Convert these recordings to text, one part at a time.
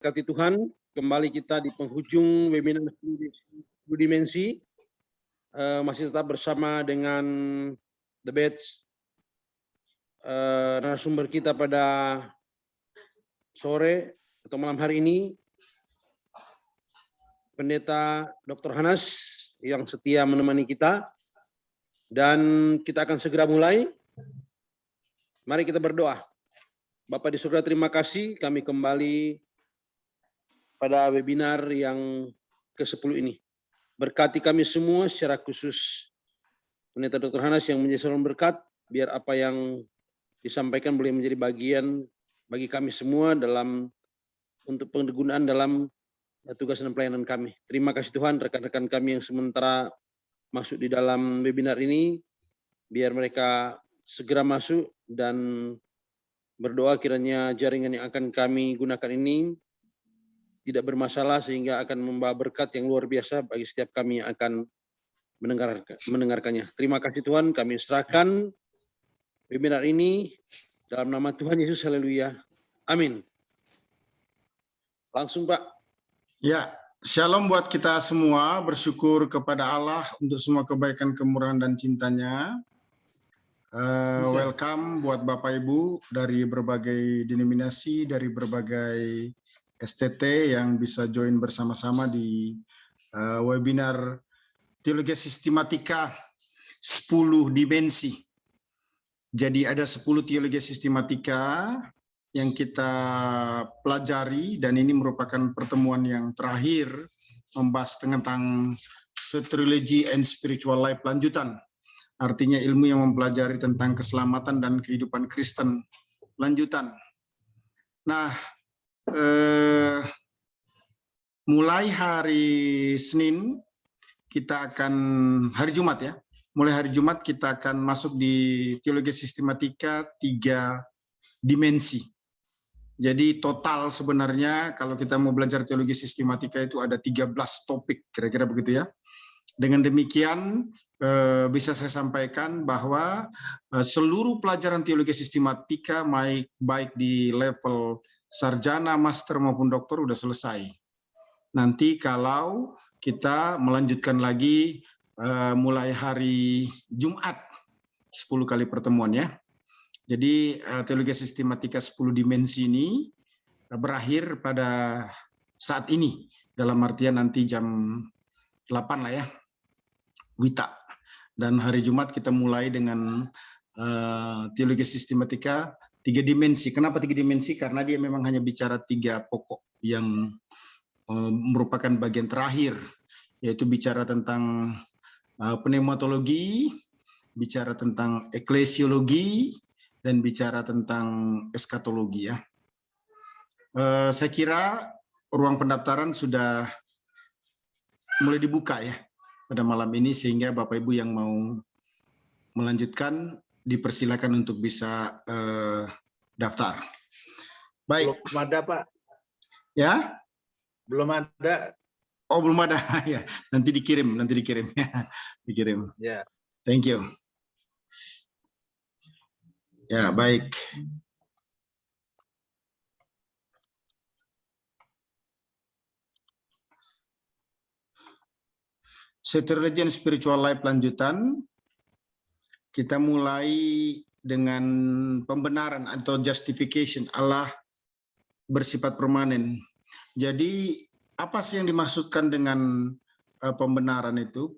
Diberkati Tuhan, kembali kita di penghujung webinar 10 dimensi, masih tetap bersama dengan The Batch, narasumber kita pada sore atau malam hari ini, Pendeta Dr. Hanas yang setia menemani kita, dan kita akan segera mulai. Mari kita berdoa. Bapa di surga, terima kasih kami kembali pada webinar yang ke-10 ini. Berkati kami semua secara khusus Pendeta Dr. Hanas yang menjadi saluran berkat, biar apa yang disampaikan boleh menjadi bagian bagi kami semua untuk penggunaan dalam tugas dan pelayanan kami. Terima kasih Tuhan, rekan-rekan kami yang sementara masuk di dalam webinar ini, biar mereka segera masuk, dan berdoa kiranya jaringan yang akan kami gunakan ini tidak bermasalah sehingga akan membawa berkat yang luar biasa bagi setiap kami yang akan mendengarkannya. Terima kasih Tuhan, kami serahkan webinar ini dalam nama Tuhan Yesus, haleluya. Amin. Langsung Pak. Ya, shalom buat kita semua, bersyukur kepada Allah untuk semua kebaikan, kemurahan, dan cintanya. Welcome buat Bapak Ibu dari berbagai denominasi, dari berbagai STT yang bisa join bersama-sama di webinar Teologi Sistematika 10 Dimensi. Jadi ada 10 teologi sistematika yang kita pelajari, dan ini merupakan pertemuan yang terakhir membahas tentang Soteriology and Spiritual Life lanjutan. Artinya ilmu yang mempelajari tentang keselamatan dan kehidupan Kristen lanjutan. Nah, mulai hari Senin kita akan, hari Jumat ya, mulai hari Jumat kita akan masuk di teologi sistematika 3 dimensi. Jadi total sebenarnya kalau kita mau belajar teologi sistematika itu ada 13 topik, kira-kira begitu ya. Dengan demikian bisa saya sampaikan bahwa seluruh pelajaran teologi sistematika baik di level sarjana, master maupun doktor udah selesai. Nanti kalau kita melanjutkan lagi mulai hari Jumat 10 kali pertemuan ya. Jadi teologi sistematika 10 dimensi ini berakhir pada saat ini, dalam artian nanti jam 8 lah ya, Wita. Dan hari Jumat kita mulai dengan teologi sistematika 3 dimensi. Kenapa 3 dimensi? Karena dia memang hanya bicara 3 pokok yang merupakan bagian terakhir, yaitu bicara tentang pneumatologi, bicara tentang eklesiologi, dan bicara tentang eskatologi ya. Saya kira ruang pendaftaran sudah mulai dibuka ya pada malam ini, sehingga Bapak Ibu yang mau melanjutkan dipersilakan untuk bisa daftar. Baik. Belum ada Pak. Ya? Belum ada. Oh belum ada ya. Nanti dikirim ya. Dikirim. Ya. Thank you. Ya baik. Soteriology and Spiritual Life lanjutan, kita mulai dengan pembenaran atau justification, Allah bersifat permanen. Jadi apa sih yang dimaksudkan dengan pembenaran itu?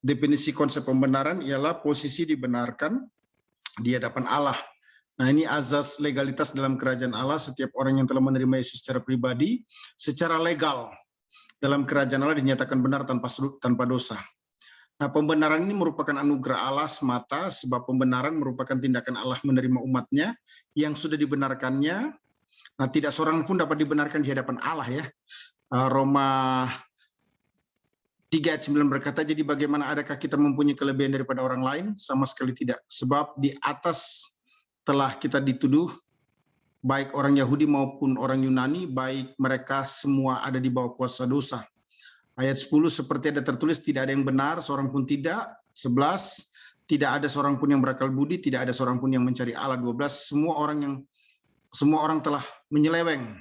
Definisi konsep pembenaran ialah posisi dibenarkan di hadapan Allah. Nah ini azas legalitas dalam kerajaan Allah. Setiap orang yang telah menerima Yesus secara pribadi, secara legal dalam kerajaan Allah dinyatakan benar tanpa dosa. Nah pembenaran ini merupakan anugerah Allah semata, sebab pembenaran merupakan tindakan Allah menerima umatnya yang sudah dibenarkannya. Nah tidak seorang pun dapat dibenarkan di hadapan Allah ya. Roma 3 ayat 9 berkata, jadi bagaimana adakah kita mempunyai kelebihan daripada orang lain? Sama sekali tidak. Sebab di atas telah kita dituduh, baik orang Yahudi maupun orang Yunani, baik mereka semua ada di bawah kuasa dosa. Ayat 10, seperti ada tertulis, tidak ada yang benar, seorang pun tidak. 11, tidak ada seorang pun yang berakal budi, tidak ada seorang pun yang mencari Allah. 12, semua orang telah menyeleweng.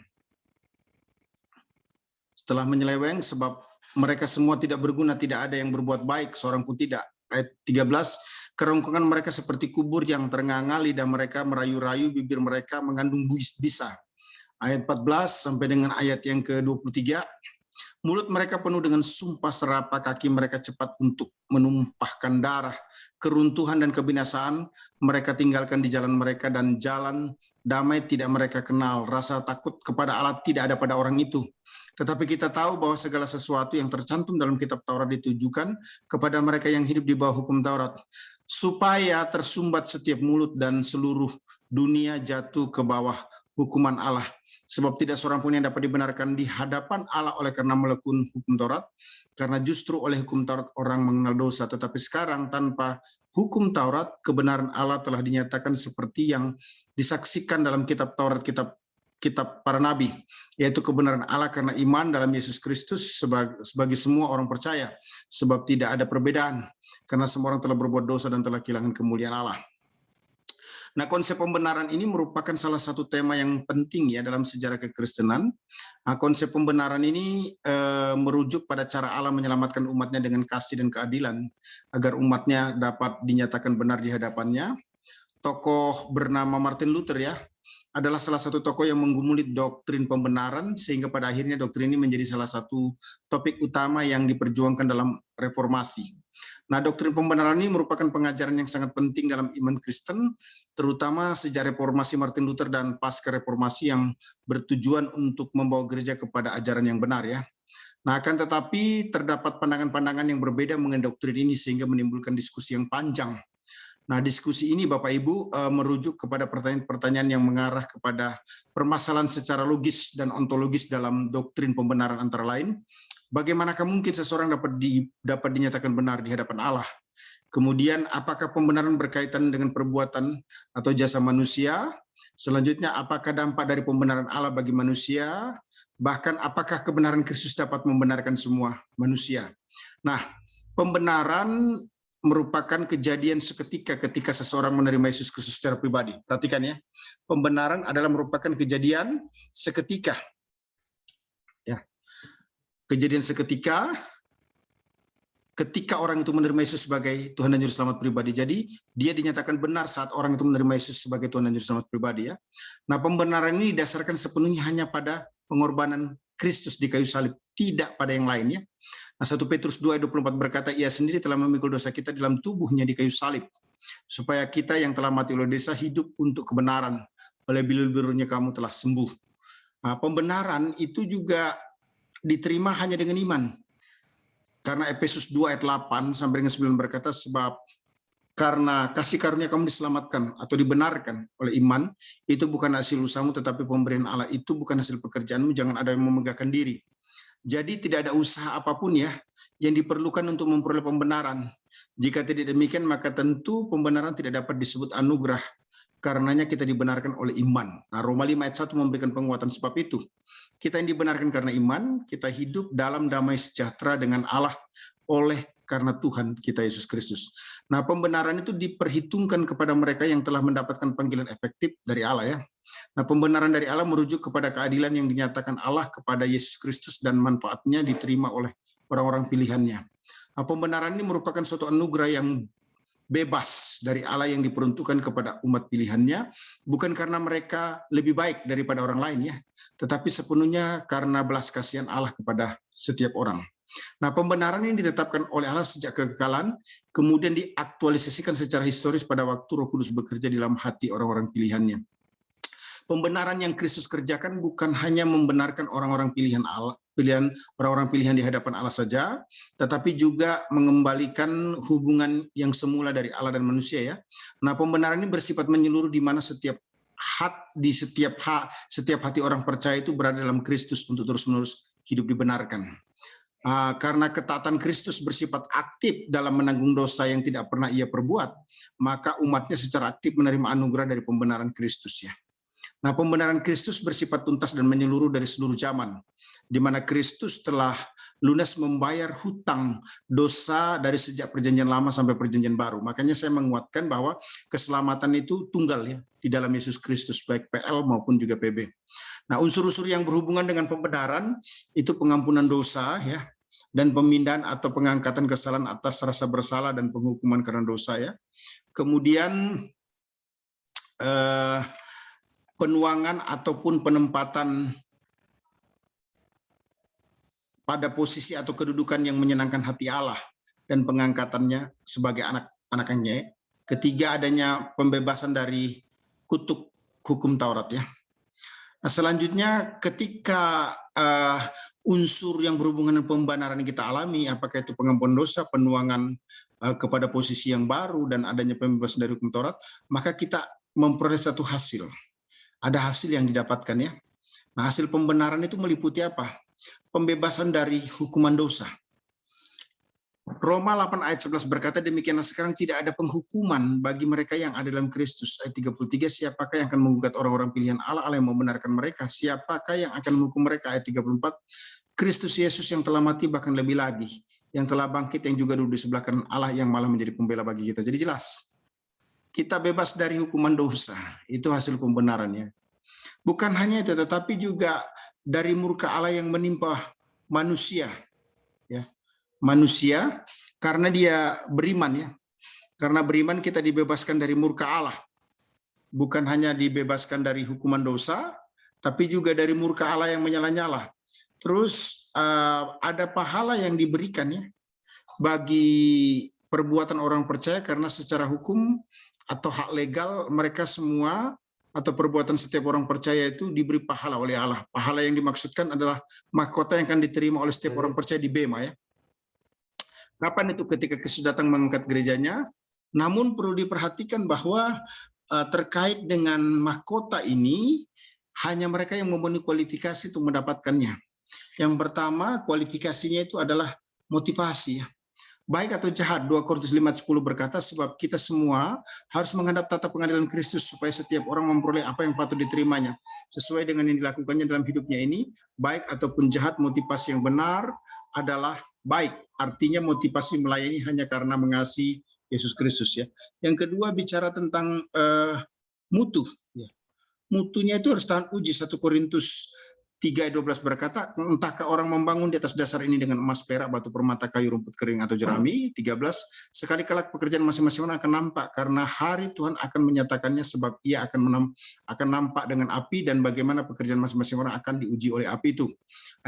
setelah menyeleweng sebab mereka semua tidak berguna, tidak ada yang berbuat baik, seorang pun tidak. Ayat 13, kerongkongan mereka seperti kubur yang terengah-engah, lidah mereka merayu-rayu, bibir mereka mengandung bisa. Ayat 14 sampai dengan ayat yang ke-23, mulut mereka penuh dengan sumpah serapah, kaki mereka cepat untuk menumpahkan darah, keruntuhan dan kebinasaan mereka tinggalkan di jalan mereka, dan jalan damai tidak mereka kenal. Rasa takut kepada Allah tidak ada pada orang itu. Tetapi kita tahu bahwa segala sesuatu yang tercantum dalam kitab Taurat ditujukan kepada mereka yang hidup di bawah hukum Taurat, supaya tersumbat setiap mulut dan seluruh dunia jatuh ke bawah hukuman Allah. Sebab tidak seorang pun yang dapat dibenarkan di hadapan Allah oleh karena melekun hukum Taurat, karena justru oleh hukum Taurat orang mengenal dosa. Tetapi sekarang tanpa hukum Taurat, kebenaran Allah telah dinyatakan seperti yang disaksikan dalam kitab Taurat, kitab para nabi, yaitu kebenaran Allah karena iman dalam Yesus Kristus sebagai semua orang percaya, sebab tidak ada perbedaan, karena semua orang telah berbuat dosa dan telah kehilangan kemuliaan Allah. Nah, konsep pembenaran ini merupakan salah satu tema yang penting ya dalam sejarah kekristenan. Nah, konsep pembenaran ini merujuk pada cara Allah menyelamatkan umatnya dengan kasih dan keadilan, agar umatnya dapat dinyatakan benar di hadapannya. Tokoh bernama Martin Luther ya, adalah salah satu tokoh yang menggumuli doktrin pembenaran, sehingga pada akhirnya doktrin ini menjadi salah satu topik utama yang diperjuangkan dalam reformasi. Nah, doktrin pembenaran ini merupakan pengajaran yang sangat penting dalam iman Kristen, terutama sejak reformasi Martin Luther dan pasca reformasi yang bertujuan untuk membawa gereja kepada ajaran yang benar ya. Nah, akan tetapi terdapat pandangan-pandangan yang berbeda mengenai doktrin ini sehingga menimbulkan diskusi yang panjang. Nah, diskusi ini Bapak Ibu merujuk kepada pertanyaan-pertanyaan yang mengarah kepada permasalahan secara logis dan ontologis dalam doktrin pembenaran, antara lain, bagaimanakah mungkin seseorang dapat dinyatakan benar di hadapan Allah? Kemudian, apakah pembenaran berkaitan dengan perbuatan atau jasa manusia? Selanjutnya, apakah dampak dari pembenaran Allah bagi manusia? Bahkan, apakah kebenaran Kristus dapat membenarkan semua manusia? Nah, pembenaran merupakan kejadian seketika ketika seseorang menerima Yesus Kristus secara pribadi. Perhatikan ya, pembenaran adalah merupakan kejadian seketika. Ya, kejadian seketika ketika orang itu menerima Yesus sebagai Tuhan dan Juru Selamat pribadi. Jadi dia dinyatakan benar saat orang itu menerima Yesus sebagai Tuhan dan Juru Selamat pribadi ya. Nah, pembenaran ini didasarkan sepenuhnya hanya pada pengorbanan Kristus di kayu salib, tidak pada yang lainnya. Nah, 1 Petrus 2 ayat 24 berkata, ia sendiri telah memikul dosa kita dalam tubuhnya di kayu salib, supaya kita yang telah mati oleh dosa hidup untuk kebenaran. Oleh bilur-bilurnya kamu telah sembuh. Nah, pembenaran itu juga diterima hanya dengan iman. Karena Efesus 2 ayat 8 sampai dengan 9 berkata, sebab karena kasih karunia kamu diselamatkan atau dibenarkan oleh iman, itu bukan hasil usahamu tetapi pemberian Allah, itu bukan hasil pekerjaanmu, jangan ada yang memegahkan diri. Jadi tidak ada usaha apapun ya yang diperlukan untuk memperoleh pembenaran. Jika tidak demikian, maka tentu pembenaran tidak dapat disebut anugerah. Karenanya kita dibenarkan oleh iman. Nah, Roma 5 ayat 1 memberikan penguatan sebab itu. Kita yang dibenarkan karena iman, kita hidup dalam damai sejahtera dengan Allah oleh karena Tuhan kita Yesus Kristus. Nah, pembenaran itu diperhitungkan kepada mereka yang telah mendapatkan panggilan efektif dari Allah ya. Nah, pembenaran dari Allah merujuk kepada keadilan yang dinyatakan Allah kepada Yesus Kristus dan manfaatnya diterima oleh orang-orang pilihannya. Nah, pembenaran ini merupakan suatu anugerah yang bebas dari Allah yang diperuntukkan kepada umat pilihannya, bukan karena mereka lebih baik daripada orang lain ya, tetapi sepenuhnya karena belas kasihan Allah kepada setiap orang. Nah, pembenaran ini ditetapkan oleh Allah sejak kekekalan, kemudian diaktualisasikan secara historis pada waktu Roh Kudus bekerja di dalam hati orang-orang pilihannya. Pembenaran yang Kristus kerjakan bukan hanya membenarkan orang-orang pilihan Allah, orang-orang pilihan di hadapan Allah saja, tetapi juga mengembalikan hubungan yang semula dari Allah dan manusia ya. Nah, pembenaran ini bersifat menyeluruh di mana setiap hati orang percaya itu berada dalam Kristus untuk terus-menerus hidup dibenarkan. Karena ketaatan Kristus bersifat aktif dalam menanggung dosa yang tidak pernah ia perbuat, maka umatnya secara aktif menerima anugerah dari pembenaran Kristus ya. Nah, pembenaran Kristus bersifat tuntas dan menyeluruh dari seluruh zaman, di mana Kristus telah lunas membayar hutang dosa dari sejak perjanjian lama sampai perjanjian baru. Makanya saya menguatkan bahwa keselamatan itu tunggal ya di dalam Yesus Kristus, baik PL maupun juga PB. Nah, unsur-unsur yang berhubungan dengan pembenaran itu pengampunan dosa ya, dan pemindahan atau pengangkatan kesalahan atas rasa bersalah dan penghukuman karena dosa ya. Kemudian penuangan ataupun penempatan pada posisi atau kedudukan yang menyenangkan hati Allah dan pengangkatannya sebagai anak-anaknya. Ketiga, adanya pembebasan dari kutuk hukum Taurat ya. Nah, selanjutnya ketika unsur yang berhubungan dengan pembenaran yang kita alami, apakah itu pengampunan dosa, penuangan kepada posisi yang baru, dan adanya pembebasan dari hukum Taurat, maka kita memperoleh satu hasil. Ada hasil yang didapatkan ya. Nah, hasil pembenaran itu meliputi apa? Pembebasan dari hukuman dosa. Roma 8 ayat 11 berkata, demikianlah sekarang tidak ada penghukuman bagi mereka yang ada dalam Kristus. Ayat 33, siapakah yang akan menggugat orang-orang pilihan Allah, Allah yang membenarkan mereka? Siapakah yang akan menghukum mereka? Ayat 34, Kristus Yesus yang telah mati bahkan lebih lagi, yang telah bangkit, yang juga duduk di sebelah kanan Allah, yang malah menjadi pembela bagi kita. Jadi jelas, kita bebas dari hukuman dosa. Itu hasil pembenarannya. Bukan hanya itu, tetapi juga dari murka Allah yang menimpa manusia. Ya, manusia karena dia beriman ya. Karena beriman kita dibebaskan dari murka Allah. Bukan hanya dibebaskan dari hukuman dosa, tapi juga dari murka Allah yang menyala-nyala. Terus ada pahala yang diberikan ya bagi perbuatan orang percaya, karena secara hukum atau hak legal mereka semua atau perbuatan setiap orang percaya itu diberi pahala oleh Allah. Pahala yang dimaksudkan adalah mahkota yang akan diterima oleh setiap orang percaya di Bema ya. Kapan itu? Ketika Kristus datang mengangkat gerejanya. Namun perlu diperhatikan bahwa terkait dengan mahkota ini hanya mereka yang memenuhi kualifikasi untuk mendapatkannya. Yang pertama, kualifikasinya itu adalah motivasi ya. Baik atau jahat, 2 Korintus 5:10 berkata, sebab kita semua harus menghadap tata pengadilan Kristus supaya setiap orang memperoleh apa yang patut diterimanya sesuai dengan yang dilakukannya dalam hidupnya ini, baik ataupun jahat. Motivasi yang benar adalah baik, artinya motivasi melayani hanya karena mengasihi Yesus Kristus ya. Yang kedua, bicara tentang mutu ya. Mutunya itu harus tahan uji. 1 Korintus 3:12 berkata, entahkah orang membangun di atas dasar ini dengan emas, perak, batu permata, kayu, rumput kering, atau jerami. 13, sekali kelak pekerjaan masing-masing orang akan nampak, karena hari Tuhan akan menyatakannya, sebab ia akan nampak dengan api, dan bagaimana pekerjaan masing-masing orang akan diuji oleh api itu.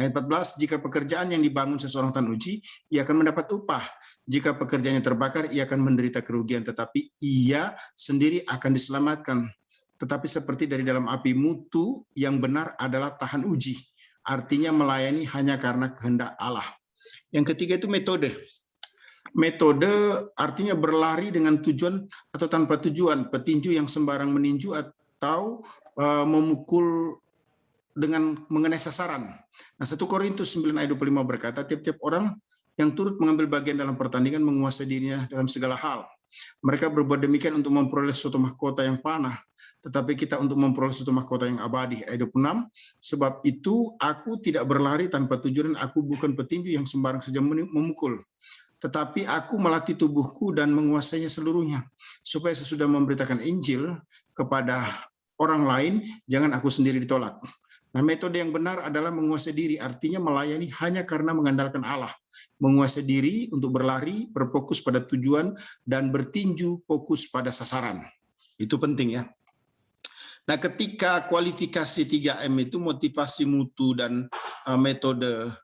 Ayat 14, jika pekerjaan yang dibangun seseorang tahan uji, ia akan mendapat upah. Jika pekerjaannya terbakar, ia akan menderita kerugian, tetapi ia sendiri akan diselamatkan. Tetapi seperti dari dalam api. Mutu yang benar adalah tahan uji, artinya melayani hanya karena kehendak Allah. Yang ketiga itu metode. Metode artinya berlari dengan tujuan atau tanpa tujuan, petinju yang sembarang meninju atau memukul dengan mengenai sasaran. Nah, 1 Korintus 9 ayat 25 berkata, tiap-tiap orang yang turut mengambil bagian dalam pertandingan menguasai dirinya dalam segala hal. Mereka berbuat demikian untuk memperoleh suatu mahkota yang panah, tetapi kita untuk memperoleh suatu mahkota yang abadi. Ayat 26, sebab itu aku tidak berlari tanpa tujuan, aku bukan petinju yang sembarang saja memukul, tetapi aku melatih tubuhku dan menguasainya seluruhnya, supaya sesudah memberitakan Injil kepada orang lain, jangan aku sendiri ditolak. Nah, metode yang benar adalah menguasai diri, artinya melayani hanya karena mengandalkan Allah. Menguasai diri untuk berlari, berfokus pada tujuan, dan bertinju fokus pada sasaran. Itu penting ya. Nah, ketika kualifikasi 3M itu motivasi, mutu, dan metode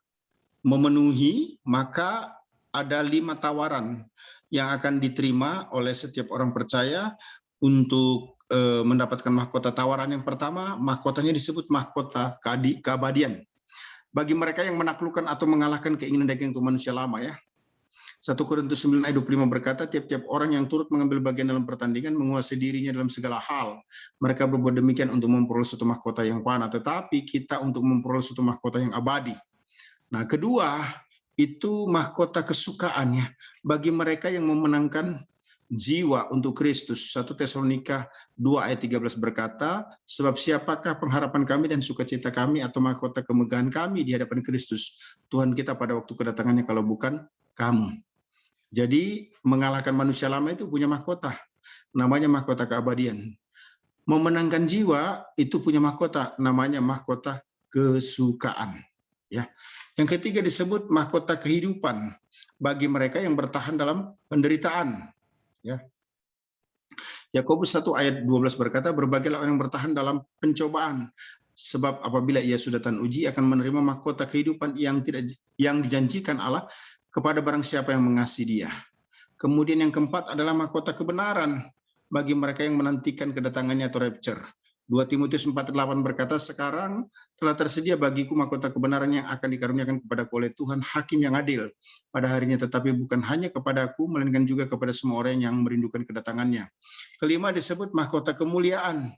memenuhi, maka ada 5 tawaran yang akan diterima oleh setiap orang percaya untuk mendapatkan mahkota. Tawaran yang pertama, mahkotanya disebut mahkota keabadian. Bagi mereka yang menaklukkan atau mengalahkan keinginan daging untuk manusia lama ya. 1 Korintus 9 ayat 25 berkata, tiap-tiap orang yang turut mengambil bagian dalam pertandingan menguasai dirinya dalam segala hal. Mereka berbuat demikian untuk memperoleh suatu mahkota yang panah, tetapi kita untuk memperoleh suatu mahkota yang abadi. Nah, kedua, itu mahkota kesukaan ya, bagi mereka yang memenangkan jiwa untuk Kristus. 1 Tesalonika 2 ayat 13 berkata, sebab siapakah pengharapan kami dan sukacita kami atau mahkota kemegahan kami di hadapan Kristus, Tuhan kita pada waktu kedatangannya kalau bukan kamu. Jadi mengalahkan manusia lama itu punya mahkota, namanya mahkota keabadian. Memenangkan jiwa itu punya mahkota, namanya mahkota kesukaan. Ya. Yang ketiga disebut mahkota kehidupan bagi mereka yang bertahan dalam penderitaan. Ya. Yakobus 1 ayat 12 berkata, berbahagialah orang yang bertahan dalam pencobaan, sebab apabila ia sudah tahan uji akan menerima mahkota kehidupan yang dijanjikan Allah kepada barang siapa yang mengasihi Dia. Kemudian yang keempat adalah mahkota kebenaran bagi mereka yang menantikan kedatangannya atau rapture. 2 Timotius 4:8 berkata, sekarang telah tersedia bagiku mahkota kebenaran yang akan dikaruniakan kepadaku oleh Tuhan, hakim yang adil pada harinya, tetapi bukan hanya kepadaku, melainkan juga kepada semua orang yang merindukan kedatangannya. Kelima disebut mahkota kemuliaan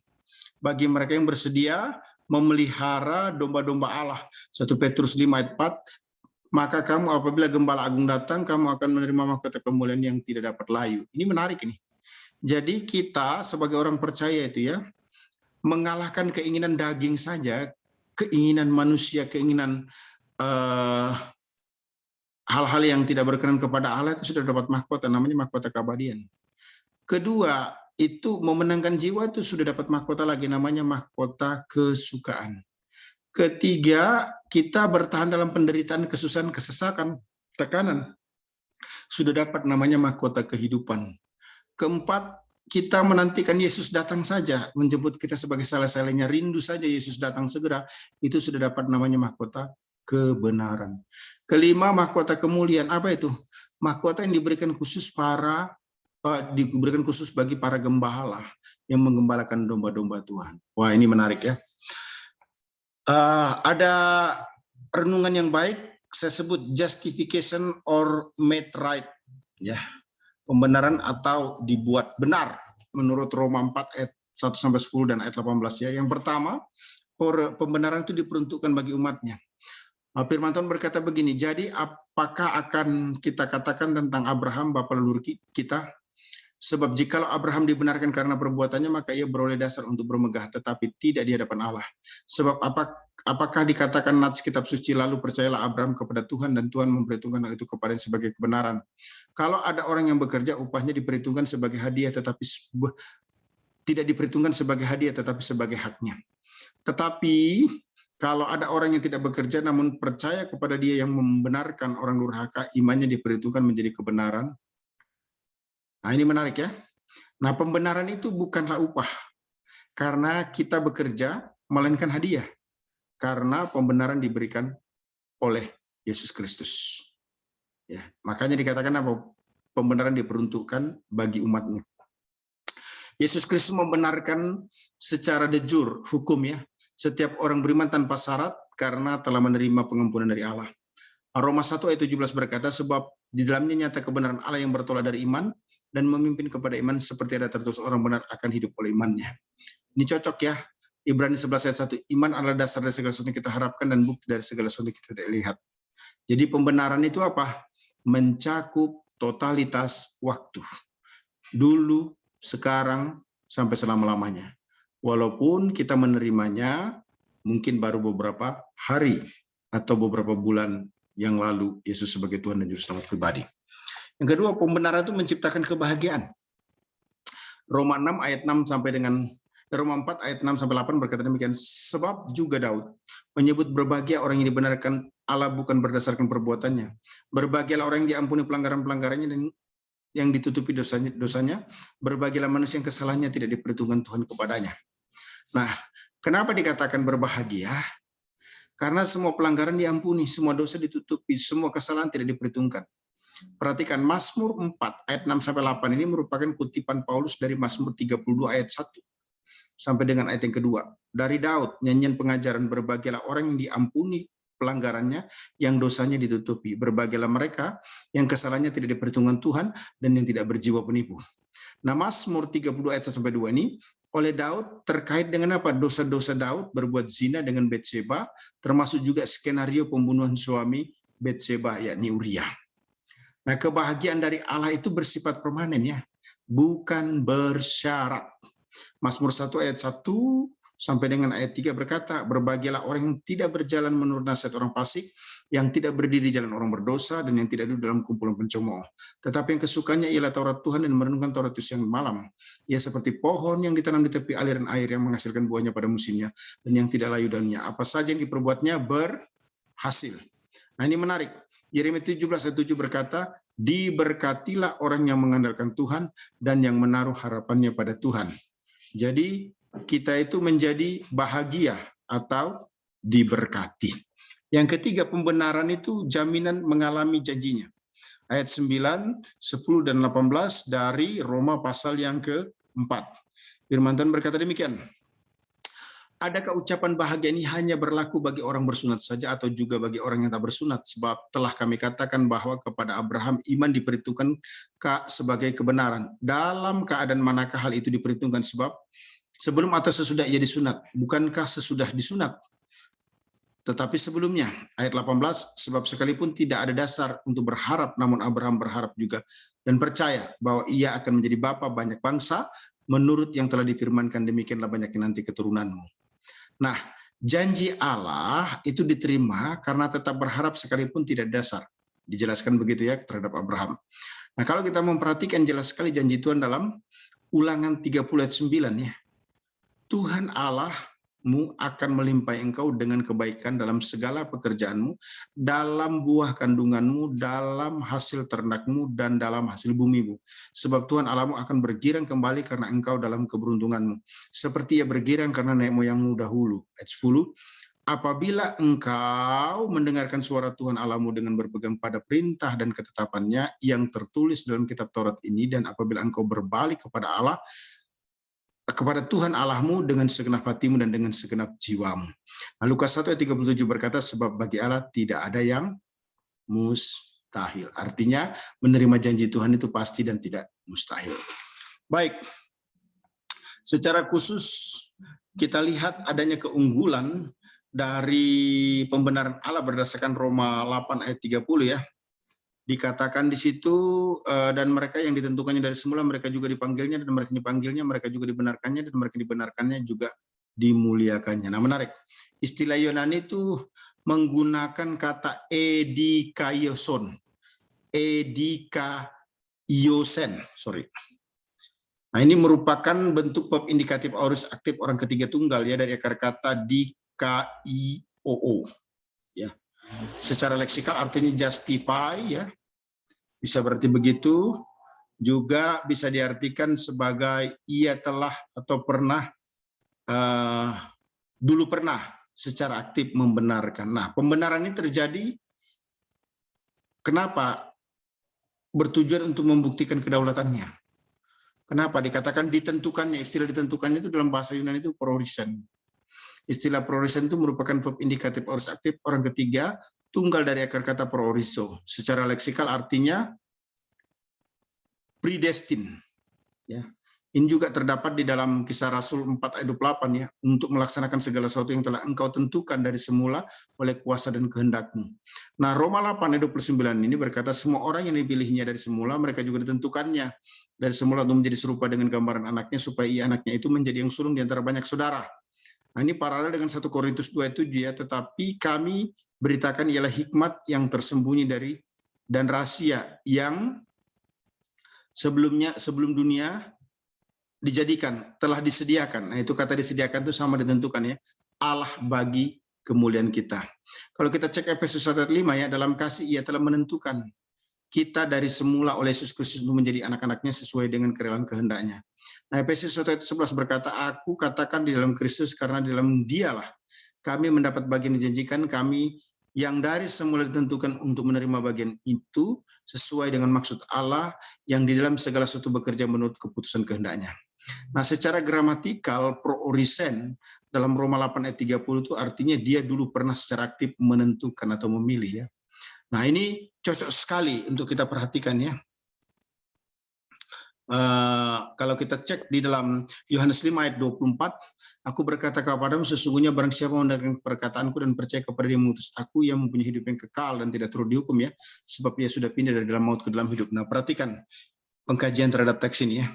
bagi mereka yang bersedia memelihara domba-domba Allah. 1 Petrus 5 ayat 4, maka kamu apabila gembala agung datang, kamu akan menerima mahkota kemuliaan yang tidak dapat layu. Ini menarik ini. Jadi kita sebagai orang percaya itu ya, mengalahkan keinginan daging saja, keinginan manusia, keinginan hal-hal yang tidak berkenan kepada Allah itu sudah dapat mahkota, namanya mahkota keabadian. Kedua, itu memenangkan jiwa itu sudah dapat mahkota lagi, namanya mahkota kesukaan. Ketiga, kita bertahan dalam penderitaan, kesusahan, kesesakan, tekanan, sudah dapat namanya mahkota kehidupan. Keempat, kita menantikan Yesus datang saja, menjemput kita sebagai salah-salahnya, rindu saja Yesus datang segera, itu sudah dapat namanya mahkota kebenaran. Kelima, mahkota kemuliaan. Apa itu? Mahkota yang diberikan khusus bagi para gembala yang menggembalakan domba-domba Tuhan. Wah, ini menarik ya. Ada renungan yang baik, saya sebut justification or made right, ya. Pembenaran atau dibuat benar menurut Roma 4 ayat 1-10 dan ayat 18 ya. Yang pertama, pembenaran itu diperuntukkan bagi umatnya. Firman Tuhan berkata begini, jadi apakah akan kita katakan tentang Abraham bapa leluhur kita? Sebab jikalau Abraham dibenarkan karena perbuatannya, maka ia beroleh dasar untuk bermegah, tetapi tidak di hadapan Allah. Sebab apakah dikatakan nats kitab suci, lalu percayalah Abraham kepada Tuhan dan Tuhan memperhitungkan hal itu kepadanya sebagai kebenaran. Kalau ada orang yang bekerja, upahnya diperhitungkan sebagai hadiah, tetapi tidak diperhitungkan sebagai hadiah, tetapi sebagai haknya. Tetapi kalau ada orang yang tidak bekerja namun percaya kepada Dia yang membenarkan orang durhaka, imannya diperhitungkan menjadi kebenaran. Nah, ini menarik ya. Nah, pembenaran itu bukanlah upah karena kita bekerja, melainkan hadiah karena pembenaran diberikan oleh Yesus Kristus. Ya, makanya dikatakan apa? Pembenaran diperuntukkan bagi umatnya. Yesus Kristus membenarkan secara de jure hukum ya, setiap orang beriman tanpa syarat karena telah menerima pengampunan dari Allah. Roma 1 ayat 17 berkata, sebab di dalamnya nyata kebenaran Allah yang bertolak dari iman dan memimpin kepada iman, seperti ada tertulis orang benar akan hidup oleh imannya. Ini cocok ya. Ibrani 11 ayat 1, iman adalah dasar dari segala sesuatu yang kita harapkan dan bukti dari segala sesuatu yang kita tidak lihat. Jadi pembenaran itu apa? Mencakup totalitas waktu. Dulu, sekarang, sampai selama-lamanya. Walaupun kita menerimanya mungkin baru beberapa hari atau beberapa bulan yang lalu Yesus sebagai Tuhan dan Juru Selamat pribadi. Yang kedua, pembenaran itu menciptakan kebahagiaan. Roma 6 ayat 6 sampai dengan Roma 4 ayat 6 sampai 8 berkata demikian, sebab juga Daud menyebut berbahagia orang yang dibenarkan Allah bukan berdasarkan perbuatannya. Berbahagialah orang yang diampuni pelanggaran-pelanggarannya dan yang ditutupi dosanya. Berbahagialah manusia yang kesalahannya tidak diperhitungkan Tuhan kepadanya. Nah, kenapa dikatakan berbahagia? Karena semua pelanggaran diampuni, semua dosa ditutupi, semua kesalahan tidak diperhitungkan. Perhatikan Mazmur 4 ayat 6-8 ini merupakan kutipan Paulus dari Mazmur 32 ayat 1 sampai dengan ayat yang kedua. Dari Daud, nyanyian pengajaran, berbahagialah orang yang diampuni pelanggarannya, yang dosanya ditutupi. Berbahagialah mereka yang kesalahannya tidak diperhitungkan Tuhan dan yang tidak berjiwa penipu. Nah, Mazmur 30 ayat 1-2 ini oleh Daud terkait dengan apa? Dosa-dosa Daud berbuat zina dengan Batseba, termasuk juga skenario pembunuhan suami Batseba yakni Uria. Nah, kebahagiaan dari Allah itu bersifat permanen ya. bukan bersyarat. Mazmur 1 ayat 1 sampai dengan ayat 3 berkata, berbahagialah orang yang tidak berjalan menurut nasihat orang fasik, yang tidak berdiri di jalan orang berdosa, dan yang tidak duduk dalam kumpulan pencemooh. Tetapi yang kesukaannya ialah Taurat Tuhan dan merenungkan Taurat itu siang malam. Ia seperti pohon yang ditanam di tepi aliran air yang menghasilkan buahnya pada musimnya, dan yang tidak layu daunnya. Apa saja yang diperbuatnya berhasil. Nah ini menarik. Yeremia 17 ayat 7 berkata, diberkatilah orang yang mengandalkan Tuhan dan yang menaruh harapannya pada Tuhan. Jadi kita itu menjadi bahagia atau diberkati. Yang ketiga, pembenaran itu jaminan mengalami janjinya. Ayat 9, 10, dan 18 dari Roma pasal yang ke-4. Firman Tuhan berkata demikian. Adakah ucapan bahagia ini hanya berlaku bagi orang bersunat saja atau juga bagi orang yang tak bersunat? Sebab telah kami katakan bahwa kepada Abraham iman diperhitungkan sebagai kebenaran. Dalam keadaan manakah hal itu diperhitungkan? Sebab sebelum atau sesudah ia disunat? Bukankah sesudah disunat? Tetapi sebelumnya, ayat 18, sebab sekalipun tidak ada dasar untuk berharap, namun Abraham berharap juga dan percaya bahwa ia akan menjadi bapa banyak bangsa, menurut yang telah difirmankan, demikianlah banyaknya nanti keturunanmu. Nah, janji Allah itu diterima karena tetap berharap sekalipun tidak dasar. Dijelaskan begitu ya terhadap Abraham. Nah, kalau kita memperhatikan jelas sekali janji Tuhan dalam Ulangan 30 ayat 9 ya. Tuhan Allahmu akan melimpahi engkau dengan kebaikan dalam segala pekerjaanmu, dalam buah kandunganmu, dalam hasil ternakmu, dan dalam hasil bumimu. Sebab Tuhan Allahmu akan bergirang kembali karena engkau dalam keberuntunganmu, seperti ia bergirang karena nenek moyangmu dahulu. Ayat 10, apabila engkau mendengarkan suara Tuhan Allahmu dengan berpegang pada perintah dan ketetapannya yang tertulis dalam kitab Taurat ini, dan apabila engkau berbalik kepada Tuhan Allahmu dengan segenap hatimu dan dengan segenap jiwamu. Nah, Lukas 1 ayat 37 berkata, sebab bagi Allah tidak ada yang mustahil. Artinya menerima janji Tuhan itu pasti dan tidak mustahil. Baik, secara khusus kita lihat adanya keunggulan dari pembenaran Allah berdasarkan Roma 8 ayat 30 ya. Dikatakan di situ, dan mereka yang ditentukannya dari semula, mereka juga dipanggilnya, dan mereka dipanggilnya, mereka juga dibenarkannya, dan mereka dibenarkannya juga dimuliakannya. Nah menarik, istilah Yunani itu menggunakan kata edikaiosen. Nah ini merupakan bentuk verb indikatif aorist aktif orang ketiga tunggal ya, dari akar kata dikaioo. Ya. Secara leksikal artinya justify ya, bisa berarti begitu, juga bisa diartikan sebagai ia telah atau pernah, dulu pernah secara aktif membenarkan. Nah pembenaran ini terjadi kenapa? Bertujuan untuk membuktikan kedaulatannya. Kenapa? Dikatakan ditentukannya, istilah ditentukannya itu dalam bahasa Yunani itu proorisen. Istilah proorisen itu merupakan verb indikatif aorist aktif orang ketiga tunggal dari akar kata proorizo. Secara leksikal artinya predestin. Ya. Ini juga terdapat di dalam Kisah Rasul 4 ayat 28 ya, untuk melaksanakan segala sesuatu yang telah engkau tentukan dari semula oleh kuasa dan kehendakmu. Nah, Roma 8 ayat 29 ini berkata semua orang yang dipilihnya dari semula, mereka juga ditentukannya dari semula untuk menjadi serupa dengan gambaran anaknya, supaya ia anaknya itu menjadi yang sulung di antara banyak saudara. Nah, ini paralel dengan 1 Korintus 2 ayat 7 ya, tetapi kami beritakan ialah hikmat yang tersembunyi dari dan rahasia yang sebelum dunia dijadikan, telah disediakan. Nah itu kata disediakan itu sama ditentukan ya, Allah bagi kemuliaan kita. Kalau kita cek Efesus 1 ayat 5 ya, dalam kasih ia telah menentukan kita dari semula oleh Yesus Kristus untuk menjadi anak-anaknya sesuai dengan kerelaan kehendaknya. Nah Efesus 1 ayat 11 berkata, aku katakan di dalam Kristus karena di dalam dialah kami mendapat bagian dijanjikan, kami yang dari semula ditentukan untuk menerima bagian itu sesuai dengan maksud Allah yang di dalam segala sesuatu bekerja menurut keputusan kehendaknya. Nah secara gramatikal proorisen dalam Roma 8 ayat 30 itu artinya dia dulu pernah secara aktif menentukan atau memilih ya. Nah ini cocok sekali untuk kita perhatikan ya. Kalau kita cek di dalam Yohanes 5 ayat 24, aku berkata kepadamu sesungguhnya barang siapa mendengarkan perkataanku dan percaya kepada Dia yang mengutus aku, yang mempunyai hidup yang kekal dan tidak turut dihukum ya, sebab ia sudah pindah dari dalam maut ke dalam hidup. Nah perhatikan, pengkajian terhadap teks ini ya.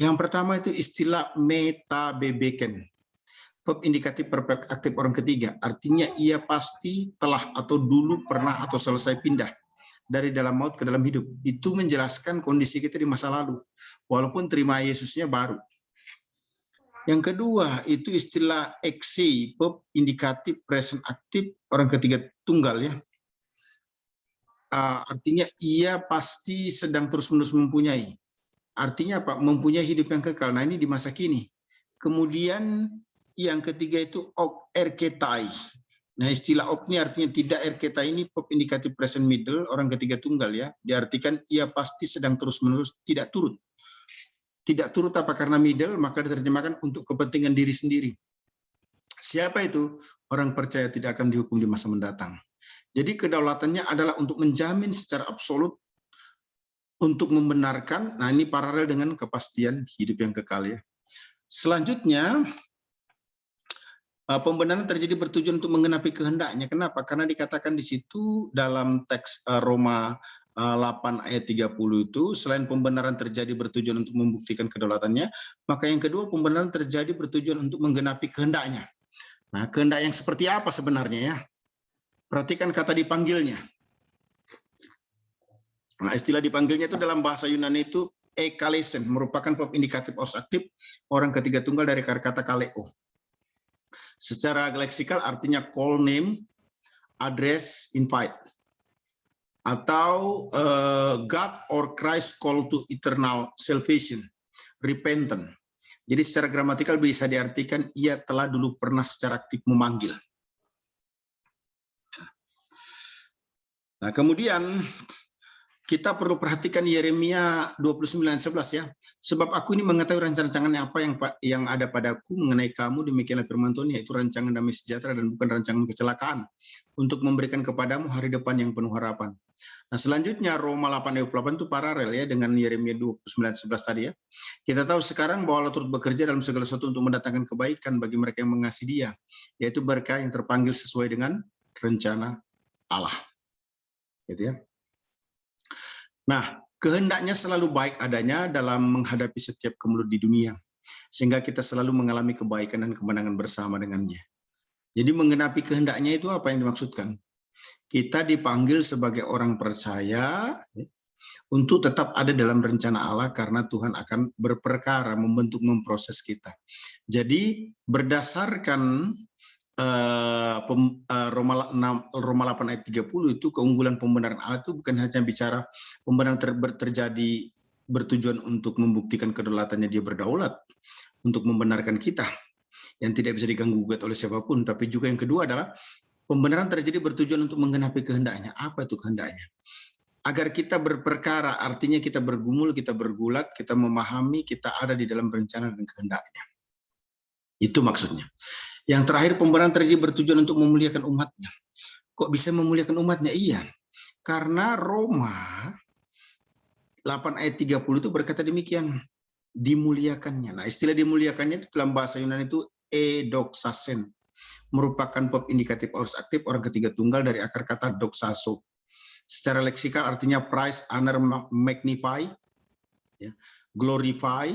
Yang pertama itu istilah metabebeken. Verb indikatif perfect aktif orang ketiga. Artinya ia pasti telah atau dulu pernah atau selesai pindah dari dalam maut ke dalam hidup. Itu menjelaskan kondisi kita di masa lalu. Walaupun terima Yesusnya baru. Yang kedua itu istilah exe, verb indikatif present aktif orang ketiga tunggal ya. Artinya ia pasti sedang terus-menerus mempunyai. Artinya apa? Mempunyai hidup yang kekal. Nah ini di masa kini. Kemudian yang ketiga itu ok erketai. Nah istilah ok ini artinya tidak erketai ini verb indikatif present middle orang ketiga tunggal ya. Diartikan ia pasti sedang terus-menerus tidak turut. Tidak turut apa karena middle maka diterjemahkan untuk kepentingan diri sendiri. Siapa itu? Orang percaya tidak akan dihukum di masa mendatang. Jadi kedaulatannya adalah untuk menjamin secara absolut, untuk membenarkan, nah ini paralel dengan kepastian hidup yang kekal ya. Selanjutnya, pembenaran terjadi bertujuan untuk menggenapi kehendaknya. Kenapa? Karena dikatakan di situ dalam teks Roma 8 ayat 30 itu, selain pembenaran terjadi bertujuan untuk membuktikan kedaulatannya, maka yang kedua pembenaran terjadi bertujuan untuk menggenapi kehendaknya. Nah, kehendak yang seperti apa sebenarnya ya? Perhatikan kata dipanggilnya. Nah, istilah dipanggilnya itu dalam bahasa Yunani itu ekalesen, merupakan verb indikatif os aktif orang ketiga tunggal dari kata kaleo. Secara leksikal artinya call name, address, invite. Atau God or Christ call to eternal salvation, repentant. Jadi secara gramatikal bisa diartikan ia telah dulu pernah secara aktif memanggil. Nah, kemudian kita perlu perhatikan Yeremia 29:11 ya. Sebab aku ini mengetahui rancangan apa yang ada padaku mengenai kamu, demikianlah firman Tuhan, yaitu rancangan damai sejahtera dan bukan rancangan kecelakaan, untuk memberikan kepadamu hari depan yang penuh harapan. Nah, selanjutnya Roma 8:28 itu paralel ya dengan Yeremia 29:11 tadi ya. Kita tahu sekarang bahwa Allah turut bekerja dalam segala sesuatu untuk mendatangkan kebaikan bagi mereka yang mengasihi Dia, yaitu mereka yang terpanggil sesuai dengan rencana Allah. Gitu ya. Nah, kehendaknya selalu baik adanya dalam menghadapi setiap kemelut di dunia, sehingga kita selalu mengalami kebaikan dan kemenangan bersama dengannya. Jadi menggenapi kehendaknya itu apa yang dimaksudkan? Kita dipanggil sebagai orang percaya untuk tetap ada dalam rencana Allah karena Tuhan akan berperkara, membentuk, memproses kita. Jadi berdasarkan Roma 8 ayat 30 itu keunggulan pembenaran Allah itu bukan hanya bicara pembenaran terjadi bertujuan untuk membuktikan kedaulatannya dia berdaulat, untuk membenarkan kita yang tidak bisa diganggu gugat oleh siapapun, tapi juga yang kedua adalah pembenaran terjadi bertujuan untuk menggenapi kehendaknya. Apa itu kehendaknya? Agar kita berperkara, artinya kita bergumul, kita bergulat, kita memahami, kita ada di dalam rencana dan kehendaknya. Itu maksudnya. Yang terakhir, pembenaran terjadi bertujuan untuk memuliakan umatnya. Kok bisa memuliakan umatnya? Iya, karena Roma 8 ayat 30 itu berkata demikian, dimuliakannya. Nah, istilah dimuliakannya dalam bahasa Yunani itu edoxasen, merupakan verb indikatif aorist aktif orang ketiga tunggal dari akar kata doxaso. Secara leksikal artinya praise, honor, magnify, ya, glorify.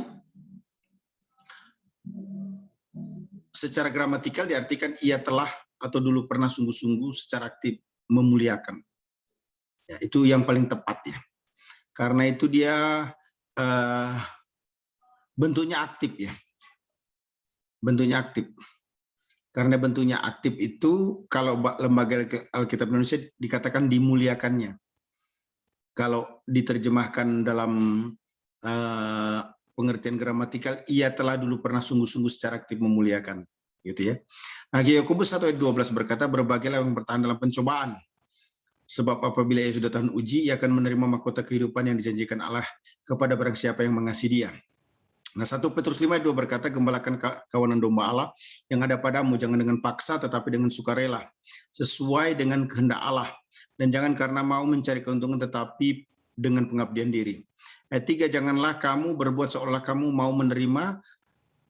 Secara gramatikal diartikan ia telah atau dulu pernah sungguh-sungguh secara aktif memuliakan. Ya, itu yang paling tepat ya. Karena itu dia bentuknya aktif ya. Bentuknya aktif. Karena bentuknya aktif itu kalau lembaga Alkitab Indonesia dikatakan dimuliakannya. Kalau diterjemahkan dalam pengertian gramatikal, ia telah dulu pernah sungguh-sungguh secara aktif memuliakan, gitu ya. Nah, Yakobus 1 ayat 12 berkata, berbagailah yang bertahan dalam pencobaan. Sebab apabila ia sudah tahan uji, ia akan menerima mahkota kehidupan yang dijanjikan Allah kepada barang siapa yang mengasihi Dia. Nah, 1 Petrus 5 ayat 2 berkata, gembalakan kawanan domba Allah yang ada padamu, jangan dengan paksa tetapi dengan sukarela, sesuai dengan kehendak Allah, dan jangan karena mau mencari keuntungan tetapi dengan pengabdian diri. Ayat 3, janganlah kamu berbuat seolah kamu mau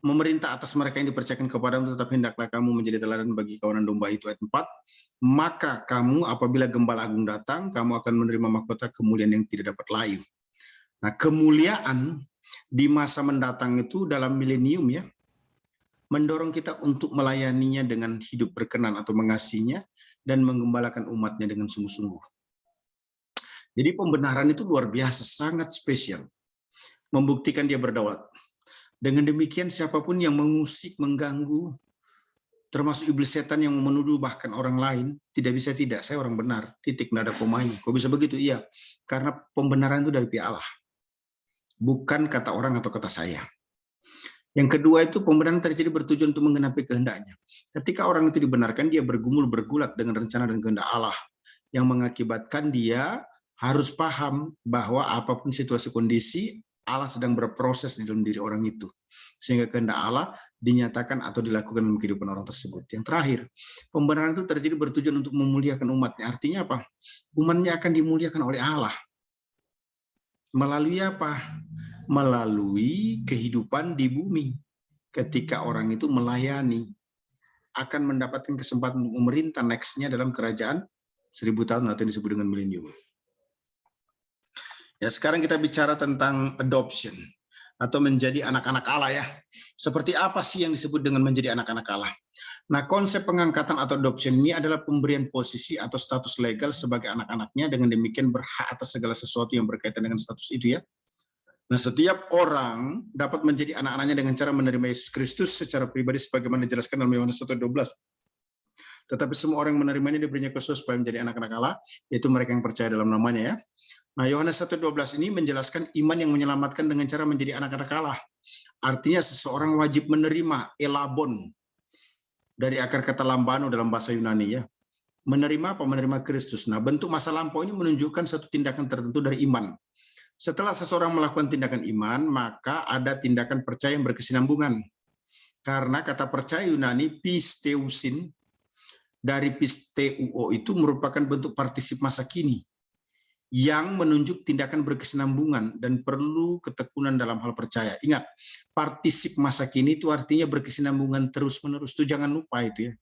memerintah atas mereka yang dipercayakan kepadamu, tetapi hendaklah kamu menjadi teladan bagi kawanan domba itu. Ayat 4, maka kamu apabila gembala agung datang, kamu akan menerima mahkota kemuliaan yang tidak dapat layu. Nah, kemuliaan di masa mendatang itu dalam milenium ya, mendorong kita untuk melayaninya dengan hidup berkenan atau mengasihinya dan menggembalakan umatnya dengan sungguh-sungguh. Jadi pembenaran itu luar biasa, sangat spesial. Membuktikan dia berdaulat. Dengan demikian siapapun yang mengusik, mengganggu, termasuk iblis setan yang menuduh bahkan orang lain, tidak bisa tidak, saya orang benar, titik, nggak ada komanya. Kok bisa begitu? Iya, karena pembenaran itu dari pihak Allah. Bukan kata orang atau kata saya. Yang kedua itu pembenaran terjadi bertujuan untuk menggenapi kehendaknya. Ketika orang itu dibenarkan, dia bergumul bergulat dengan rencana dan kehendak Allah yang mengakibatkan dia harus paham bahwa apapun situasi kondisi, Allah sedang berproses di dalam diri orang itu. Sehingga kehendak Allah dinyatakan atau dilakukan dalam kehidupan orang tersebut. Yang terakhir, pembenaran itu terjadi bertujuan untuk memuliakan umatnya. Artinya apa? Umatnya akan dimuliakan oleh Allah. Melalui apa? Melalui kehidupan di bumi. Ketika orang itu melayani, akan mendapatkan kesempatan untuk memerintah next-nya dalam kerajaan 1000 tahun atau yang disebut dengan milenium. Ya, sekarang kita bicara tentang adoption atau menjadi anak-anak Allah ya. Seperti apa sih yang disebut dengan menjadi anak-anak Allah? Nah, konsep pengangkatan atau adoption ini adalah pemberian posisi atau status legal sebagai anak-anaknya, dengan demikian berhak atas segala sesuatu yang berkaitan dengan status itu ya. Nah, setiap orang dapat menjadi anak-anaknya dengan cara menerima Yesus Kristus secara pribadi sebagaimana dijelaskan dalam Yohanes 1:12. Tetapi semua orang yang menerimanya diberinya khusus supaya menjadi anak-anak Allah, yaitu mereka yang percaya dalam namanya ya. Nah, Yohanes 1:12 ini menjelaskan iman yang menyelamatkan dengan cara menjadi anak-anak Allah. Artinya seseorang wajib menerima elabon, dari akar kata lambano dalam bahasa Yunani ya. Menerima apa? Menerima Kristus. Nah, bentuk masa lampau ini menunjukkan satu tindakan tertentu dari iman. Setelah seseorang melakukan tindakan iman, maka ada tindakan percaya yang berkesinambungan. Karena kata percaya Yunani pisteusin dari pisteuo itu merupakan bentuk partisip masa kini yang menunjuk tindakan berkesinambungan dan perlu ketekunan dalam hal percaya. Ingat, partisip masa kini itu artinya berkesinambungan terus-menerus. Itu jangan lupa itu ya.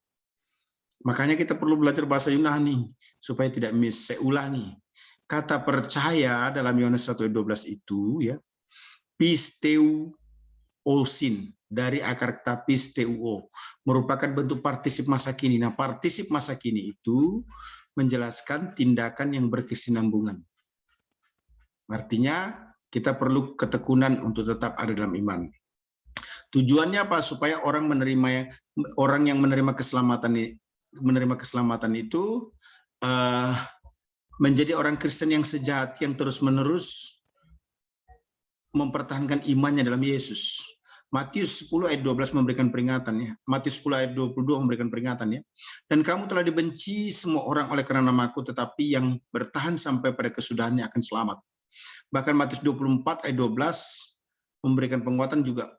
Makanya kita perlu belajar bahasa Yunani supaya tidak miss. Saya ulangi. Kata percaya dalam Yohanes 1:12 itu ya, pisteuosin dari akar kata pisteuo merupakan bentuk partisip masa kini. Nah, partisip masa kini itu menjelaskan tindakan yang berkesinambungan. Artinya kita perlu ketekunan untuk tetap ada dalam iman. Tujuannya apa? Supaya orang yang menerima keselamatan itu menjadi orang Kristen yang sejati, yang terus-menerus mempertahankan imannya dalam Yesus. Matius 10 ayat 12 memberikan peringatan ya. Matius 10 ayat 22 memberikan peringatan ya. Dan kamu telah dibenci semua orang oleh karena namaku, tetapi yang bertahan sampai pada kesudahannya akan selamat. Bahkan Matius 24 ayat 12 memberikan penguatan juga.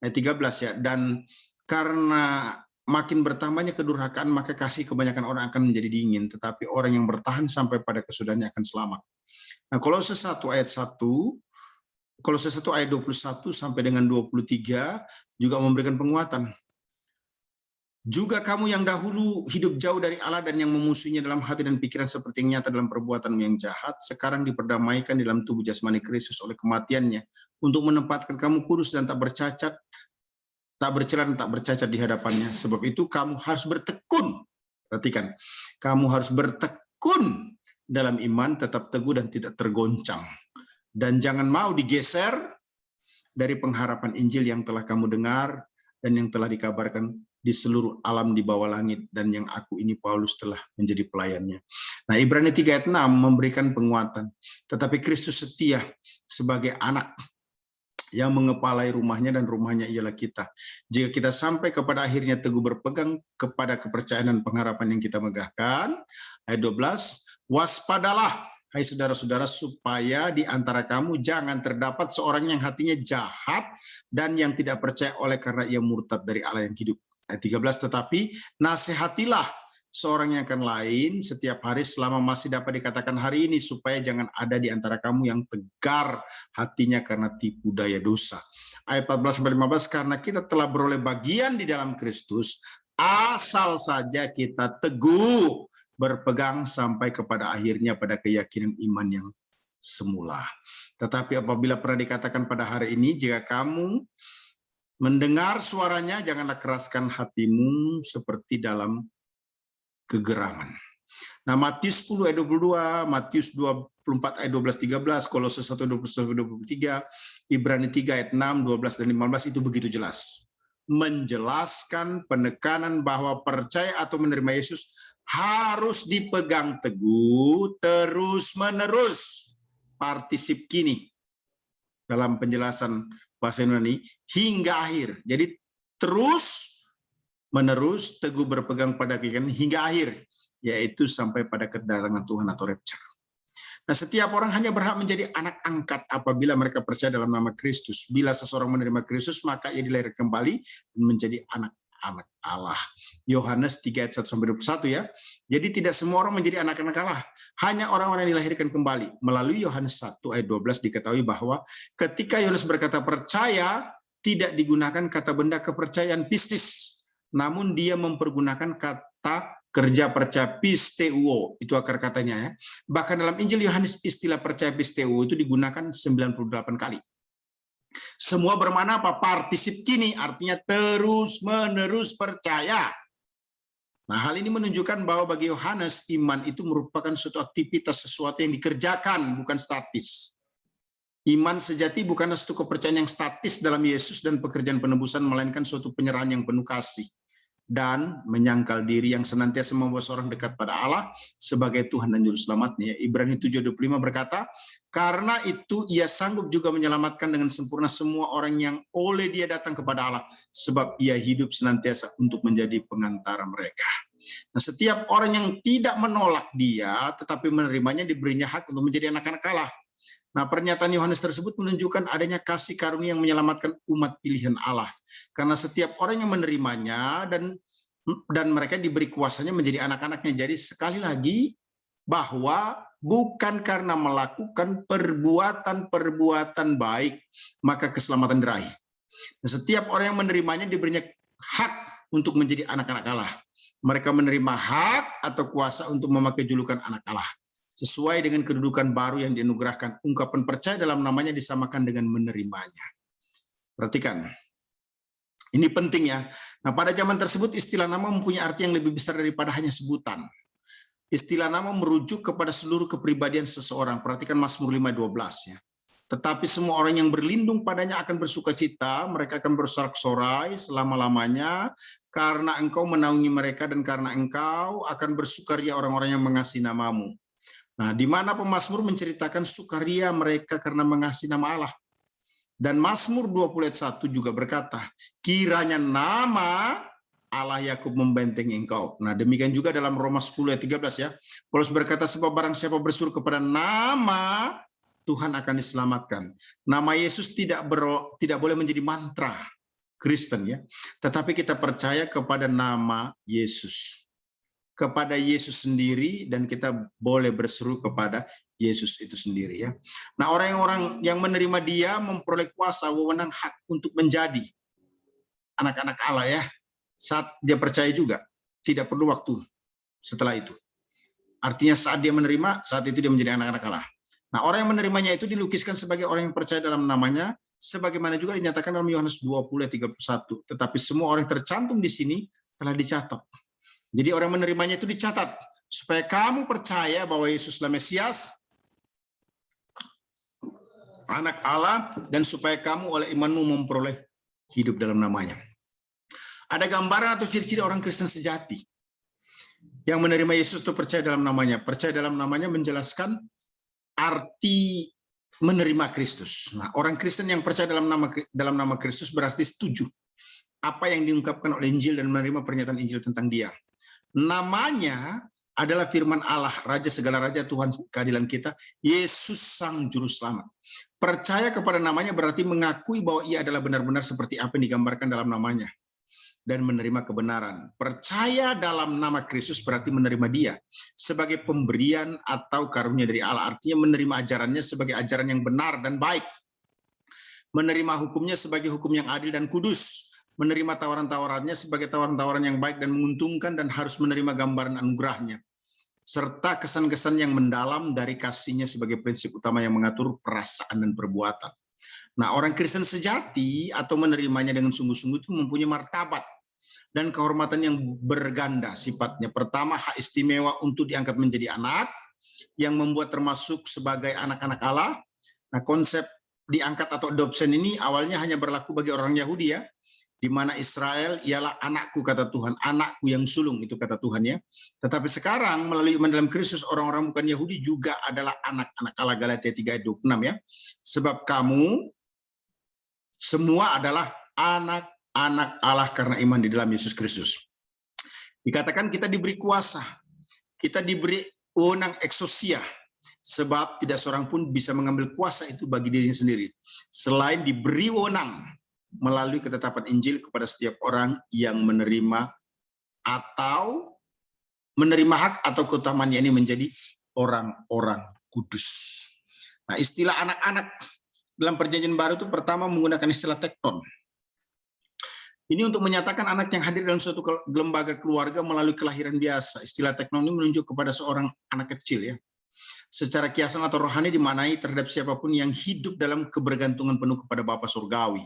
Ayat 13 ya. Dan karena makin bertambahnya kedurhakaan, maka kasih kebanyakan orang akan menjadi dingin, tetapi orang yang bertahan sampai pada kesudahannya akan selamat. Nah, Kolose 1 ayat 1, Kolose 1 ayat 21 sampai dengan 23 juga memberikan penguatan. Juga kamu yang dahulu hidup jauh dari Allah dan yang memusuhinya dalam hati dan pikiran seperti yang nyata dalam perbuatan yang jahat, sekarang diperdamaikan dalam tubuh jasmani Kristus oleh kematiannya, untuk menempatkan kamu kudus dan tak bercacat, tak bercela dan tak bercacat di hadapannya. Sebab itu kamu harus bertekun. Perhatikan, kamu harus bertekun dalam iman, tetap teguh dan tidak tergoncang. Dan jangan mau digeser dari pengharapan Injil yang telah kamu dengar dan yang telah dikabarkan di seluruh alam di bawah langit, dan yang aku ini Paulus telah menjadi pelayannya. Nah, Ibrani 3 ayat 6 memberikan penguatan. Tetapi Kristus setia sebagai anak yang mengepalai rumahnya, dan rumahnya ialah kita. Jika kita sampai kepada akhirnya teguh berpegang kepada kepercayaan dan pengharapan yang kita megahkan. Ayat 12, waspadalah hai saudara-saudara, supaya di antara kamu jangan terdapat seorang yang hatinya jahat dan yang tidak percaya oleh karena ia murtad dari Allah yang hidup. Ayat 13, tetapi nasihatilah seorang yang akan lain setiap hari selama masih dapat dikatakan hari ini, supaya jangan ada di antara kamu yang tegar hatinya karena tipu daya dosa. Ayat 14-15, karena kita telah beroleh bagian di dalam Kristus, asal saja kita teguh berpegang sampai kepada akhirnya pada keyakinan iman yang semula. Tetapi apabila pernah dikatakan pada hari ini, jika kamu mendengar suaranya, janganlah keraskan hatimu seperti dalam kegeraman. Nah, Matius 10 ayat 22, Matius 24 ayat 12-13, Kolose 1 21-23, Ibrani 3 ayat 6, 12 dan 15 itu begitu jelas. Menjelaskan penekanan bahwa percaya atau menerima Yesus harus dipegang teguh terus-menerus. Partisip kini dalam penjelasan bahasa Yunani hingga akhir. Jadi terus menerus teguh berpegang pada keyakinan hingga akhir, yaitu sampai pada kedatangan Tuhan atau rapture. Nah, setiap orang hanya berhak menjadi anak angkat apabila mereka percaya dalam nama Kristus. Bila seseorang menerima Kristus, maka ia dilahirkan kembali dan menjadi anak-anak Allah. Yohanes 3 ayat 1-21 ya. Jadi tidak semua orang menjadi anak-anak Allah. Hanya orang-orang yang dilahirkan kembali. Melalui Yohanes 1 ayat 12 diketahui bahwa ketika Yohanes berkata percaya, tidak digunakan kata benda kepercayaan pistis. Namun dia mempergunakan kata kerja percaya pisteuo, itu akar katanya ya. Bahkan dalam Injil Yohanes istilah percaya pisteuo itu digunakan 98 kali. Semua bermakna apa? Partisip kini, artinya terus-menerus percaya. Nah, hal ini menunjukkan bahwa bagi Yohanes iman itu merupakan suatu aktivitas, sesuatu yang dikerjakan, bukan statis. Iman sejati bukanlah suatu kepercayaan yang statis dalam Yesus dan pekerjaan penebusan, melainkan suatu penyerahan yang penuh kasih dan menyangkal diri yang senantiasa membawa seorang dekat pada Allah sebagai Tuhan dan Juru Selamatnya. Ibrani 7:25 berkata, karena itu ia sanggup juga menyelamatkan dengan sempurna semua orang yang oleh dia datang kepada Allah, sebab ia hidup senantiasa untuk menjadi pengantara mereka. Nah, setiap orang yang tidak menolak dia, tetapi menerimanya, diberinya hak untuk menjadi anak-anak Allah. Nah, pernyataan Yohanes tersebut menunjukkan adanya kasih karunia yang menyelamatkan umat pilihan Allah. Karena setiap orang yang menerimanya dan mereka diberi kuasanya menjadi anak-anaknya. Jadi sekali lagi bahwa bukan karena melakukan perbuatan-perbuatan baik maka keselamatan diraih. Nah, setiap orang yang menerimanya diberinya hak untuk menjadi anak-anak Allah. Mereka menerima hak atau kuasa untuk memakai julukan anak Allah. Sesuai dengan kedudukan baru yang dianugerahkan, ungkapan percaya dalam namanya disamakan dengan menerimanya. Perhatikan, ini penting ya. Nah, pada zaman tersebut istilah nama mempunyai arti yang lebih besar daripada hanya sebutan. Istilah nama merujuk kepada seluruh kepribadian seseorang. Perhatikan Mazmur 5:12 ya. Tetapi semua orang yang berlindung padanya akan bersukacita, mereka akan bersorak-sorai selama-lamanya, karena engkau menaungi mereka dan karena engkau akan bersukaria orang-orang yang mengasihi namamu. Nah, di mana pemazmur menceritakan sukaria mereka karena mengasihi nama Allah. Dan Mazmur 20 ayat 1 juga berkata, kiranya nama Allah Yakub membentengi engkau. Nah, demikian juga dalam Roma 10 ayat 13 ya. Paulus berkata, sebab barang siapa berseru kepada nama Tuhan akan diselamatkan. Nama Yesus tidak boleh menjadi mantra Kristen ya. Tetapi kita percaya kepada nama Yesus. Kepada Yesus sendiri, dan kita boleh berseru kepada Yesus itu sendiri ya. Nah, orang-orang yang menerima dia memperoleh kuasa, wewenang, hak untuk menjadi anak-anak Allah ya. Saat dia percaya juga, tidak perlu waktu setelah itu. Artinya saat dia menerima, saat itu dia menjadi anak-anak Allah. Nah, orang yang menerimanya itu dilukiskan sebagai orang yang percaya dalam namanya, sebagaimana juga dinyatakan dalam Yohanes 20:31. Tetapi semua orang yang tercantum di sini telah dicatat. Jadi orang menerimanya itu dicatat supaya kamu percaya bahwa Yesuslah Mesias, anak Allah, dan supaya kamu oleh imanmu memperoleh hidup dalam namanya. Ada gambaran atau ciri-ciri orang Kristen sejati yang menerima Yesus itu percaya dalam namanya. Percaya dalam namanya menjelaskan arti menerima Kristus. Nah, orang Kristen yang percaya dalam nama Kristus berarti setuju apa yang diungkapkan oleh Injil dan menerima pernyataan Injil tentang dia. Namanya adalah firman Allah, Raja segala Raja, Tuhan keadilan kita, Yesus Sang Juru Selamat. Percaya kepada namanya berarti mengakui bahwa ia adalah benar-benar seperti apa yang digambarkan dalam namanya. Dan menerima kebenaran. Percaya dalam nama Kristus berarti menerima dia sebagai pemberian atau karunia dari Allah. Artinya menerima ajarannya sebagai ajaran yang benar dan baik. Menerima hukumnya sebagai hukum yang adil dan kudus. Menerima tawaran-tawarannya sebagai tawaran-tawaran yang baik dan menguntungkan, dan harus menerima gambaran anugerahnya. serta kesan-kesan yang mendalam dari kasihnya sebagai prinsip utama yang mengatur perasaan dan perbuatan. Nah, orang Kristen sejati atau menerimanya dengan sungguh-sungguh itu mempunyai martabat dan kehormatan yang berganda sifatnya. Pertama, hak istimewa untuk diangkat menjadi anak, yang membuat termasuk sebagai anak-anak Allah. Nah, konsep diangkat atau adoption ini awalnya hanya berlaku bagi orang Yahudi ya, di mana Israel ialah anakku kata Tuhan, anakku yang sulung itu kata Tuhan ya. Tetapi sekarang melalui iman dalam Kristus orang-orang bukan Yahudi juga adalah anak-anak Allah, Galatia 3 ayat 26 ya. Sebab kamu semua adalah anak-anak Allah karena iman di dalam Yesus Kristus. Dikatakan kita diberi kuasa, kita diberi wewenang eksosia, sebab tidak seorang pun bisa mengambil kuasa itu bagi dirinya sendiri, selain diberi wewenang melalui ketetapan Injil kepada setiap orang yang menerima atau menerima hak atau keutamaannya ini menjadi orang-orang kudus. Nah, istilah anak-anak dalam Perjanjian Baru itu pertama menggunakan istilah teknon. Ini untuk menyatakan anak yang hadir dalam suatu lembaga keluarga melalui kelahiran biasa. Istilah teknon ini menunjuk kepada seorang anak kecil ya. Secara kiasan atau rohani dimaknai terhadap siapapun yang hidup dalam kebergantungan penuh kepada Bapa Surgawi,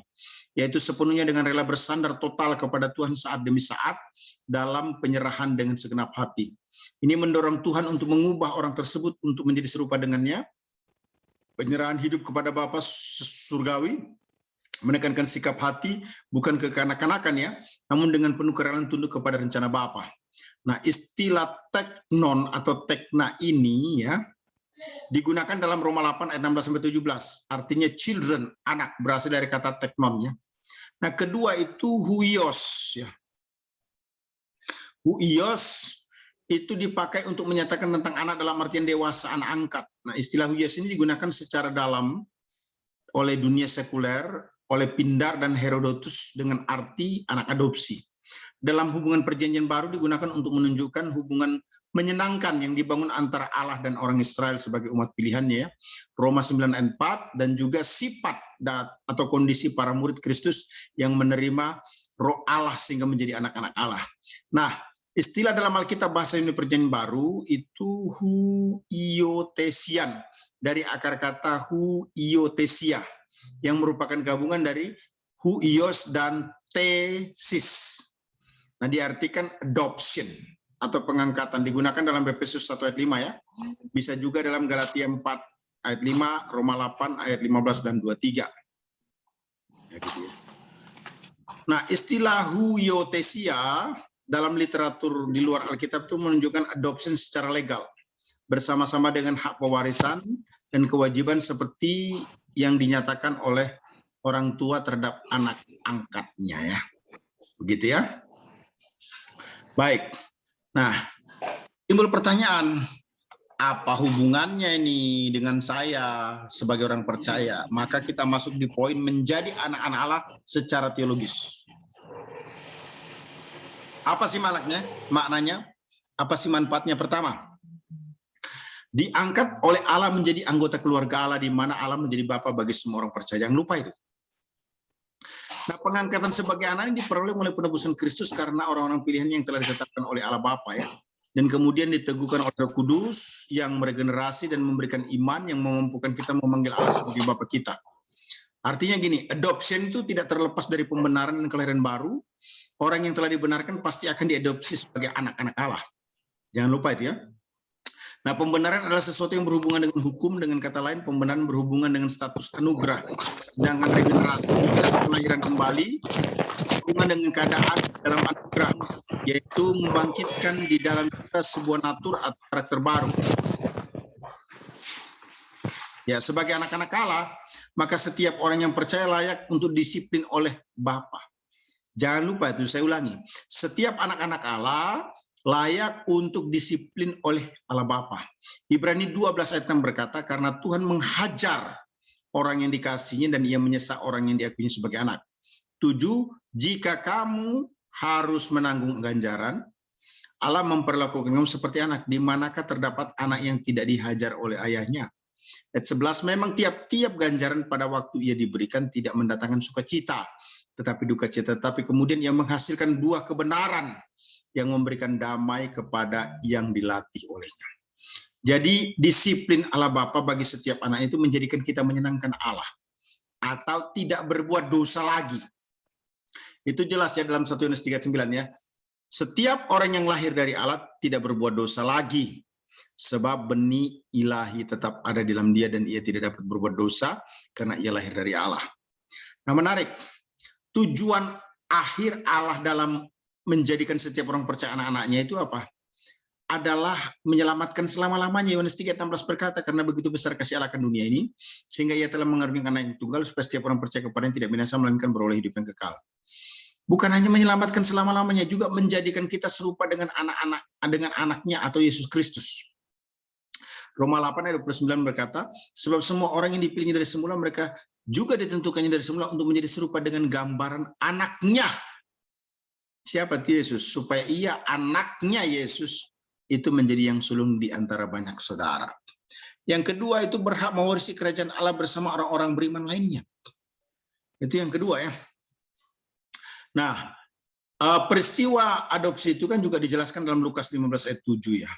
yaitu sepenuhnya dengan rela bersandar total kepada Tuhan saat demi saat dalam penyerahan dengan segenap hati. Ini mendorong Tuhan untuk mengubah orang tersebut untuk menjadi serupa dengannya. Penyerahan hidup kepada Bapa Surgawi menekankan sikap hati bukan kekanak-kanakan ya, namun dengan penuh kerelaan tunduk kepada rencana Bapa. Nah, istilah teknon atau tekna ini ya digunakan dalam Roma 8 ayat 16-17. Artinya children, anak, berasal dari kata teknon ya. Nah, kedua itu huios ya. Huios itu dipakai untuk menyatakan tentang anak dalam artian dewasa, anak angkat. Nah, istilah huios ini digunakan secara dalam oleh dunia sekuler, oleh Pindar dan Herodotus dengan arti anak adopsi. Dalam hubungan Perjanjian Baru digunakan untuk menunjukkan hubungan menyenangkan yang dibangun antara Allah dan orang Israel sebagai umat pilihannya ya. Roma 9 ayat 4, dan juga sifat atau kondisi para murid Kristus yang menerima roh Allah sehingga menjadi anak-anak Allah. Nah, istilah dalam Alkitab bahasa Indonesia Perjanjian Baru itu huiotesian dari akar kata huiotesia yang merupakan gabungan dari huios dan tesis. Nah, diartikan adoption atau pengangkatan, digunakan dalam Efesus 1 ayat 5 ya. Bisa juga dalam Galatia 4 ayat 5, Roma 8 ayat 15 dan 23. Ya, gitu ya. Nah, istilah huiotesia dalam literatur di luar Alkitab itu menunjukkan adoption secara legal bersama-sama dengan hak pewarisan dan kewajiban seperti yang dinyatakan oleh orang tua terhadap anak angkatnya ya. Begitu ya. Baik. Nah, timbul pertanyaan, apa hubungannya ini dengan saya sebagai orang percaya? Maka kita masuk di poin menjadi anak-anak Allah secara teologis. Apa sih maknanya? Maknanya? Apa sih manfaatnya? Pertama, diangkat oleh Allah menjadi anggota keluarga Allah, di mana Allah menjadi Bapa bagi semua orang percaya. Jangan lupa itu. Nah, pengangkatan sebagai anak ini diperoleh oleh penebusan Kristus karena orang-orang pilihan yang telah ditetapkan oleh Allah Bapa ya. Dan kemudian diteguhkan oleh Roh Kudus yang meregenerasi dan memberikan iman yang memampukan kita memanggil Allah sebagai Bapa kita. Artinya gini, adoption itu tidak terlepas dari pembenaran dan kelahiran baru. Orang yang telah dibenarkan pasti akan diadopsi sebagai anak-anak Allah. Jangan lupa itu ya. Nah, pembenaran adalah sesuatu yang berhubungan dengan hukum, dengan kata lain pembenaran berhubungan dengan status anugerah. Sedangkan regenerasi atau kelahiran kembali berhubungan dengan keadaan dalam anugerah, yaitu membangkitkan di dalam kita sebuah natur atau karakter baru. Ya, sebagai anak-anak Allah, maka setiap orang yang percaya layak untuk disiplin oleh Bapa. Jangan lupa itu, saya ulangi. Setiap anak-anak Allah layak untuk disiplin oleh Allah Bapa. Ibrani 12 ayat 6 berkata, karena Tuhan menghajar orang yang dikasihinya dan ia menyesak orang yang diakuinya sebagai anak. 7, jika kamu harus menanggung ganjaran, Allah memperlakukan kamu seperti anak. Di manakah terdapat anak yang tidak dihajar oleh ayahnya? Ayat 11, memang tiap-tiap ganjaran pada waktu ia diberikan tidak mendatangkan sukacita, tetapi duka cita. Tetapi kemudian ia menghasilkan buah kebenaran yang memberikan damai kepada yang dilatih olehnya. Jadi disiplin Allah Bapa bagi setiap anak itu menjadikan kita menyenangkan Allah atau tidak berbuat dosa lagi. Itu jelas ya dalam 1 Yohanes 3:9 ya. Setiap orang yang lahir dari Allah tidak berbuat dosa lagi, sebab benih ilahi tetap ada di dalam dia dan ia tidak dapat berbuat dosa karena ia lahir dari Allah. Nah, menarik. Tujuan akhir Allah dalam menjadikan setiap orang percaya anak-anaknya itu apa? Adalah menyelamatkan selama-lamanya. Yohanes 3:16 berkata, karena begitu besar kasih Allah akan dunia ini, sehingga ia telah mengaruniakan anak yang tunggal, supaya setiap orang percaya kepadanya tidak binasa, melainkan beroleh hidup yang kekal. Bukan hanya menyelamatkan selama-lamanya, juga menjadikan kita serupa dengan anaknya atau Yesus Kristus. Roma 8 ayat 29 berkata, sebab semua orang yang dipilihnya dari semula, mereka juga ditentukannya dari semula untuk menjadi serupa dengan gambaran anaknya. Siapa itu Yesus? Supaya ia, anaknya Yesus, itu menjadi yang sulung di antara banyak saudara. Yang kedua itu berhak mewarisi kerajaan Allah bersama orang-orang beriman lainnya. Itu yang kedua ya. Nah, peristiwa adopsi itu kan juga dijelaskan dalam Lukas 15 ayat 7 ya.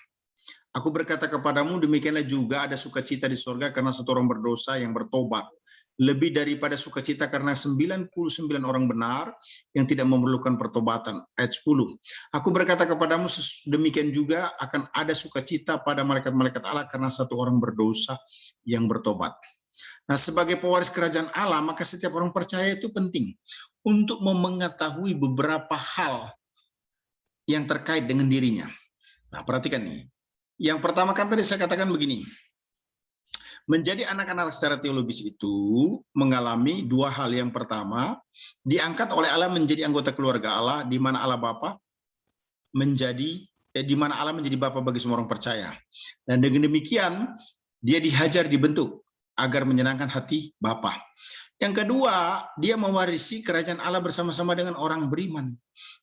Aku berkata kepadamu, demikianlah juga ada sukacita di surga karena satu orang berdosa yang bertobat. Lebih daripada sukacita karena 99 orang benar yang tidak memerlukan pertobatan. Ayat 10. Aku berkata kepadamu, demikian juga akan ada sukacita pada malaikat-malaikat Allah karena satu orang berdosa yang bertobat. Nah, sebagai pewaris kerajaan Allah, maka setiap orang percaya itu penting untuk mengetahui beberapa hal yang terkait dengan dirinya. Nah, perhatikan nih. Yang pertama kan tadi saya katakan begini, menjadi anak-anak secara teologis itu mengalami dua hal. Yang pertama, diangkat oleh Allah menjadi anggota keluarga Allah, di mana Allah Bapa di mana Allah menjadi Bapa bagi semua orang percaya. Dan dengan demikian, dia dihajar, dibentuk agar menyenangkan hati Bapa. Yang kedua, dia mewarisi kerajaan Allah bersama-sama dengan orang beriman.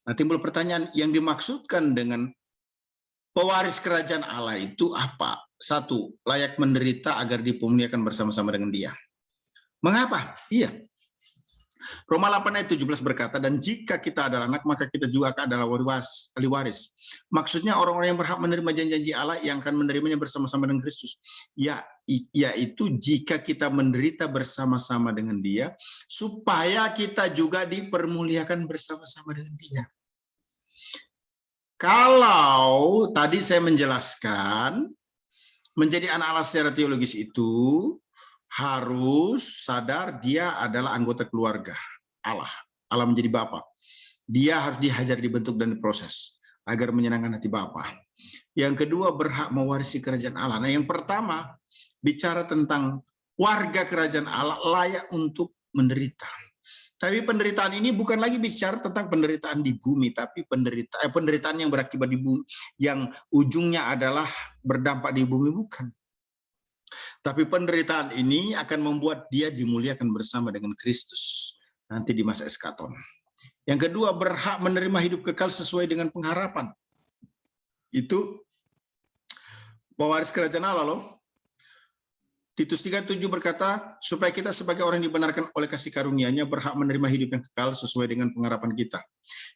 Nah, timbul pertanyaan, yang dimaksudkan dengan pewaris kerajaan Allah itu apa? Satu, layak menderita agar dipermuliakan bersama-sama dengan dia. Mengapa? Iya. Roma 8 ayat 17 berkata, dan jika kita adalah anak, maka kita juga adalah ahli waris. Maksudnya orang-orang yang berhak menerima janji-janji Allah yang akan menerimanya bersama-sama dengan Kristus. Yaitu jika kita menderita bersama-sama dengan dia, supaya kita juga dipermuliakan bersama-sama dengan dia. Kalau tadi saya menjelaskan, menjadi anak Allah secara teologis itu harus sadar dia adalah anggota keluarga Allah. Allah menjadi Bapa. Dia harus dihajar, dibentuk, dan diproses agar menyenangkan hati Bapa. Yang kedua, berhak mewarisi kerajaan Allah. Nah, yang pertama, bicara tentang warga kerajaan Allah layak untuk menderita. Tapi penderitaan ini bukan lagi bicara tentang penderitaan di bumi, tapi penderitaan yang berakibat di bumi, yang ujungnya adalah berdampak di bumi, bukan. Tapi penderitaan ini akan membuat dia dimuliakan bersama dengan Kristus nanti di masa eskaton. Yang kedua, berhak menerima hidup kekal sesuai dengan pengharapan. Itu pewaris kerajaan Allah loh. Titus 3:7 berkata, supaya kita sebagai orang yang dibenarkan oleh kasih karunia-Nya berhak menerima hidup yang kekal sesuai dengan pengharapan kita.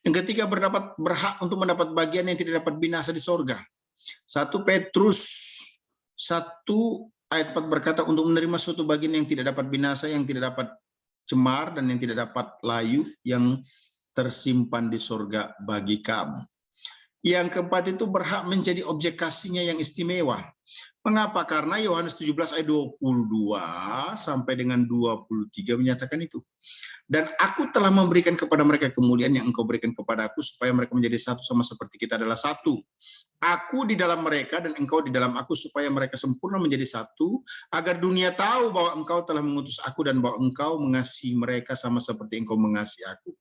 Yang ketiga, berhak untuk mendapat bagian yang tidak dapat binasa di sorga. 1 Petrus 1 ayat 4 berkata, untuk menerima suatu bagian yang tidak dapat binasa, yang tidak dapat cemar, dan yang tidak dapat layu, yang tersimpan di sorga bagi kamu. Yang keempat itu berhak menjadi objek kasihnya yang istimewa. Mengapa? Karena Yohanes 17 ayat 22 sampai dengan 23 menyatakan itu. Dan aku telah memberikan kepada mereka kemuliaan yang engkau berikan kepada aku, supaya mereka menjadi satu sama seperti kita adalah satu. Aku di dalam mereka dan engkau di dalam aku, supaya mereka sempurna menjadi satu, agar dunia tahu bahwa engkau telah mengutus aku dan bahwa engkau mengasihi mereka sama seperti engkau mengasihi aku.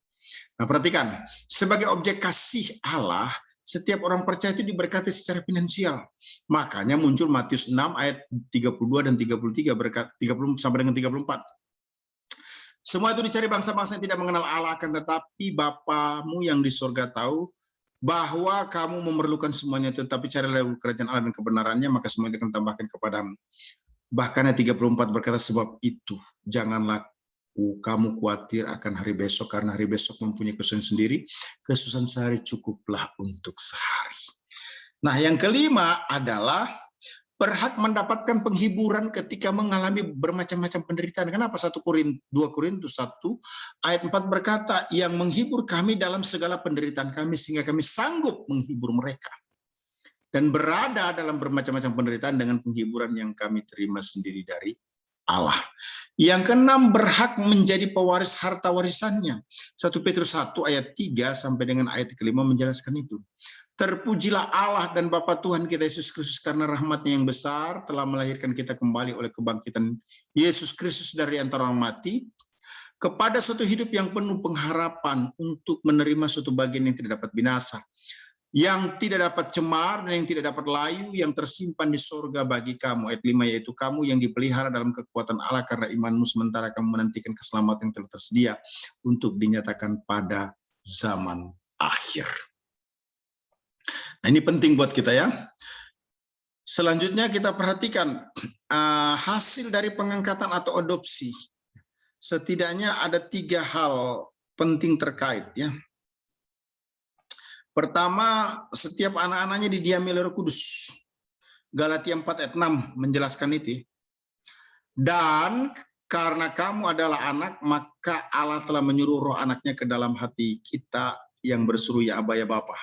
Nah, perhatikan, sebagai objek kasih Allah, setiap orang percaya itu diberkati secara finansial. Makanya muncul Matius 6 ayat 32 dan 33 berkat 30 sampai dengan 34. Semua itu dicari bangsa-bangsa yang tidak mengenal Allah, akan tetapi Bapamu yang di surga tahu bahwa kamu memerlukan semuanya itu, tetapi carilah kerajaan Allah dan kebenarannya, maka semua itu akan ditambahkan kepadamu. Bahkan ayat 34 berkata, sebab itu janganlah kamu khawatir akan hari besok karena hari besok mempunyai kesusahan sendiri. Kesusahan sehari cukuplah untuk sehari. Nah, yang kelima adalah berhak mendapatkan penghiburan ketika mengalami bermacam-macam penderitaan. Kenapa? 2 Korintus 1 ayat 4 berkata, yang menghibur kami dalam segala penderitaan kami sehingga kami sanggup menghibur mereka. Dan berada dalam bermacam-macam penderitaan dengan penghiburan yang kami terima sendiri dari Allah. Yang keenam, berhak menjadi pewaris harta warisannya. 1 Petrus 1 ayat 3 sampai dengan ayat kelima menjelaskan itu. Terpujilah Allah dan Bapa Tuhan kita Yesus Kristus karena rahmat-Nya yang besar telah melahirkan kita kembali oleh kebangkitan Yesus Kristus dari antara orang mati kepada suatu hidup yang penuh pengharapan untuk menerima suatu bagian yang tidak dapat binasa, yang tidak dapat cemar dan yang tidak dapat layu, yang tersimpan di sorga bagi kamu. Ayat 5, yaitu kamu yang dipelihara dalam kekuatan Allah karena imanmu sementara kamu menantikan keselamatan yang telah tersedia untuk dinyatakan pada zaman akhir. Nah, ini penting buat kita ya. Selanjutnya kita perhatikan hasil dari pengangkatan atau adopsi. Setidaknya ada 3 hal penting terkait ya. Pertama, setiap anak-anaknya didiami oleh Roh Kudus. Galatia 4 ayat 6 menjelaskan itu. Dan karena kamu adalah anak, maka Allah telah menyuruh roh anaknya ke dalam hati kita yang berseru ya Aba ya Bapa.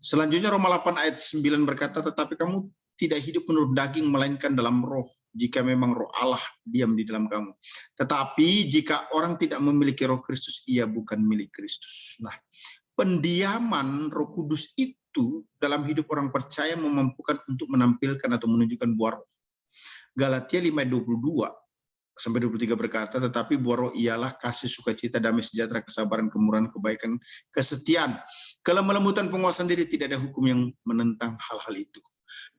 Selanjutnya Roma 8 ayat 9 berkata, tetapi kamu tidak hidup menurut daging melainkan dalam roh, jika memang roh Allah diam di dalam kamu. Tetapi jika orang tidak memiliki roh Kristus, ia bukan milik Kristus. Nah, pendiaman Roh Kudus itu dalam hidup orang percaya memampukan untuk menampilkan atau menunjukkan buah roh. Galatia 5:22 sampai 23 berkata, tetapi buah roh ialah kasih, sukacita, damai sejahtera, kesabaran, kemurahan, kebaikan, kesetiaan, kelembutan, penguasaan diri. Tidak ada hukum yang menentang hal-hal itu.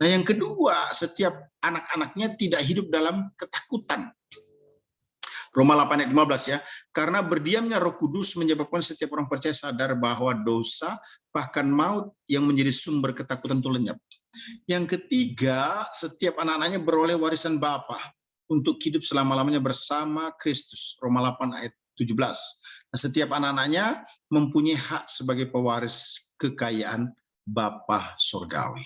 Nah, yang kedua, setiap anak-anaknya tidak hidup dalam ketakutan. Roma 8 ayat 15 ya. Karena berdiamnya Roh Kudus menyebabkan setiap orang percaya sadar bahwa dosa bahkan maut yang menjadi sumber ketakutan itu lenyap. Yang ketiga, setiap anak-anaknya beroleh warisan Bapa untuk hidup selama-lamanya bersama Kristus. Roma 8 ayat 17. Nah, setiap anak-anaknya mempunyai hak sebagai pewaris kekayaan Bapa surgawi.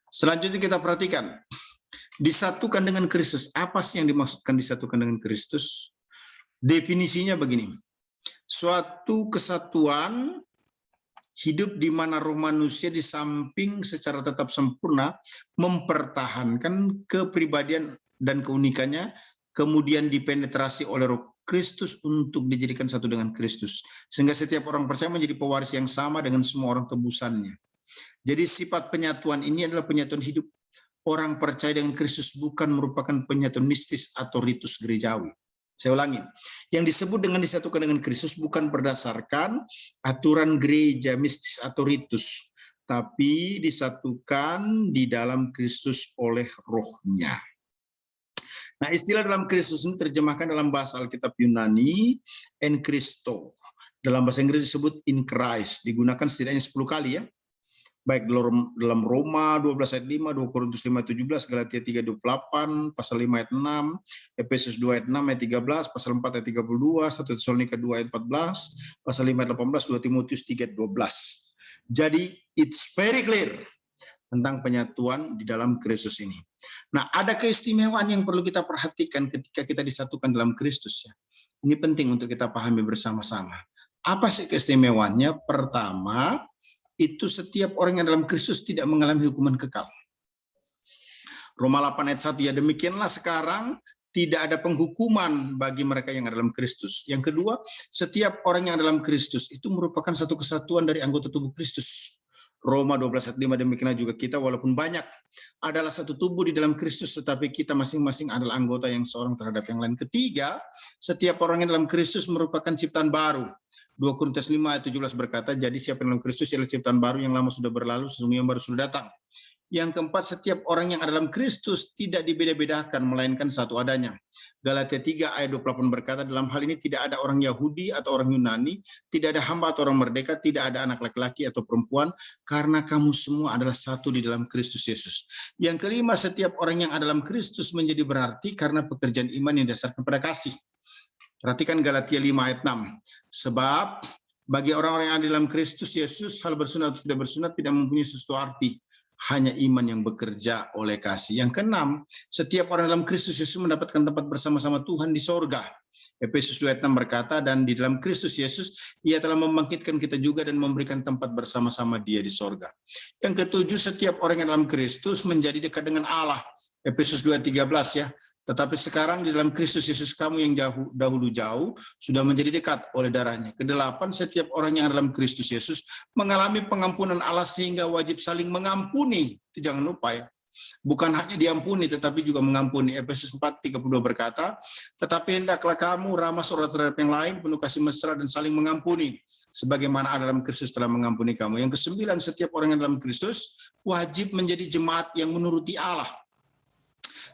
Selanjutnya kita perhatikan disatukan dengan Kristus. Apa sih yang dimaksudkan disatukan dengan Kristus? Definisinya begini. Suatu kesatuan hidup di mana roh manusia di samping secara tetap sempurna mempertahankan kepribadian dan keunikannya, kemudian dipenetrasi oleh roh Kristus untuk dijadikan satu dengan Kristus. Sehingga setiap orang percaya menjadi pewaris yang sama dengan semua orang tebusannya. Jadi sifat penyatuan ini adalah penyatuan hidup. Orang percaya dengan Kristus bukan merupakan penyatuan mistis atau ritus gerejawi. Saya ulangi, yang disebut dengan disatukan dengan Kristus bukan berdasarkan aturan gereja mistis atau ritus, tapi disatukan di dalam Kristus oleh rohnya. Nah, istilah dalam Kristus ini terjemahkan dalam bahasa Alkitab Yunani, en Christo. Dalam bahasa Inggris disebut in Christ, digunakan setidaknya 10 kali ya. Baik dalam Roma 12 ayat 5, 2 Korintus 5 ayat 17, Galatia 3 ayat 28, pasal 5 ayat 6, Efesus 2 ayat 6 ayat 13, pasal 4 ayat 32, 1 Tesalonika 2 ayat 14, pasal 5 ayat 18, 2 Timotius 3 ayat 12. Jadi it's very clear tentang penyatuan di dalam Kristus ini. Nah, ada keistimewaan yang perlu kita perhatikan ketika kita disatukan dalam Kristus ya. Ini penting untuk kita pahami bersama-sama. Apa sih keistimewaannya? Pertama, itu setiap orang yang dalam Kristus tidak mengalami hukuman kekal. Roma 8 ayat 1, ya demikianlah sekarang tidak ada penghukuman bagi mereka yang ada dalam Kristus. Yang kedua, setiap orang yang dalam Kristus itu merupakan satu kesatuan dari anggota tubuh Kristus. Roma 12 ayat 5, demikianlah juga kita walaupun banyak adalah satu tubuh di dalam Kristus, tetapi kita masing-masing adalah anggota yang seorang terhadap yang lain. Ketiga, setiap orang yang dalam Kristus merupakan ciptaan baru. 2 Korintus 5 ayat 17 berkata, jadi siapa yang dalam Kristus adalah ciptaan baru, yang lama sudah berlalu, sesungguhnya yang baru sudah datang. Yang keempat, setiap orang yang ada dalam Kristus tidak dibeda-bedakan, melainkan satu adanya. Galatia 3 ayat 28 berkata, dalam hal ini tidak ada orang Yahudi atau orang Yunani, tidak ada hamba atau orang merdeka, tidak ada anak laki-laki atau perempuan, karena kamu semua adalah satu di dalam Kristus Yesus. Yang kelima, setiap orang yang ada dalam Kristus menjadi berarti karena pekerjaan iman yang didasarkan pada kasih. Perhatikan Galatia 5 ayat 6. Sebab bagi orang-orang yang ada dalam Kristus Yesus, hal bersunat atau tidak bersunat tidak mempunyai sesuatu arti. Hanya iman yang bekerja oleh kasih. Yang keenam, setiap orang dalam Kristus Yesus mendapatkan tempat bersama-sama Tuhan di sorga. Efesus 2 ayat 6 berkata, dan di dalam Kristus Yesus, Ia telah membangkitkan kita juga dan memberikan tempat bersama-sama Dia di sorga. Yang ketujuh, setiap orang yang dalam Kristus menjadi dekat dengan Allah. Efesus 2 ayat 13 ya. Tetapi sekarang di dalam Kristus Yesus kamu yang dahulu jauh sudah menjadi dekat oleh darahnya. Kedelapan, setiap orang yang dalam Kristus Yesus mengalami pengampunan Allah sehingga wajib saling mengampuni. Itu jangan lupa ya. Bukan hanya diampuni tetapi juga mengampuni. Efesus 4:32 berkata, tetapi hendaklah kamu ramah seorang terhadap yang lain, penuh kasih mesra dan saling mengampuni. Sebagaimana Allah dalam Kristus telah mengampuni kamu. Yang kesembilan, setiap orang yang dalam Kristus wajib menjadi jemaat yang menuruti Allah.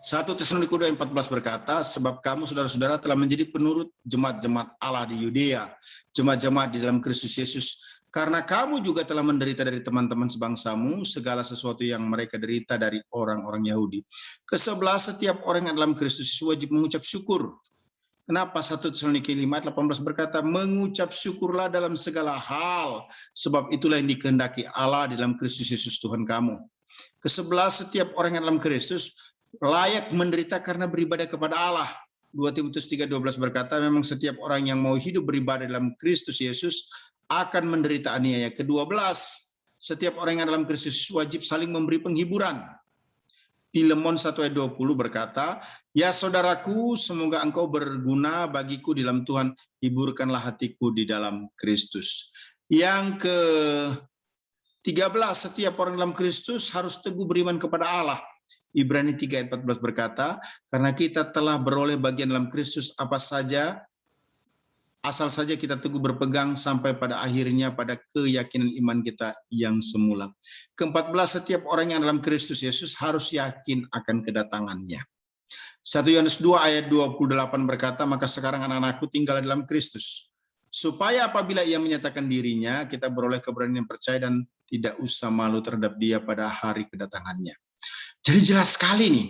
1 Tesalonika 2:14 berkata, sebab kamu saudara-saudara telah menjadi penurut jemaat-jemaat Allah di Yudea, jemaat-jemaat di dalam Kristus Yesus. Karena kamu juga telah menderita dari teman-teman sebangsamu, segala sesuatu yang mereka derita dari orang-orang Yahudi. Ke-11, setiap orang yang dalam Kristus wajib mengucap syukur. Kenapa? 1 Tesalonika 5:18 berkata, mengucap syukurlah dalam segala hal, sebab itulah yang dikehendaki Allah di dalam Kristus Yesus Tuhan kamu. Ke-11, setiap orang yang dalam Kristus layak menderita karena beribadah kepada Allah. 2 Timotius 3:12 berkata, memang setiap orang yang mau hidup beribadah dalam Kristus Yesus akan menderita aniaya. Ke-12, setiap orang yang dalam Kristus wajib saling memberi penghiburan. Filemon 1 ayat 20 berkata, ya saudaraku, semoga engkau berguna bagiku di dalam Tuhan, hiburkanlah hatiku di dalam Kristus. Yang ke-13, setiap orang dalam Kristus harus teguh beriman kepada Allah. Ibrani 3 ayat 14 berkata, karena kita telah beroleh bagian dalam Kristus apa saja, asal saja kita teguh berpegang sampai pada akhirnya pada keyakinan iman kita yang semula. Ke-14, setiap orang yang dalam Kristus Yesus harus yakin akan kedatangannya. 1 Yohanes 2 ayat 28 berkata, maka sekarang anak-anakku tinggal dalam Kristus, supaya apabila ia menyatakan dirinya, kita beroleh keberanian percaya dan tidak usah malu terhadap dia pada hari kedatangannya. Jadi jelas sekali nih,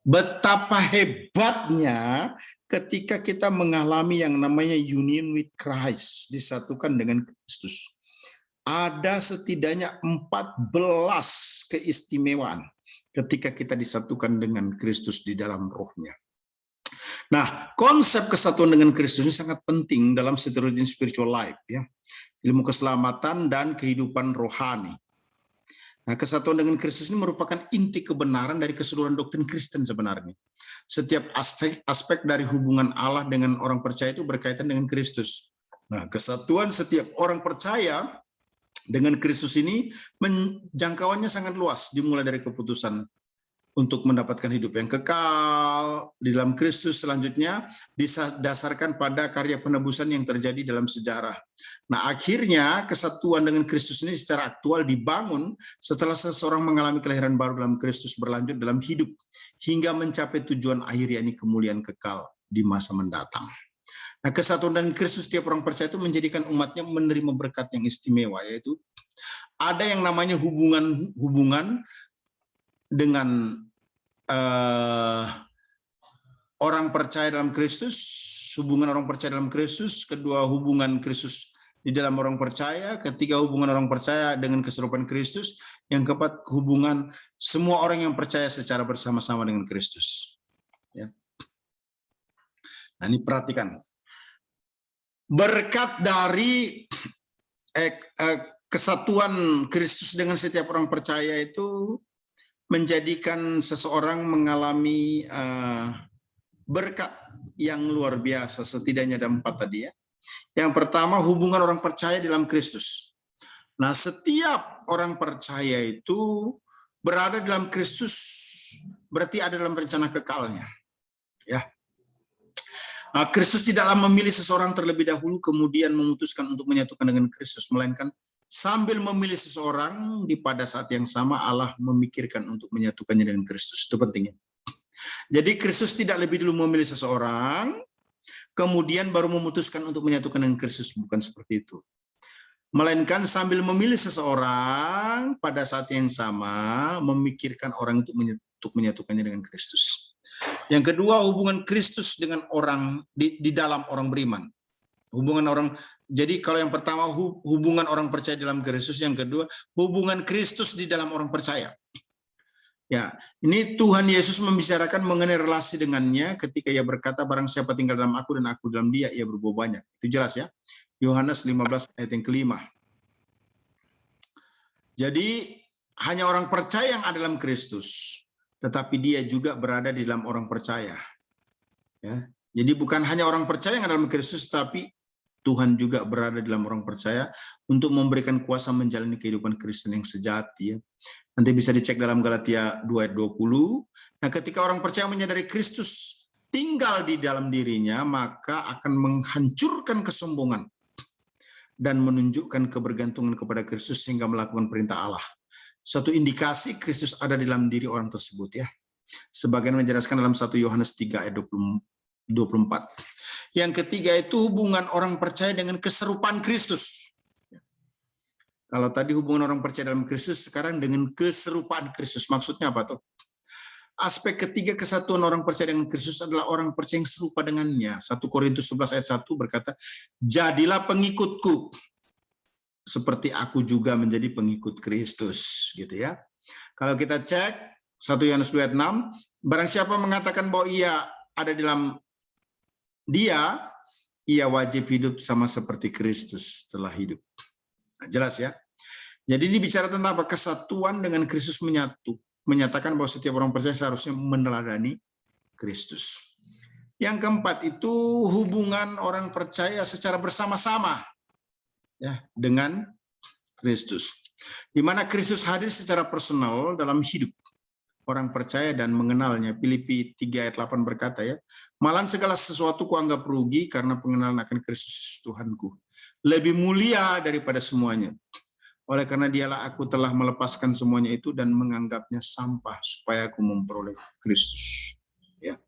betapa hebatnya ketika kita mengalami yang namanya union with Christ, disatukan dengan Kristus. Ada setidaknya 14 keistimewaan ketika kita disatukan dengan Kristus di dalam rohnya. Nah, konsep kesatuan dengan Kristus ini sangat penting dalam spiritual life, ya, ilmu keselamatan dan kehidupan rohani. Nah, kesatuan dengan Kristus ini merupakan inti kebenaran dari keseluruhan doktrin Kristen sebenarnya. Setiap aspek dari hubungan Allah dengan orang percaya itu berkaitan dengan Kristus. Nah, kesatuan setiap orang percaya dengan Kristus ini jangkauannya sangat luas, dimulai dari keputusan untuk mendapatkan hidup yang kekal di dalam Kristus, selanjutnya didasarkan pada karya penebusan yang terjadi dalam sejarah. Nah, akhirnya kesatuan dengan Kristus ini secara aktual dibangun setelah seseorang mengalami kelahiran baru dalam Kristus, berlanjut dalam hidup hingga mencapai tujuan akhir, yakni kemuliaan kekal di masa mendatang. Nah, kesatuan dengan Kristus setiap orang percaya itu menjadikan umatnya menerima berkat yang istimewa, yaitu ada yang namanya hubungan dengan orang percaya dalam Kristus, hubungan orang percaya dalam Kristus, kedua hubungan Kristus di dalam orang percaya, ketiga hubungan orang percaya dengan keserupan Kristus, yang keempat hubungan semua orang yang percaya secara bersama-sama dengan Kristus. Ya. Nah, ini perhatikan. Berkat dari kesatuan Kristus dengan setiap orang percaya itu menjadikan seseorang mengalami berkat yang luar biasa. Setidaknya ada 4 tadi ya. Yang pertama, hubungan orang percaya dalam Kristus. Nah, setiap orang percaya itu berada dalam Kristus, berarti ada dalam rencana kekalnya. Ya. Nah, Kristus tidaklah memilih seseorang terlebih dahulu kemudian memutuskan untuk menyatukan dengan Kristus, melainkan sambil memilih seseorang, pada saat yang sama Allah memikirkan untuk menyatukannya dengan Kristus. Itu pentingnya. Jadi Kristus tidak lebih dulu memilih seseorang, kemudian baru memutuskan untuk menyatukan dengan Kristus. Bukan seperti itu. Melainkan sambil memilih seseorang, pada saat yang sama memikirkan orang untuk menyatukannya dengan Kristus. Yang kedua, hubungan Kristus dengan orang di dalam orang beriman. Hubungan orang. Jadi kalau yang pertama hubungan orang percaya dalam Kristus, yang kedua hubungan Kristus di dalam orang percaya. Ya, ini Tuhan Yesus membicarakan mengenai relasi dengannya ketika ia berkata, barang siapa tinggal dalam aku dan aku dalam dia, ia berbuah banyak. Itu jelas ya. Yohanes 15 ayat yang kelima. Jadi hanya orang percaya yang ada dalam Kristus, tetapi dia juga berada di dalam orang percaya. Ya. Jadi bukan hanya orang percaya yang ada dalam Kristus, tapi Tuhan juga berada dalam orang percaya untuk memberikan kuasa menjalani kehidupan Kristen yang sejati. Ya. Nanti bisa dicek dalam Galatia 2 ayat 20. Nah, ketika orang percaya menyadari Kristus tinggal di dalam dirinya, maka akan menghancurkan kesombongan dan menunjukkan kebergantungan kepada Kristus sehingga melakukan perintah Allah. Satu indikasi Kristus ada di dalam diri orang tersebut ya. Sebagian menjelaskan dalam 1 Yohanes 3 ayat 24. Yang ketiga itu hubungan orang percaya dengan keserupaan Kristus. Kalau tadi hubungan orang percaya dalam Kristus, sekarang dengan keserupaan Kristus. Maksudnya apa tuh? Aspek ketiga kesatuan orang percaya dengan Kristus adalah orang percaya yang serupa dengannya. 1 Korintus 11 ayat 1 berkata, jadilah pengikutku, seperti aku juga menjadi pengikut Kristus. Gitu ya. Kalau kita cek 1 Yohanes 2 ayat 6, barang siapa mengatakan bahwa ia ada di dalam dia, ia wajib hidup sama seperti Kristus telah hidup. Nah, jelas ya. Jadi ini bicara tentang apa? Kesatuan dengan Kristus menyatu. Menyatakan bahwa setiap orang percaya seharusnya meneladani Kristus. Yang keempat itu hubungan orang percaya secara bersama-sama ya dengan Kristus. Di mana Kristus hadir secara personal dalam hidup orang percaya dan mengenalnya. Filipi 3 ayat 8 berkata ya, malahan segala sesuatu kuanggap rugi karena pengenalan akan Kristus Tuhanku. Lebih mulia daripada semuanya. Oleh karena dialah aku telah melepaskan semuanya itu dan menganggapnya sampah supaya aku memperoleh Kristus. Ya.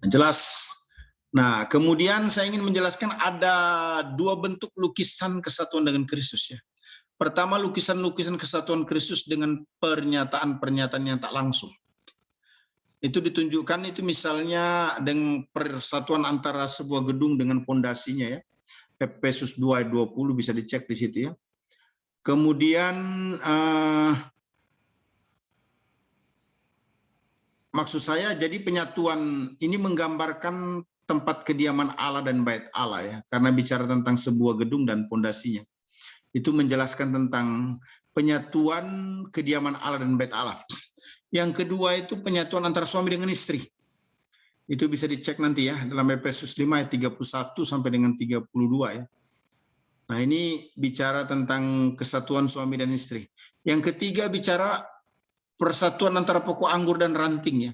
Jelas. Nah, kemudian saya ingin menjelaskan ada dua bentuk lukisan kesatuan dengan Kristus ya. Pertama, lukisan-lukisan kesatuan Kristus dengan pernyataan-pernyataan yang tak langsung. Itu ditunjukkan itu misalnya dengan persatuan antara sebuah gedung dengan pondasinya ya. Efesus 2 ayat 20 bisa dicek di situ ya. Kemudian maksud saya jadi penyatuan ini menggambarkan tempat kediaman Allah dan bait Allah ya. Karena bicara tentang sebuah gedung dan pondasinya. Itu menjelaskan tentang penyatuan kediaman Allah dan bait Allah. Yang kedua itu penyatuan antara suami dengan istri. Itu bisa dicek nanti ya dalam Efesus 5 ayat 31 sampai dengan 32 ya. Nah, ini bicara tentang kesatuan suami dan istri. Yang ketiga bicara persatuan antara pokok anggur dan ranting ya.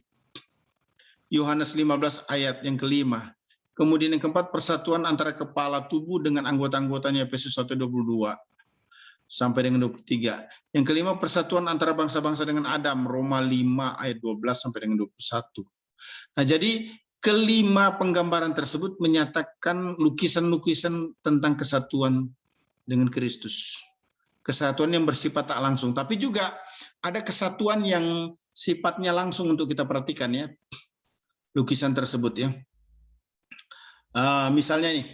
Yohanes 15 ayat yang kelima. Kemudian yang keempat persatuan antara kepala tubuh dengan anggota-anggotanya Efesus 1:22 sampai dengan 23. Yang kelima persatuan antara bangsa-bangsa dengan Adam Roma 5 ayat 12 sampai dengan 21. Nah, jadi kelima penggambaran tersebut menyatakan lukisan-lukisan tentang kesatuan dengan Kristus. Kesatuan yang bersifat tak langsung, tapi juga ada kesatuan yang sifatnya langsung untuk kita perhatikan ya. Lukisan tersebut ya. Misalnya nih,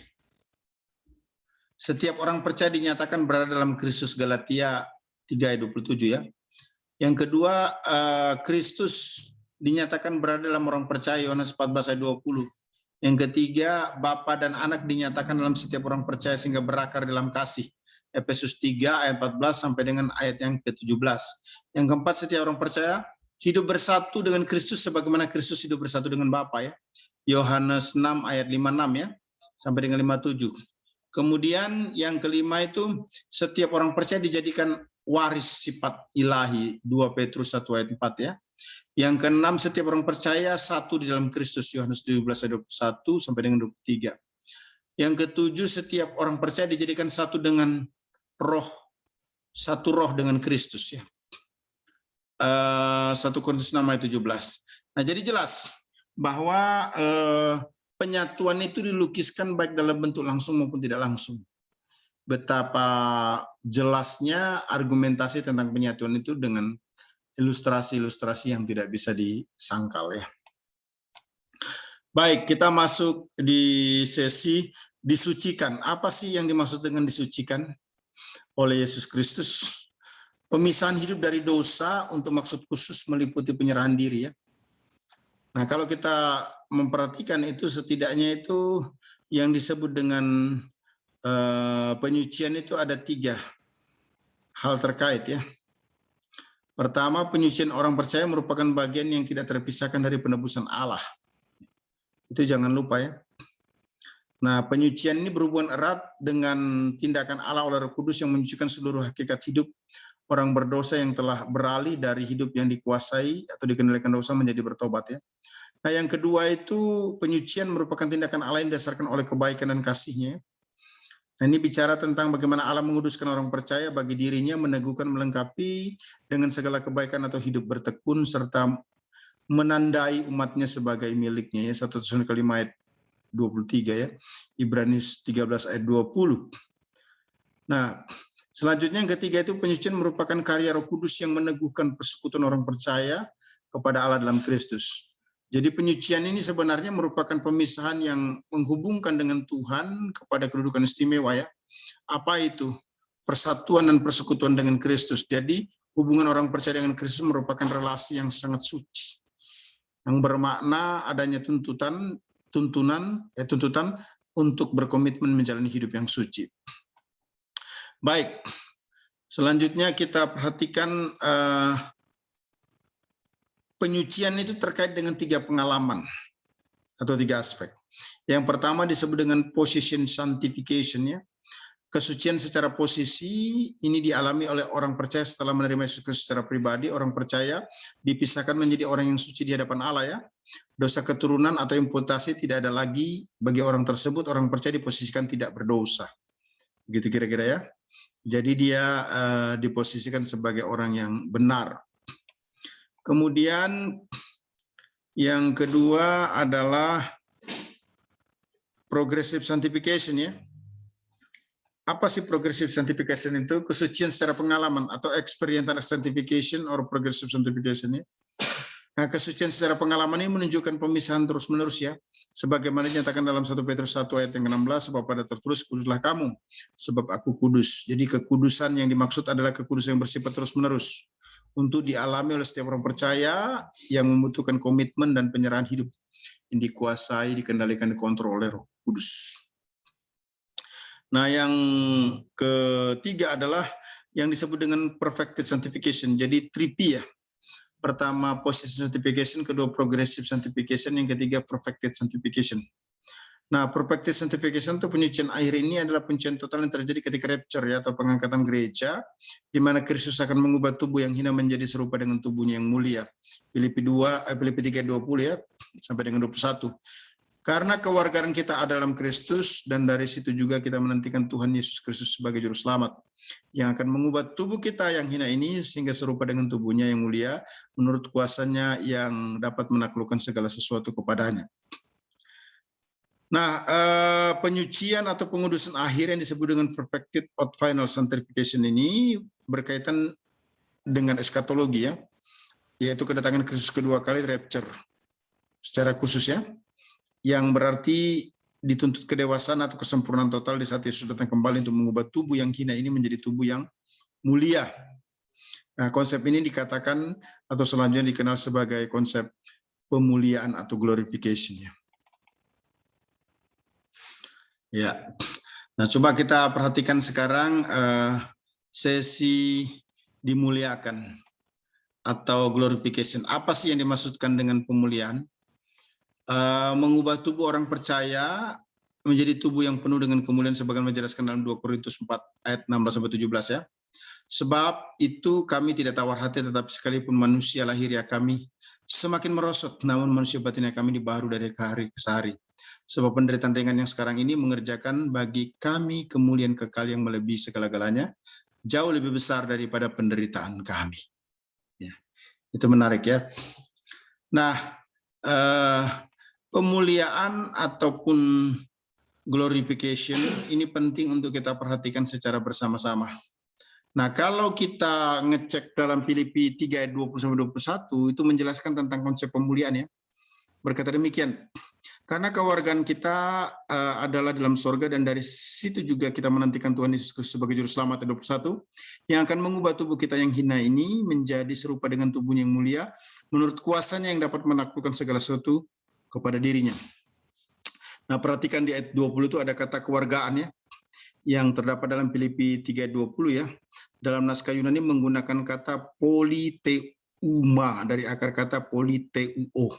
setiap orang percaya dinyatakan berada dalam Kristus Galatia 3 ayat 27 ya. Yang kedua, Kristus dinyatakan berada dalam orang percaya Yohanes 14 ayat 20. Yang ketiga, Bapa dan Anak dinyatakan dalam setiap orang percaya sehingga berakar dalam kasih. Efesus 3 ayat 14 sampai dengan ayat yang ke-17. Yang keempat, setiap orang percaya hidup bersatu dengan Kristus sebagaimana Kristus hidup bersatu dengan Bapa ya. Yohanes 6 ayat 56 ya sampai dengan 57. Kemudian yang kelima itu setiap orang percaya dijadikan waris sifat ilahi 2 Petrus 1 ayat 4 ya. Yang keenam setiap orang percaya satu di dalam Kristus Yohanes 17 ayat 21 sampai dengan 23. Yang ketujuh setiap orang percaya dijadikan satu dengan roh, satu roh dengan Kristus ya. 1 Korintus 6 ayat 17. Nah, jadi jelas bahwa penyatuan itu dilukiskan baik dalam bentuk langsung maupun tidak langsung. Betapa jelasnya argumentasi tentang penyatuan itu dengan ilustrasi-ilustrasi yang tidak bisa disangkal ya. Baik, kita masuk di sesi disucikan. Apa sih yang dimaksud dengan disucikan oleh Yesus Kristus? Pemisahan hidup dari dosa untuk maksud khusus meliputi penyerahan diri ya. Nah, kalau kita memperhatikan itu setidaknya itu yang disebut dengan penyucian itu ada 3 hal terkait ya. Pertama, penyucian orang percaya merupakan bagian yang tidak terpisahkan dari penebusan Allah. Itu jangan lupa ya. Nah, penyucian ini berhubungan erat dengan tindakan Allah oleh Roh Kudus yang menyucikan seluruh hakikat hidup orang berdosa yang telah beralih dari hidup yang dikuasai atau dikendalikan dosa menjadi bertobat ya. Nah, yang kedua itu penyucian merupakan tindakan Allah yang didasarkan oleh kebaikan dan kasih-Nya. Nah, ini bicara tentang bagaimana Allah menguduskan orang percaya bagi dirinya, meneguhkan, melengkapi dengan segala kebaikan atau hidup bertekun, serta menandai umatnya sebagai miliknya ya. 1 Tesalonika 5 ayat 23 ya, Ibrani 13 ayat 20. Nah, selanjutnya yang ketiga itu penyucian merupakan karya Roh Kudus yang meneguhkan persekutuan orang percaya kepada Allah dalam Kristus. Jadi penyucian ini sebenarnya merupakan pemisahan yang menghubungkan dengan Tuhan kepada kedudukan istimewa ya. Apa itu? Persatuan dan persekutuan dengan Kristus. Jadi hubungan orang percaya dengan Kristus merupakan relasi yang sangat suci, yang bermakna adanya tuntutan untuk berkomitmen menjalani hidup yang suci. Baik, selanjutnya kita perhatikan penyucian itu terkait dengan 3 pengalaman atau 3 aspek. Yang pertama disebut dengan position sanctification ya. Kesucian secara posisi ini dialami oleh orang percaya setelah menerima Yesus Kristus secara pribadi. Orang percaya dipisahkan menjadi orang yang suci di hadapan Allah ya. Dosa keturunan atau imputasi tidak ada lagi bagi orang tersebut. Orang percaya diposisikan tidak berdosa. Begitu kira-kira ya. Jadi dia diposisikan sebagai orang yang benar. Kemudian yang kedua adalah progressive sanctification ya. Apa sih progressive sanctification itu? Kesucian secara pengalaman atau experiential sanctification or progressive sanctification ya. Nah, kesucian secara pengalaman ini menunjukkan pemisahan terus-menerus ya. Sebagaimana dinyatakan dalam 1 Petrus 1 ayat yang ke-16, sebab pada tertulis kuduslah kamu, sebab aku kudus. Jadi kekudusan yang dimaksud adalah kekudusan yang bersifat terus-menerus untuk dialami oleh setiap orang percaya yang membutuhkan komitmen dan penyerahan hidup yang dikuasai, dikendalikan, dikontrol oleh Roh Kudus. Nah, yang ketiga adalah yang disebut dengan perfected sanctification. Jadi 3P ya. Pertama positive sanctification, kedua progressive sanctification, yang ketiga perfected sanctification. Nah, perfected sanctification itu penyucian akhir ini adalah penyucian total yang terjadi ketika rapture ya, atau pengangkatan gereja, di mana Kristus akan mengubah tubuh yang hina menjadi serupa dengan tubuhnya yang mulia. Filipi 3:20 ya, sampai dengan 21. Karena kewarganegaraan kita ada dalam Kristus, dan dari situ juga kita menantikan Tuhan Yesus Kristus sebagai juru selamat, yang akan mengubah tubuh kita yang hina ini sehingga serupa dengan tubuhnya yang mulia, menurut kuasanya yang dapat menaklukkan segala sesuatu kepadanya. Nah, penyucian atau pengudusan akhir yang disebut dengan perfected or final sanctification ini berkaitan dengan eskatologi ya, yaitu kedatangan Kristus kedua kali, rapture secara khusus ya, yang berarti dituntut kedewasaan atau kesempurnaan total di saat Yesus datang kembali untuk mengubah tubuh yang hina ini menjadi tubuh yang mulia. Nah, konsep ini dikatakan atau selanjutnya dikenal sebagai konsep pemuliaan atau glorification ya. Ya, nah coba kita perhatikan sekarang sesi dimuliakan atau glorification. Apa sih yang dimaksudkan dengan pemuliaan? Mengubah tubuh orang percaya menjadi tubuh yang penuh dengan kemuliaan sebagaimana dijelaskan dalam 2 Korintus 4 ayat 16-17 ya. Sebab itu kami tidak tawar hati, tetapi sekalipun manusia lahiriah kami semakin merosot, namun manusia batinnya kami dibaharui dari hari ke hari. Sebab penderitaan ringan yang sekarang ini mengerjakan bagi kami kemuliaan kekal yang melebihi segala-galanya, jauh lebih besar daripada penderitaan kami. Ya, itu menarik ya. Nah, pemuliaan ataupun glorification ini penting untuk kita perhatikan secara bersama-sama. Nah, kalau kita ngecek dalam Filipi 3 ayat 20-21 itu menjelaskan tentang konsep pemuliaan ya. Berkata demikian, Karena kewargaan kita adalah dalam surga dan dari situ juga kita menantikan Tuhan Yesus Kristus sebagai juru selamat 21 yang akan mengubah tubuh kita yang hina ini menjadi serupa dengan tubuhnya yang mulia menurut kuasanya yang dapat menaklukkan segala sesuatu kepada dirinya. Nah, perhatikan di ayat 20 itu ada kata kewargaan ya, yang terdapat dalam Filipi 3:20 ya. Dalam naskah Yunani menggunakan kata politeuma dari akar kata politeuo.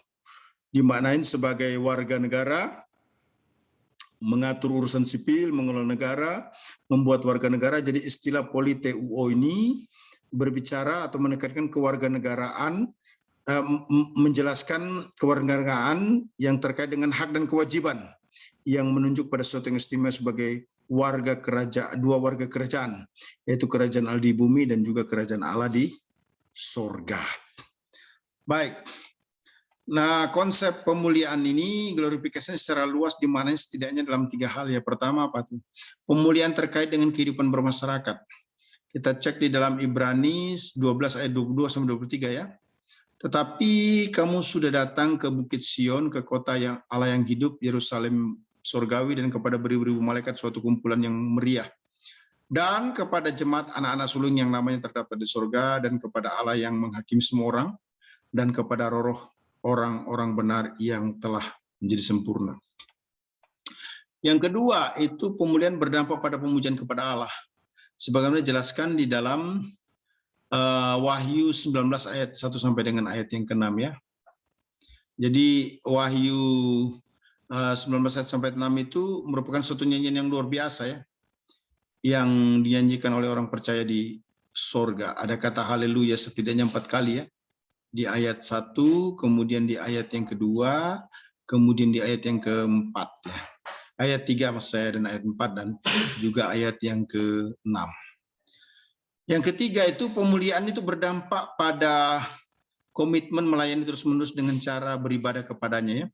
Dimaknain sebagai warga negara, mengatur urusan sipil, mengelola negara, membuat warga negara. Jadi istilah politeuo ini berbicara atau menekankan kewarganegaraan, menjelaskan kewarganegaraan yang terkait dengan hak dan kewajiban yang menunjuk pada sesuatu yang istimewa sebagai warga kerajaan, dua warga kerajaan, yaitu kerajaan Allah di bumi dan juga kerajaan Allah di sorga. Baik. Nah, konsep pemuliaan ini, glorifikasi secara luas dimaknai setidaknya dalam 3 hal ya. Pertama apa tuh? Pemuliaan terkait dengan kehidupan bermasyarakat. Kita cek di dalam Ibrani 12 ayat 22-23 ya. Tetapi kamu sudah datang ke Bukit Sion, ke kota yang Allah yang hidup, Yerusalem surgawi, dan kepada beribu-ribu malaikat suatu kumpulan yang meriah. Dan kepada jemaat anak-anak sulung yang namanya terdapat di surga, dan kepada Allah yang menghakimi semua orang, dan kepada roh orang-orang benar yang telah menjadi sempurna. Yang kedua itu pemulihan berdampak pada pemujaan kepada Allah. Sebagaimana dijelaskan di dalam Wahyu 19 ayat 1 sampai dengan ayat yang ke-6 ya. Jadi Wahyu 19 ayat sampai 6 itu merupakan suatu nyanyian yang luar biasa ya, yang dinyanyikan oleh orang percaya di sorga. Ada kata haleluya setidaknya 4 kali ya. Di ayat 1, kemudian di ayat yang kedua, kemudian di ayat yang keempat ya. Ayat 3 maksud saya, dan ayat 4, dan juga ayat yang ke-6. Yang ketiga itu pemuliaan itu berdampak pada komitmen melayani terus-menerus dengan cara beribadah kepadanya ya.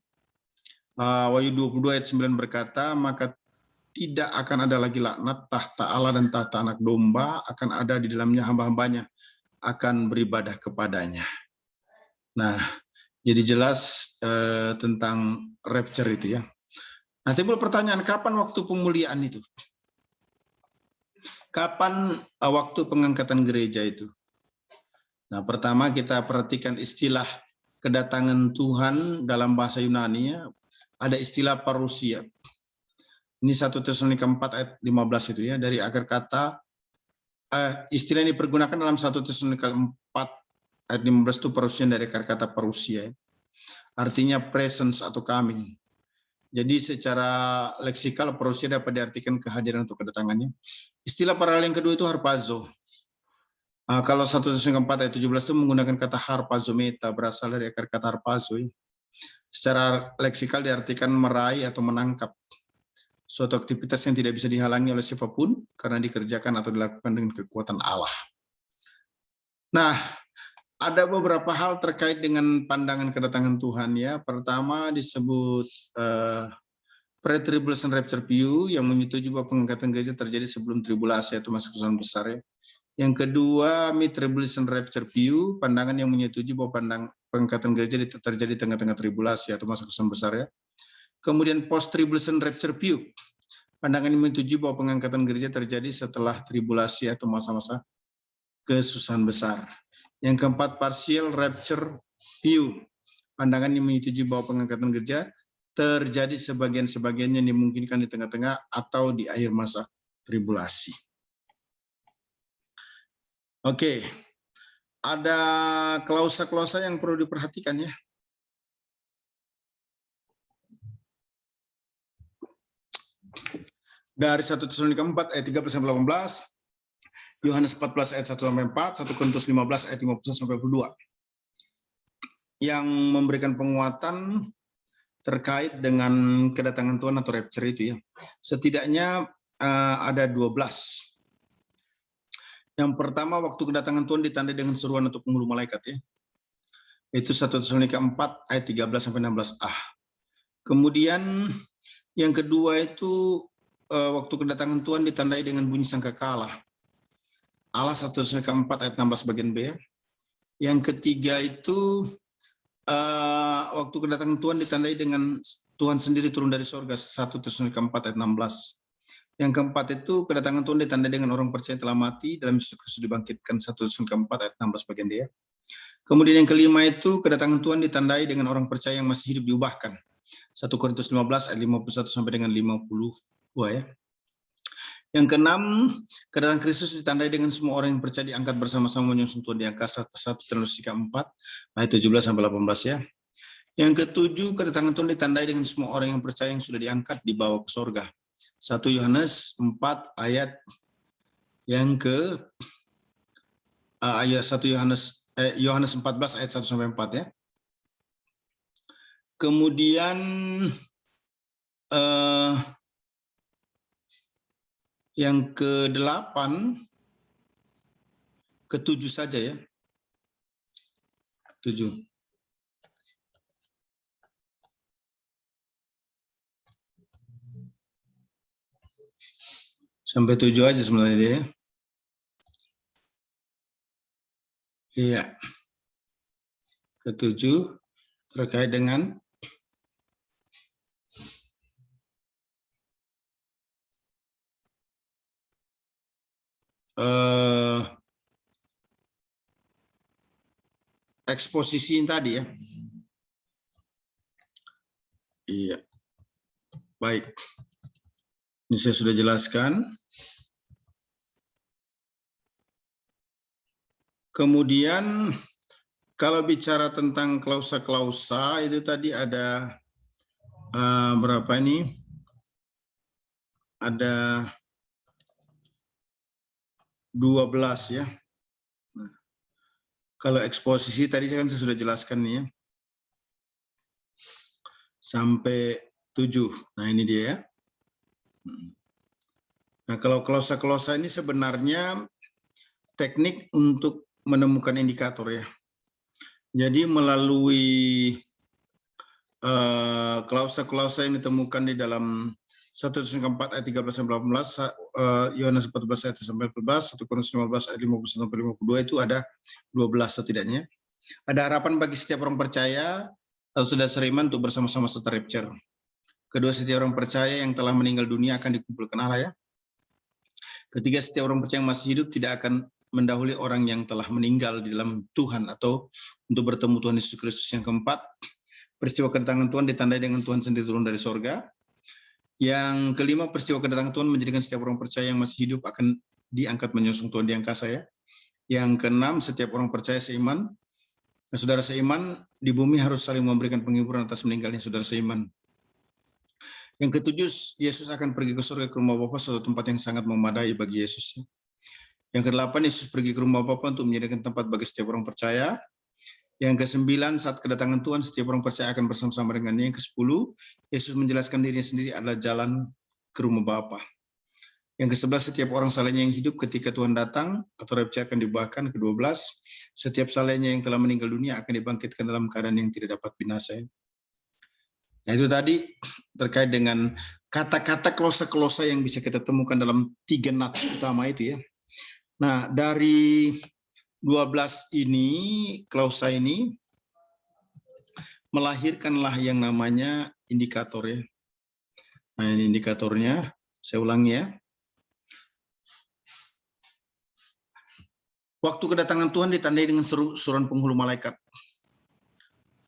Wahyu 22 ayat 9 berkata, maka tidak akan ada lagi laknat, tahta Allah dan tahta anak domba akan ada di dalamnya, hamba-hambanya akan beribadah kepadanya. Nah, jadi jelas tentang rapture itu ya. Nah, timbul pertanyaan, kapan waktu pemuliaan itu? Kapan waktu pengangkatan gereja itu? Nah, pertama kita perhatikan istilah kedatangan Tuhan dalam bahasa Yunani ya, ada istilah parousia. Ini 1 Tesalonika 4 ayat 15 itu ya, dari akar kata istilah ini dipergunakan dalam 1 Tesalonika 4 ayat 15 itu parousia dari akar kata parousia ya. Artinya presence atau coming. Jadi secara leksikal parousia dapat diartikan kehadiran atau kedatangannya. Istilah paralel yang kedua itu harpazo. Kalau 1 Tesalonika 4 ayat 17 itu menggunakan kata harpazometa, berasal dari akar kata harpazo. Secara leksikal diartikan meraih atau menangkap. Suatu aktivitas yang tidak bisa dihalangi oleh siapapun karena dikerjakan atau dilakukan dengan kekuatan Allah. Nah, ada beberapa hal terkait dengan pandangan kedatangan Tuhan ya. Pertama disebut pre-tribulation rapture view yang menyetujui bahwa pengangkatan gereja terjadi sebelum tribulasi atau masa kesusahan besar ya. Yang kedua, mid-tribulation rapture view, pandangan yang menyetujui bahwa pengangkatan gereja terjadi di tengah-tengah tribulasi atau masa kesusahan besar ya. Kemudian post-tribulation rapture view, pandangan yang menyetujui bahwa pengangkatan gereja terjadi setelah tribulasi atau masa-masa kesusahan besar. Yang keempat, partial rapture view, pandangan yang menyetujui bahwa pengangkatan gereja terjadi sebagian-sebagian yang dimungkinkan di tengah-tengah atau di akhir masa tribulasi. Oke, ada klausa-klausa yang perlu diperhatikan ya. Dari 1 Tesalonika 4 ayat 13-18, Yohanes 14 ayat 1-4, 1 Korintus 15 ayat 51-52. Yang memberikan penguatan terkait dengan kedatangan Tuhan atau rapture itu ya. Setidaknya ada 12. Yang pertama, waktu kedatangan Tuhan ditandai dengan seruan untuk penghulu malaikat ya. Itu 1 Tesalonika 4 ayat 13-16a. Kemudian yang kedua itu waktu kedatangan Tuhan ditandai dengan bunyi sangkakala. Allah 1 Tesalonika 4 ayat 16 bagian B. Yang ketiga itu waktu kedatangan Tuhan ditandai dengan Tuhan sendiri turun dari sorga, 1 Tesalonika 4 ayat 16. Yang keempat itu kedatangan Tuhan ditandai dengan orang percaya yang telah mati dalam Yesus Kristus dibangkitkan, 1 Tesalonika 4 ayat 16 bagian dia. Kemudian yang kelima itu kedatangan Tuhan ditandai dengan orang percaya yang masih hidup diubahkan, 1 Korintus 15 ayat 51 sampai dengan 52 ya. Yang keenam, kedatangan Kristus ditandai dengan semua orang yang percaya diangkat bersama-sama menyongsong Tuhan di angkasa, 1 Tesalonika 4 ayat 17 sampai 18 ya. Yang ketujuh, kedatangan Tuhan ditandai dengan semua orang yang percaya yang sudah diangkat dibawa ke sorga. 1 Yohanes 4 ayat yang ke ayat 1 Yohanes 14 ayat 1 sampai 4 ya. Kemudian yang ke-8, ke-7 saja ya. 7. Sampai 7 aja sebenarnya dia. Iya. Ke-7 terkait dengan eksposisi tadi ya. Iya. Baik. Ini saya sudah jelaskan. Kemudian kalau bicara tentang klausa-klausa itu tadi ada berapa ini? Ada 12 ya. Nah, kalau eksposisi tadi kan saya sudah jelaskan nih ya. Sampai 7. Nah, ini dia ya. Nah, kalau klausa-klausa ini sebenarnya teknik untuk menemukan indikator ya. Jadi melalui klausa-klausa yang ditemukan di dalam 1 Tesalonika 4 ayat 13 sampai 18, Yohanes 14 ayat 14, 1 Korintus 15 ayat 51 sampai 52 itu ada 12 setidaknya. Ada harapan bagi setiap orang percaya atau sudah seriman untuk bersama-sama serta rapture. Kedua, setiap orang percaya yang telah meninggal dunia akan dikumpulkan Allah ya. Ketiga, setiap orang percaya yang masih hidup tidak akan mendahului orang yang telah meninggal di dalam Tuhan atau untuk bertemu Tuhan Yesus Kristus. Yang keempat, peristiwa kedatangan Tuhan ditandai dengan Tuhan sendiri turun dari sorga. Yang kelima, peristiwa kedatangan Tuhan menjadikan setiap orang percaya yang masih hidup akan diangkat menyongsong Tuhan di angkasa ya. Yang keenam, setiap orang percaya seiman, saudara seiman di bumi harus saling memberikan penghiburan atas meninggalnya saudara seiman. Yang ketujuh, Yesus akan pergi ke surga ke rumah Bapa, suatu tempat yang sangat memadai bagi Yesus. Yang kedelapan, Yesus pergi ke rumah Bapa untuk menyediakan tempat bagi setiap orang percaya. Yang kesembilan, saat kedatangan Tuhan, setiap orang percaya akan bersama-sama dengannya. Yang ke-10, Yesus menjelaskan dirinya sendiri adalah jalan ke rumah Bapa. Yang ke-11, setiap orang salehnya yang hidup ketika Tuhan datang atau rapture akan dibuahkan. Ke-12, setiap salehnya yang telah meninggal dunia akan dibangkitkan dalam keadaan yang tidak dapat binasa. Nah, itu tadi terkait dengan kata-kata klausa-klausa yang bisa kita temukan dalam 3 nats utama itu ya. Nah, dari 12 ini, klausa ini melahirkanlah yang namanya indikator ya. Nah, ini indikatornya, saya ulangi ya. Waktu kedatangan Tuhan ditandai dengan suruhan penghulu malaikat.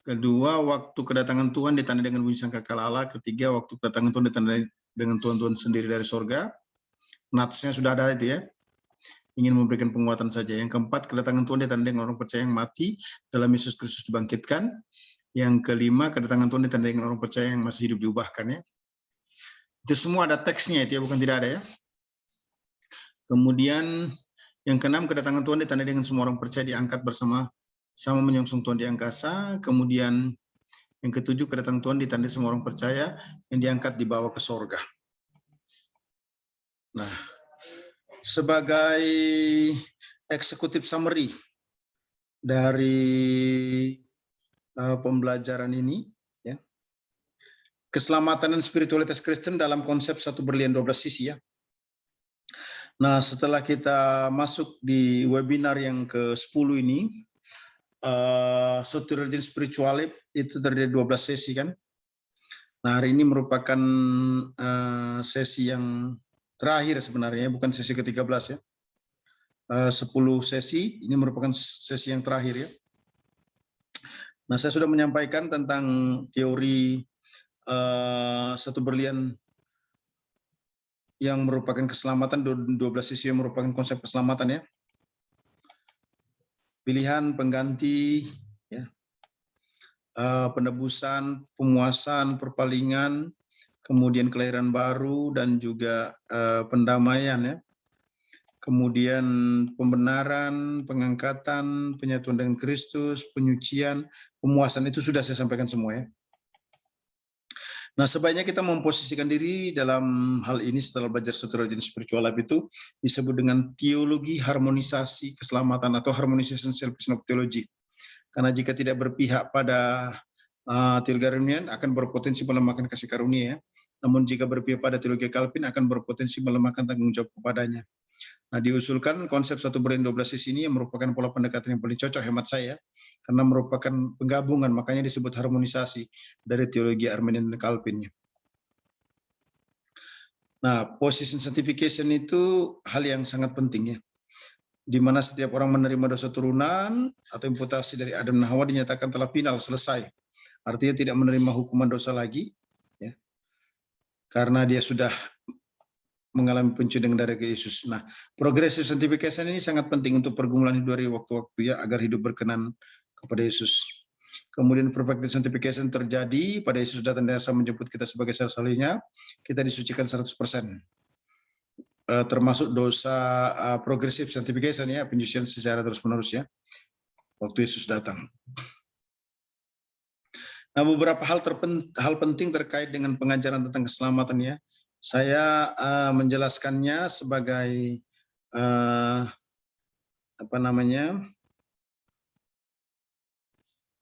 Kedua, waktu kedatangan Tuhan ditandai dengan bunyi sangkakala Allah. Ketiga, waktu kedatangan Tuhan ditandai dengan Tuhan sendiri dari sorga. Natsnya sudah ada itu ya. Ingin memberikan penguatan saja. Yang keempat, kedatangan Tuhan ditandai dengan orang percaya yang mati dalam Yesus Kristus dibangkitkan. Yang kelima, kedatangan Tuhan ditandai dengan orang percaya yang masih hidup diubahkan ya. Itu semua ada teksnya itu ya, bukan tidak ada ya. Kemudian yang keenam, kedatangan Tuhan ditandai dengan semua orang percaya diangkat bersama-sama menyongsong Tuhan di angkasa. Kemudian yang ketujuh, kedatangan Tuhan ditandai semua orang percaya yang diangkat dibawa ke sorga. Nah, sebagai eksekutif summary dari pembelajaran ini, ya, keselamatan dan spiritualitas Kristen dalam konsep satu berlian 12 sisi ya. Nah, setelah kita masuk di webinar yang ke-10 ini, Soteriology Spirituality itu terdiri 12 sesi kan. Nah, hari ini merupakan sesi yang terakhir sebenarnya, bukan sesi ke-13 ya. 10 sesi, ini merupakan sesi yang terakhir ya. Nah, saya sudah menyampaikan tentang teori satu berlian yang merupakan keselamatan, 12 sisi yang merupakan konsep keselamatan ya. Pilihan, pengganti, ya, penebusan, pemuasan, perpalingan, kemudian kelahiran baru, dan juga pendamaian ya. Kemudian pembenaran, pengangkatan, penyatuan dengan Kristus, penyucian, pemuasan, itu sudah saya sampaikan semua ya. Nah, sebaiknya kita memposisikan diri dalam hal ini setelah belajar Strategy Spiritual Life itu disebut dengan teologi harmonisasi keselamatan atau harmonization self theology. Karena jika tidak berpihak pada teologi Arminian akan berpotensi melemahkan kasih karunia ya. Namun jika berpihak pada teologi Calvin akan berpotensi melemahkan tanggung jawab kepadanya. Nah, diusulkan konsep satu berlian 12 sisi ini yang merupakan pola pendekatan yang paling cocok hemat saya, karena merupakan penggabungan, makanya disebut harmonisasi dari teologi Arminian dan Calvin. Nah, position sanctification itu hal yang sangat penting ya, di mana setiap orang menerima dosa turunan atau imputasi dari Adam dan Hawa dinyatakan telah final, selesai. Artinya tidak menerima hukuman dosa lagi, ya, karena dia sudah mengalami pencurian darah Yesus. Nah, progressive sanctification ini sangat penting untuk pergumulan hidup dari waktu-waktu ya, agar hidup berkenan kepada Yesus. Kemudian perfected sanctification terjadi pada Yesus datang dan menjemput kita sebagai salinya, kita disucikan 100%. Termasuk dosa progressive sanctification ya, penyucian secara terus-menerus ya, waktu Yesus datang. Nah, beberapa hal penting terkait dengan pengajaran tentang keselamatan ya. Saya menjelaskannya sebagai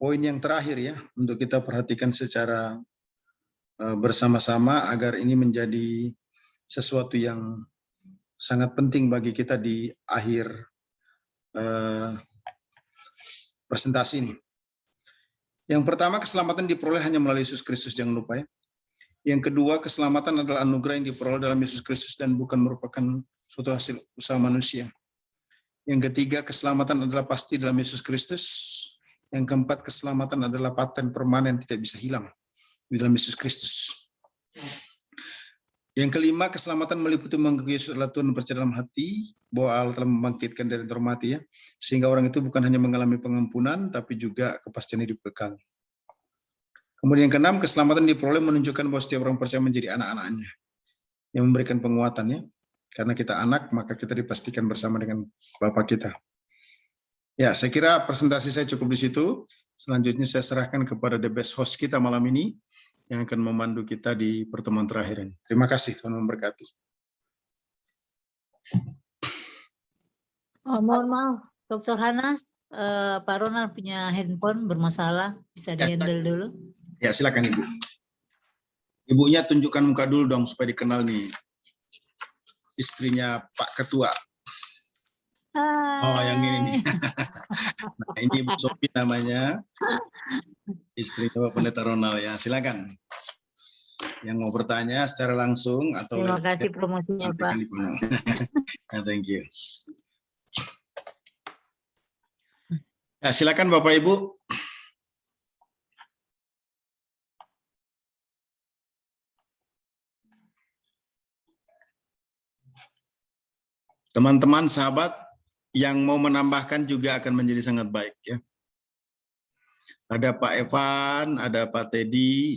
poin yang terakhir ya, untuk kita perhatikan secara bersama-sama agar ini menjadi sesuatu yang sangat penting bagi kita di akhir presentasi ini. Yang pertama, keselamatan diperoleh hanya melalui Yesus Kristus, jangan lupa ya. Yang kedua, keselamatan adalah anugerah yang diperoleh dalam Yesus Kristus dan bukan merupakan suatu hasil usaha manusia. Yang ketiga, keselamatan adalah pasti dalam Yesus Kristus. Yang keempat, keselamatan adalah paten permanen, tidak bisa hilang di dalam Yesus Kristus. Yang kelima, keselamatan meliputi mengakui Yesus adalah Tuhan dan percaya dalam hati bahwa Allah telah membangkitkan dari antara mati ya, sehingga orang itu bukan hanya mengalami pengampunan, tapi juga kepastian hidup kekal. Kemudian yang keenam, keselamatan diperoleh menunjukkan bahwa setiap orang percaya menjadi anak-anaknya, yang memberikan penguatannya. Karena kita anak, maka kita dipastikan bersama dengan Bapa kita. Ya, saya kira presentasi saya cukup di situ. Selanjutnya saya serahkan kepada the best host kita malam ini, yang akan memandu kita di pertemuan terakhir ini. Terima kasih, Tuhan memberkati. Mohon maaf, Dr. Hanas, Pak Ronald punya handphone bermasalah, bisa di-handle dulu. Ya, silakan Ibu. Ibunya tunjukkan muka dulu dong supaya dikenal nih. Istrinya Pak Ketua. Oh, yang ini nih. Nah, ini Ibu Sophie namanya. Istrinya Pak Pendeta Ronald ya. Silakan. Yang mau bertanya secara langsung atau terima kasih promosinya, Pak. Thank you. Ya, silakan Bapak Ibu. Teman-teman, sahabat yang mau menambahkan juga akan menjadi sangat baik ya. Ada Pak Evan, ada Pak Teddy,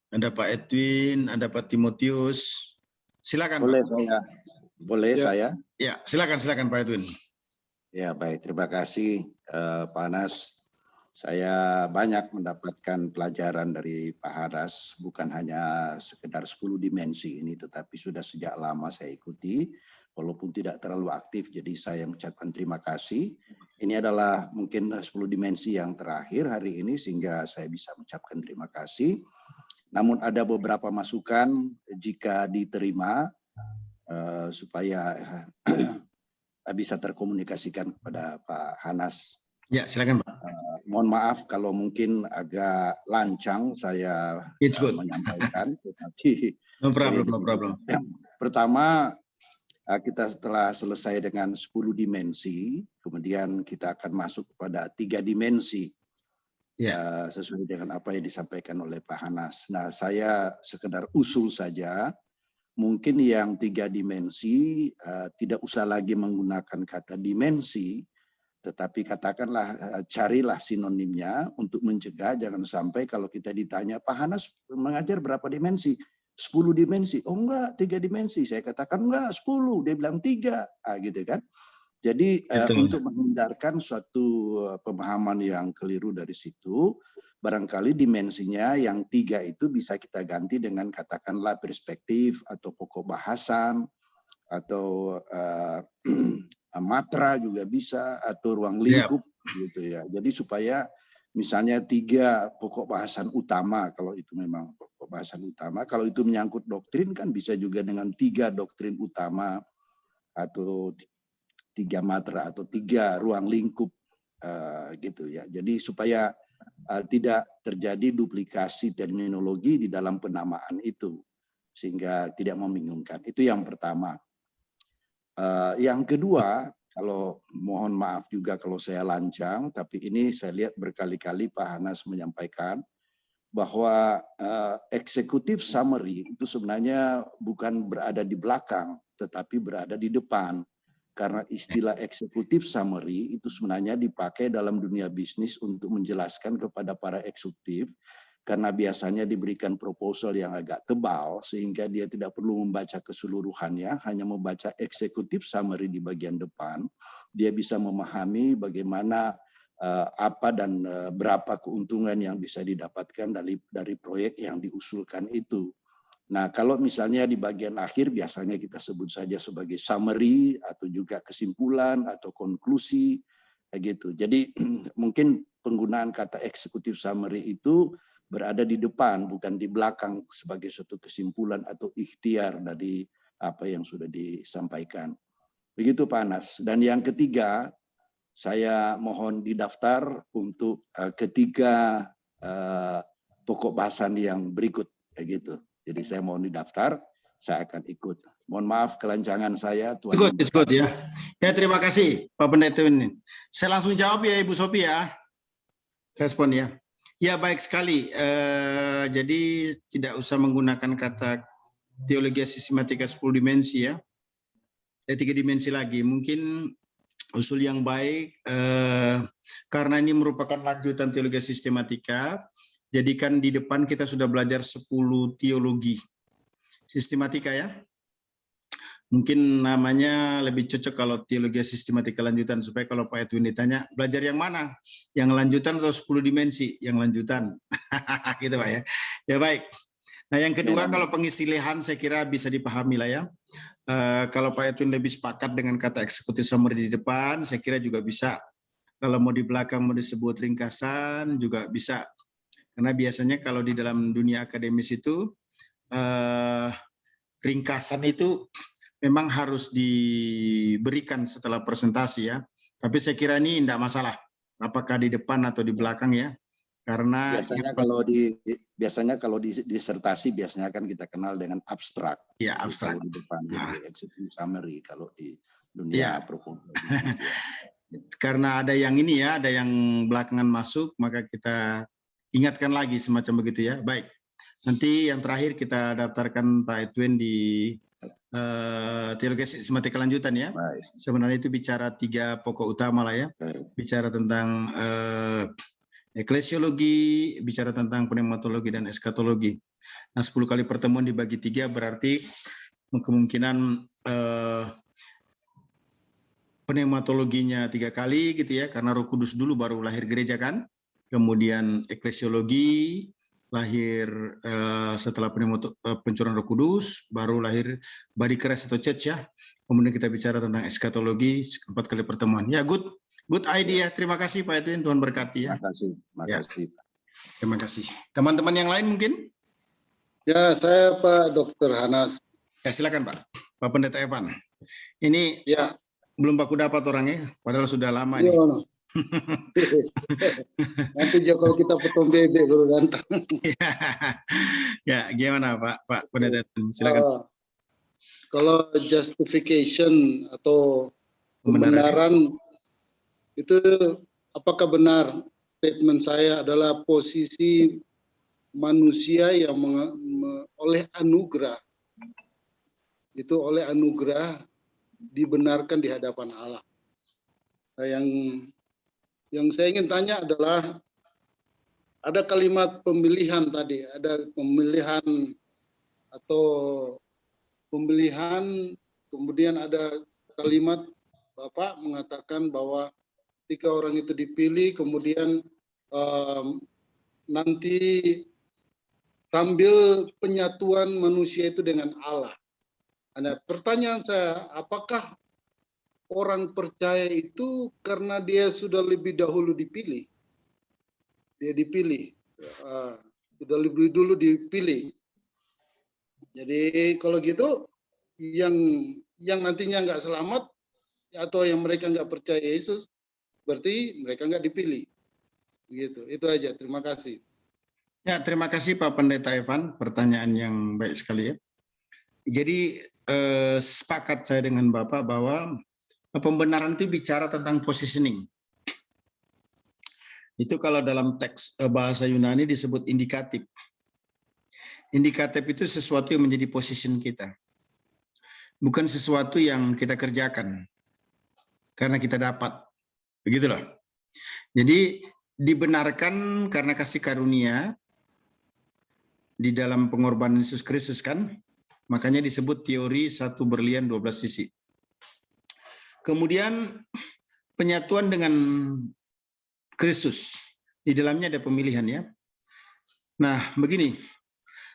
ada Pak Edwin, ada Pak Timotius. Silakan. Boleh Pak. saya? Boleh Ya. saya? Ya, silakan Pak Edwin. Ya, baik. Terima kasih Pak Hanas. Saya banyak mendapatkan pelajaran dari Pak Hanas, bukan hanya sekedar 10 dimensi ini, tetapi sudah sejak lama saya ikuti, walaupun tidak terlalu aktif, jadi saya mengucapkan terima kasih. Ini adalah mungkin 10 dimensi yang terakhir hari ini, sehingga saya bisa mengucapkan terima kasih. Namun ada beberapa masukan jika diterima, supaya bisa terkomunikasikan kepada Pak Hanas. Ya, silakan Pak. mohon maaf kalau mungkin agak lancang saya It's good. menyampaikan, tetapi No problem, no problem. pertama kita setelah selesai dengan 10 dimensi, kemudian kita akan masuk pada 3 dimensi. Sesuai dengan apa yang disampaikan oleh Pak Hanas. Nah, saya sekedar usul saja, mungkin yang 3 dimensi tidak usah lagi menggunakan kata dimensi, tetapi katakanlah carilah sinonimnya untuk mencegah jangan sampai kalau kita ditanya, Pak Hanas mengajar berapa dimensi? 10 dimensi. Oh enggak, 3 dimensi. Saya katakan enggak, 10. Dia bilang 3. Gitu kan. Jadi untuk menghindarkan suatu pemahaman yang keliru dari situ, barangkali dimensinya yang 3 itu bisa kita ganti dengan katakanlah perspektif atau pokok bahasan atau matra juga bisa atau ruang lingkup gitu ya. Jadi supaya misalnya 3 pokok bahasan utama kalau itu memang pokok bahasan utama, kalau itu menyangkut doktrin kan bisa juga dengan 3 doktrin utama atau 3 matra atau 3 ruang lingkup gitu ya. Jadi supaya tidak terjadi duplikasi terminologi di dalam penamaan itu sehingga tidak membingungkan. Itu yang pertama. Yang kedua, kalau mohon maaf juga kalau saya lancang, tapi ini saya lihat berkali-kali Pak Hanas menyampaikan bahwa executive summary itu sebenarnya bukan berada di belakang, tetapi berada di depan. Karena istilah executive summary itu sebenarnya dipakai dalam dunia bisnis untuk menjelaskan kepada para eksekutif, karena biasanya diberikan proposal yang agak tebal sehingga dia tidak perlu membaca keseluruhannya, hanya membaca executive summary di bagian depan, dia bisa memahami bagaimana apa dan berapa keuntungan yang bisa didapatkan dari proyek yang diusulkan itu. Nah, kalau misalnya di bagian akhir biasanya kita sebut saja sebagai summary atau juga kesimpulan atau konklusi gitu. Jadi mungkin penggunaan kata executive summary itu berada di depan bukan di belakang sebagai suatu kesimpulan atau ikhtiar dari apa yang sudah disampaikan. Begitu Pak Anas. Dan yang ketiga, saya mohon didaftar untuk ketiga pokok bahasan yang berikut gitu. Jadi saya mohon didaftar, saya akan ikut. Mohon maaf kelancangan saya. Tuhan It's good ya. Ya terima kasih Pak Pendeta ini. Saya langsung jawab ya Ibu Sophie ya. Respon ya. Ya baik sekali. Jadi tidak usah menggunakan kata teologi sistematika 10 dimensi ya. 3 dimensi lagi. Mungkin usul yang baik karena ini merupakan lanjutan teologi sistematika. Jadi kan di depan kita sudah belajar 10 teologi sistematika ya. Mungkin namanya lebih cocok kalau teologi sistematika lanjutan, supaya kalau Pak Edwin ditanya, belajar yang mana? Yang lanjutan atau 10 dimensi? Yang lanjutan. Gitu Pak ya. Ya baik. Nah yang kedua, kalau pengistilihan saya kira bisa dipahami lah ya. Kalau Pak Edwin lebih sepakat dengan kata eksekutif summary di depan, saya kira juga bisa. Kalau mau di belakang mau disebut ringkasan juga bisa. Karena biasanya kalau di dalam dunia akademis itu ringkasan itu memang harus diberikan setelah presentasi ya. Tapi saya kira ini tidak masalah. Apakah di depan atau di belakang ya. Karena biasanya kalau di disertasi biasanya kan kita kenal dengan abstrak. Ya, abstrak. Di depan executive summary kalau di dunia proposal. Karena ada yang ini ya, ada yang belakangan masuk, maka kita ingatkan lagi semacam begitu ya. Baik, nanti yang terakhir kita daftarkan Pak Edwin di teologi sistematika lanjutan ya. Baik. Sebenarnya itu bicara 3 pokok utama lah ya. Baik. Bicara tentang eklesiologi, bicara tentang pneumatologi dan eskatologi. Nah 10 kali pertemuan dibagi 3 berarti kemungkinan pneumatologinya 3 kali gitu ya, karena Roh Kudus dulu baru lahir gereja kan. Kemudian eklesiologi lahir setelah pencurahan Roh Kudus, baru lahir body Christ atau church ya. Kemudian kita bicara tentang eskatologi 4 kali pertemuan. Ya good idea. Terima kasih Pak Edwin, Tuhan berkati ya. Terima kasih. Terima kasih. Teman-teman yang lain mungkin? Ya, saya Pak Dr. Hanas. Ya silakan Pak. Pak Pendeta Evan. Ini ya belum baku dapat orangnya, padahal sudah lama ini. Nanti kalau kita potong bebek baru ganteng. Ya, gimana Pak Pendeta? Silakan. Kalau justification atau Pembenaran. pembenaran itu, apakah benar statement saya adalah posisi manusia yang oleh anugerah, itu oleh anugerah dibenarkan di hadapan Allah. Nah, yang saya ingin tanya adalah, ada kalimat pemilihan tadi, ada pemilihan atau pemilihan, kemudian ada kalimat Bapak mengatakan bahwa ketika orang itu dipilih, kemudian nanti sambil penyatuan manusia itu dengan Allah. Nah, pertanyaan saya, apakah orang percaya itu karena dia sudah lebih dahulu dipilih? Dia dipilih, sudah lebih dulu dipilih. Jadi kalau gitu, yang nantinya nggak selamat atau yang mereka nggak percaya Yesus, berarti mereka nggak dipilih. Begitu. Itu aja. Terima kasih. Ya, terima kasih Pak Pendeta Evan, pertanyaan yang baik sekali ya. Jadi sepakat saya dengan Bapak bahwa pembenaran itu bicara tentang positioning. Itu kalau dalam teks bahasa Yunani disebut indikatif. Indikatif itu sesuatu yang menjadi position kita. Bukan sesuatu yang kita kerjakan karena kita dapat. Begitulah. Jadi dibenarkan karena kasih karunia di dalam pengorbanan Yesus Kristus kan. Makanya disebut teori 1 berlian 12 sisi. Kemudian penyatuan dengan Kristus. Di dalamnya ada pemilihan ya. Nah, begini.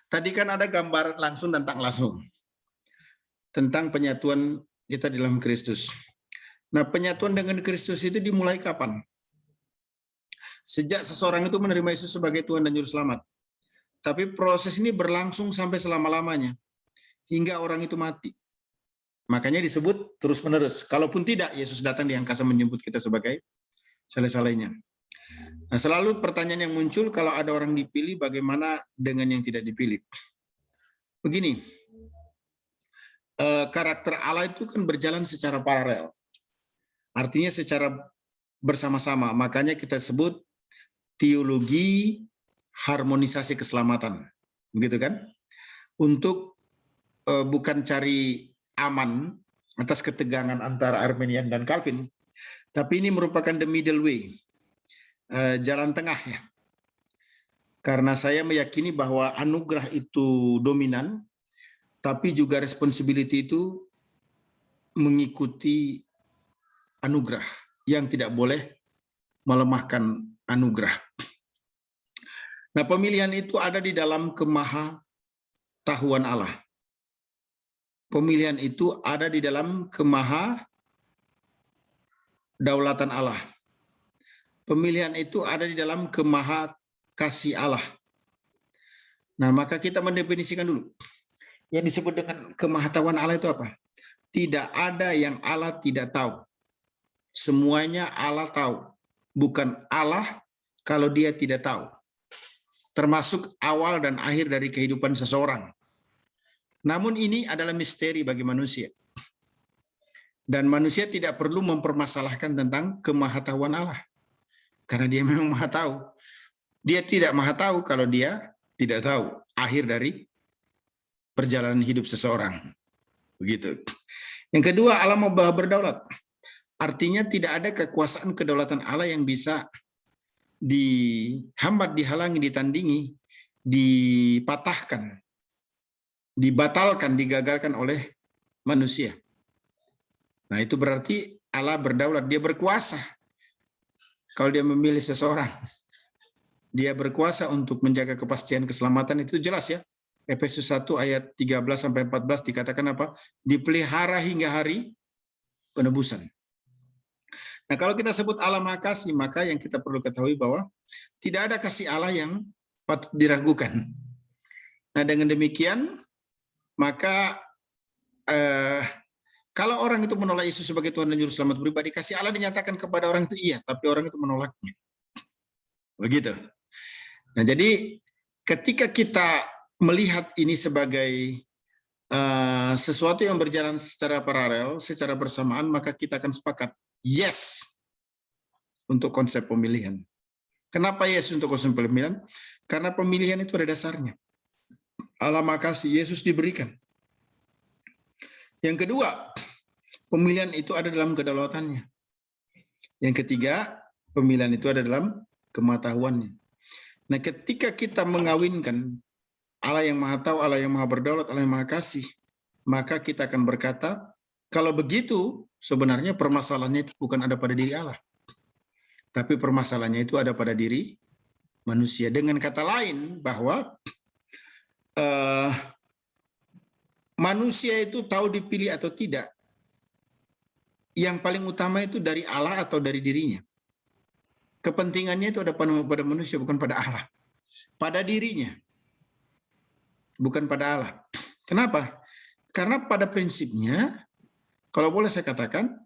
Tadi kan ada gambar langsung tentang langsung. Tentang penyatuan kita di dalam Kristus. Nah, penyatuan dengan Kristus itu dimulai kapan? Sejak seseorang itu menerima Yesus sebagai Tuhan dan Juru Selamat. Tapi proses ini berlangsung sampai selama-lamanya. Hingga orang itu mati. Makanya disebut terus-menerus. Kalaupun tidak, Yesus datang di angkasa menjemput kita sebagai saleh-salehnya. Nah, selalu pertanyaan yang muncul, kalau ada orang dipilih, bagaimana dengan yang tidak dipilih? Begini, karakter Allah itu kan berjalan secara paralel. Artinya secara bersama-sama. Makanya kita sebut teologi harmonisasi keselamatan. Begitu kan? Untuk bukan cari aman atas ketegangan antara Arminian dan Calvin, tapi ini merupakan the middle way. Jalan tengah ya. Karena saya meyakini bahwa anugerah itu dominan, tapi juga responsibility itu mengikuti anugerah yang tidak boleh melemahkan anugerah. Nah, pemilihan itu ada di dalam kemahatahuan Allah. Pemilihan itu ada di dalam kemahadaulatan Allah. Pemilihan itu ada di dalam kemahakasih Allah. Nah, maka kita mendefinisikan dulu. Yang disebut dengan kemahatahuan Allah itu apa? Tidak ada yang Allah tidak tahu. Semuanya Allah tahu. Bukan Allah kalau dia tidak tahu. Termasuk awal dan akhir dari kehidupan seseorang. Namun ini adalah misteri bagi manusia. Dan manusia tidak perlu mempermasalahkan tentang kemahatahuan Allah. Karena dia memang maha tahu. Dia tidak maha tahu kalau dia tidak tahu akhir dari perjalanan hidup seseorang. Begitu. Yang kedua, Allah mau berdaulat. Artinya tidak ada kekuasaan kedaulatan Allah yang bisa dihambat, dihalangi, ditandingi, dipatahkan, dibatalkan, digagalkan oleh manusia. Nah, itu berarti Allah berdaulat, dia berkuasa. Kalau dia memilih seseorang, dia berkuasa untuk menjaga kepastian keselamatan, itu jelas ya. Efesus 1 ayat 13-14 dikatakan apa? Dipelihara hingga hari penebusan. Nah, kalau kita sebut Allah Maha Kasih, maka yang kita perlu ketahui bahwa tidak ada kasih Allah yang patut diragukan. Nah, dengan demikian, maka Kalau orang itu menolak Yesus sebagai Tuhan dan Juru Selamat pribadi, kasih Allah dinyatakan kepada orang itu iya, tapi orang itu menolaknya. Begitu. Nah, jadi ketika kita melihat ini sebagai sesuatu yang berjalan secara paralel, secara bersamaan, maka kita akan sepakat yes untuk konsep pemilihan. Kenapa yes untuk konsep pemilihan? Karena pemilihan itu ada dasarnya. Allah Maha Kasih, Yesus diberikan. Yang kedua, pemilihan itu ada dalam kedaulatannya. Yang ketiga, pemilihan itu ada dalam kematahuannya. Nah, ketika kita mengawinkan Allah yang Maha Tahu, Allah yang Maha Berdaulat, Allah yang Maha Kasih, maka kita akan berkata, kalau begitu sebenarnya permasalahannya itu bukan ada pada diri Allah, tapi permasalahannya itu ada pada diri manusia. Dengan kata lain, bahwa manusia itu tahu dipilih atau tidak, yang paling utama itu dari Allah atau dari dirinya. Kepentingannya itu ada pada manusia, bukan pada Allah. Pada dirinya, bukan pada Allah. Kenapa? Karena pada prinsipnya, kalau boleh saya katakan,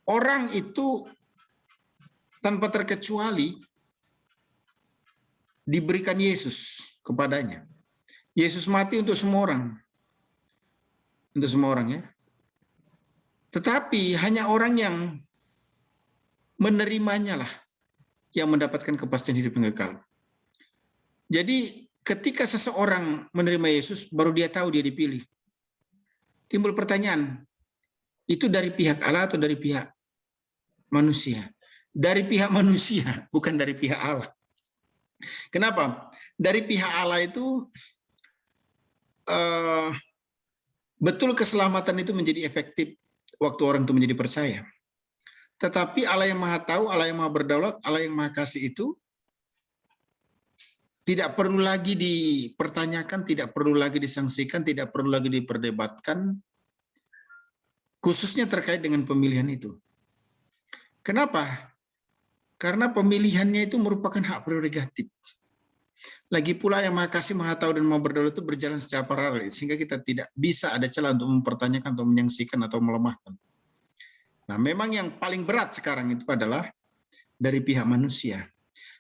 orang itu tanpa terkecuali diberikan Yesus kepadanya. Yesus mati untuk semua orang. Untuk semua orang, ya. Tetapi hanya orang yang menerimanya lah yang mendapatkan kepastian hidup yang kekal. Jadi ketika seseorang menerima Yesus, baru dia tahu dia dipilih. Timbul pertanyaan, itu dari pihak Allah atau dari pihak manusia? Dari pihak manusia, bukan dari pihak Allah. Kenapa? Dari pihak Allah itu betul keselamatan itu menjadi efektif waktu orang itu menjadi percaya. Tetapi Allah yang Maha Tahu, Allah yang Maha Berdaulat, Allah yang Maha Kasih itu tidak perlu lagi dipertanyakan, tidak perlu lagi disangsikan, tidak perlu lagi diperdebatkan, khususnya terkait dengan pemilihan itu. Kenapa? Karena pemilihannya itu merupakan hak prerogatif. Lagi pula yang Maha Kasih, Maha Tahu, dan Maha Berdaulat itu berjalan secara paralel, sehingga kita tidak bisa ada celah untuk mempertanyakan atau menyangsikan atau melemahkan. Nah, memang yang paling berat sekarang itu adalah dari pihak manusia.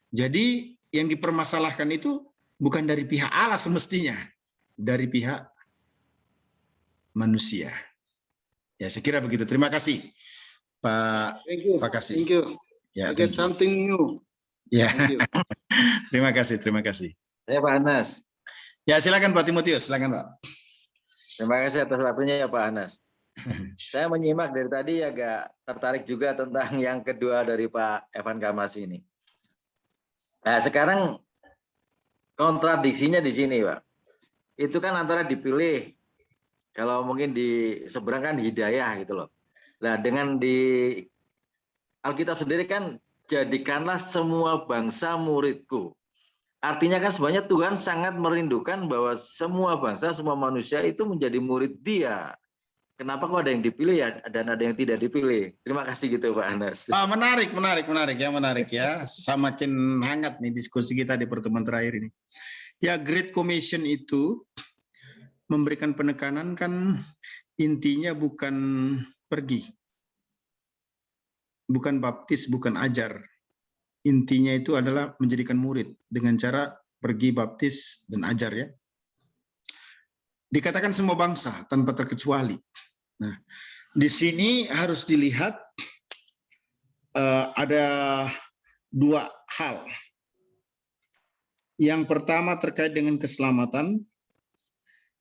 Jadi yang dipermasalahkan itu bukan dari pihak Allah semestinya, dari pihak manusia. Ya, saya kira begitu. Terima kasih, Pak. Thank you. Pak Kasih. Thank you. Ya, I get something new. ya. Thank you. Terima kasih, terima kasih. Saya Pak Anas. Ya, silakan Pak Timotius, silakan Pak. Terima kasih atas waktunya ya Pak Anas. Saya menyimak dari tadi agak tertarik juga tentang yang kedua dari Pak Evan Kamas ini. Nah, sekarang kontradiksinya di sini, Pak. Itu kan antara dipilih, kalau mungkin di seberang kan hidayah gitu loh. Nah, dengan di Alkitab sendiri kan, jadikanlah semua bangsa muridku. Artinya kan sebenarnya Tuhan sangat merindukan bahwa semua bangsa, semua manusia itu menjadi murid Dia. Kenapa kok ada yang dipilih ya dan ada yang tidak dipilih? Terima kasih gitu Pak Anas. Menarik ya. Semakin hangat nih diskusi kita di pertemuan terakhir ini. Ya, Great Commission itu memberikan penekanan kan intinya bukan pergi, bukan baptis, bukan ajar. Intinya itu adalah menjadikan murid dengan cara pergi, baptis, dan ajar, ya. Dikatakan semua bangsa tanpa terkecuali. Nah, di sini harus dilihat ada dua hal. Yang pertama terkait dengan keselamatan,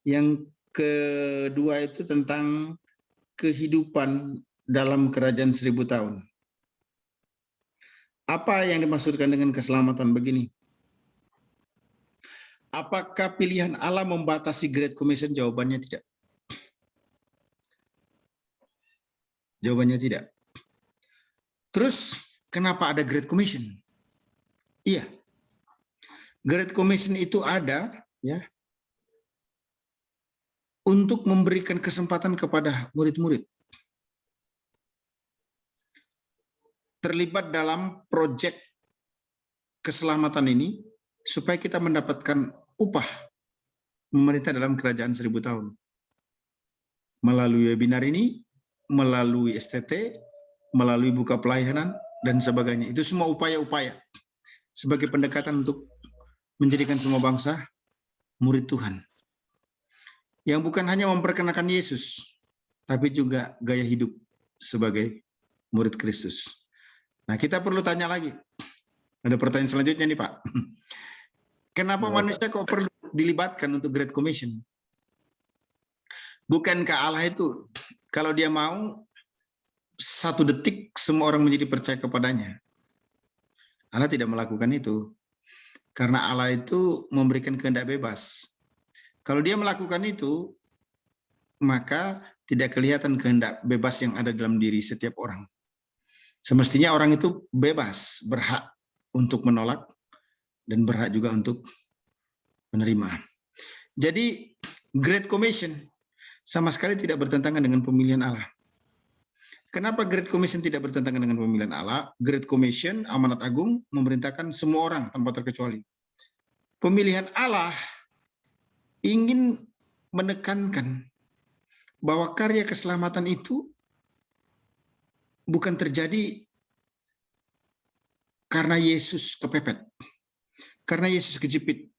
yang kedua itu tentang kehidupan dalam kerajaan 1000 tahun. Apa yang dimaksudkan dengan keselamatan begini? Apakah pilihan Allah membatasi Great Commission? Jawabannya tidak. Jawabannya tidak. Terus kenapa ada Great Commission? Iya. Great Commission itu ada ya untuk memberikan kesempatan kepada murid-murid terlibat dalam proyek keselamatan ini supaya kita mendapatkan upah memerintah dalam kerajaan 1000 tahun. melalui webinar ini, melalui STT, melalui buka pelayanan, dan sebagainya. Itu semua upaya-upaya sebagai pendekatan untuk menjadikan semua bangsa murid Tuhan. Yang bukan hanya memperkenalkan Yesus, tapi juga gaya hidup sebagai murid Kristus. Nah, kita perlu tanya lagi. Ada pertanyaan selanjutnya nih, Pak. Kenapa manusia kok perlu dilibatkan untuk Great Commission? Bukankah Allah itu, kalau dia mau, 1 detik semua orang menjadi percaya kepadanya? Allah tidak melakukan itu. Karena Allah itu memberikan kehendak bebas. Kalau dia melakukan itu, maka tidak kelihatan kehendak bebas yang ada dalam diri setiap orang. Semestinya orang itu bebas, berhak untuk menolak, dan berhak juga untuk menerima. Jadi, Great Commission sama sekali tidak bertentangan dengan pemilihan Allah. Kenapa Great Commission tidak bertentangan dengan pemilihan Allah? Great Commission, amanat agung, memerintahkan semua orang tanpa terkecuali. Pemilihan Allah ingin menekankan bahwa karya keselamatan itu bukan terjadi karena Yesus kepepet, karena Yesus kejepit.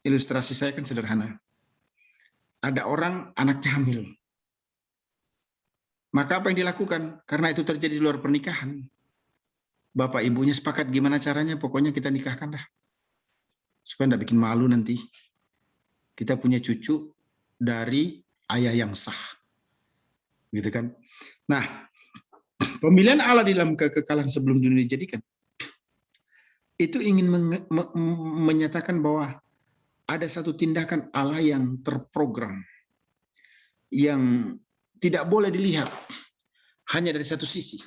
Ilustrasi saya kan sederhana. Ada orang anaknya hamil. Maka apa yang dilakukan? Karena itu terjadi di luar pernikahan. Bapak ibunya sepakat gimana caranya, pokoknya kita nikahkan dah. Supaya tidak bikin malu nanti. Kita punya cucu dari ayah yang sah. Gitu kan? Nah, pemilihan Allah di dalam kekekalan sebelum dunia dijadikan, itu ingin menyatakan bahwa ada satu tindakan Allah yang terprogram, yang tidak boleh dilihat hanya dari satu sisi.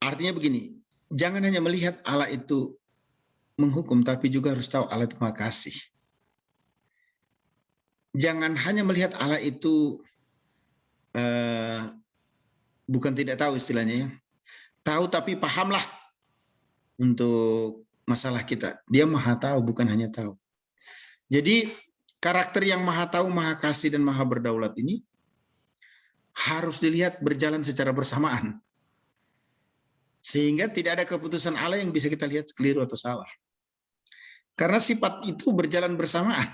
Artinya begini, jangan hanya melihat Allah itu menghukum, tapi juga harus tahu Allah itu Maha Kasih. Jangan hanya melihat Allah itu bukan tidak tahu istilahnya ya. Tahu tapi pahamlah untuk masalah kita. Dia Maha tahu, bukan hanya tahu. Jadi karakter yang Maha tahu, Maha Kasih, dan Maha berdaulat ini harus dilihat berjalan secara bersamaan. Sehingga tidak ada keputusan Allah yang bisa kita lihat keliru atau salah. Karena sifat itu berjalan bersamaan.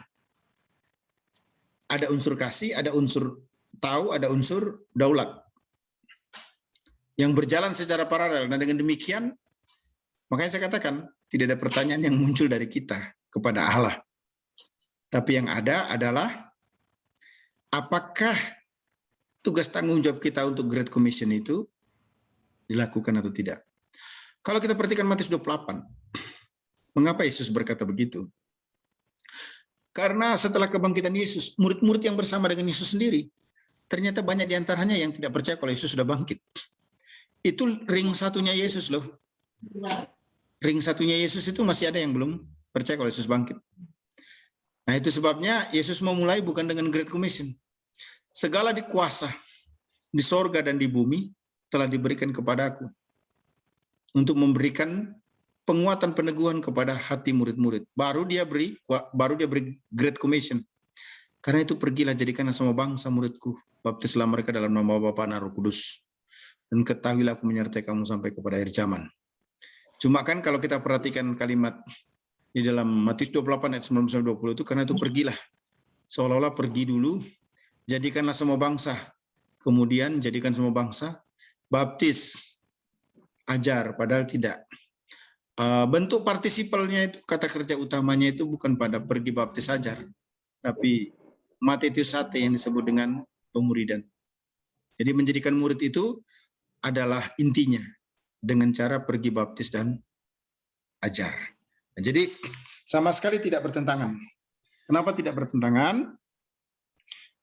Ada unsur kasih, ada unsur tahu, ada unsur daulat. Yang berjalan secara paralel. Nah, dengan demikian, makanya saya katakan, tidak ada pertanyaan yang muncul dari kita kepada Allah. Tapi yang ada adalah, apakah tugas tanggung jawab kita untuk Great Commission itu dilakukan atau tidak? Kalau kita perhatikan Matius 28, mengapa Yesus berkata begitu? Karena setelah kebangkitan Yesus, murid-murid yang bersama dengan Yesus sendiri, ternyata banyak diantaranya yang tidak percaya kalau Yesus sudah bangkit. Itu ring satunya Yesus loh. Ring satunya Yesus itu masih ada yang belum percaya kalau Yesus bangkit. Nah, itu sebabnya Yesus memulai bukan dengan Great Commission. Segala kuasa di sorga dan di bumi telah diberikan kepadaku untuk memberikan penguatan peneguhan kepada hati murid-murid. Baru dia beri Great Commission. Karena itu pergilah jadikanlah semua bangsa muridku, baptislah mereka dalam nama Bapa dan Roh Kudus, dan ketahuilah aku menyertai kamu sampai kepada akhir zaman. Cuma kan kalau kita perhatikan kalimat di dalam Matius 28 ayat 19-20 itu, karena itu pergilah. Seolah-olah pergi dulu, jadikanlah semua bangsa. Kemudian jadikan semua bangsa, baptis, ajar, padahal tidak. Bentuk partisipalnya itu, kata kerja utamanya itu bukan pada pergi baptis ajar, tapi matetiusate yang disebut dengan pemuridan. Jadi menjadikan murid itu adalah intinya dengan cara pergi baptis dan ajar. Nah, jadi sama sekali tidak bertentangan. Kenapa tidak bertentangan?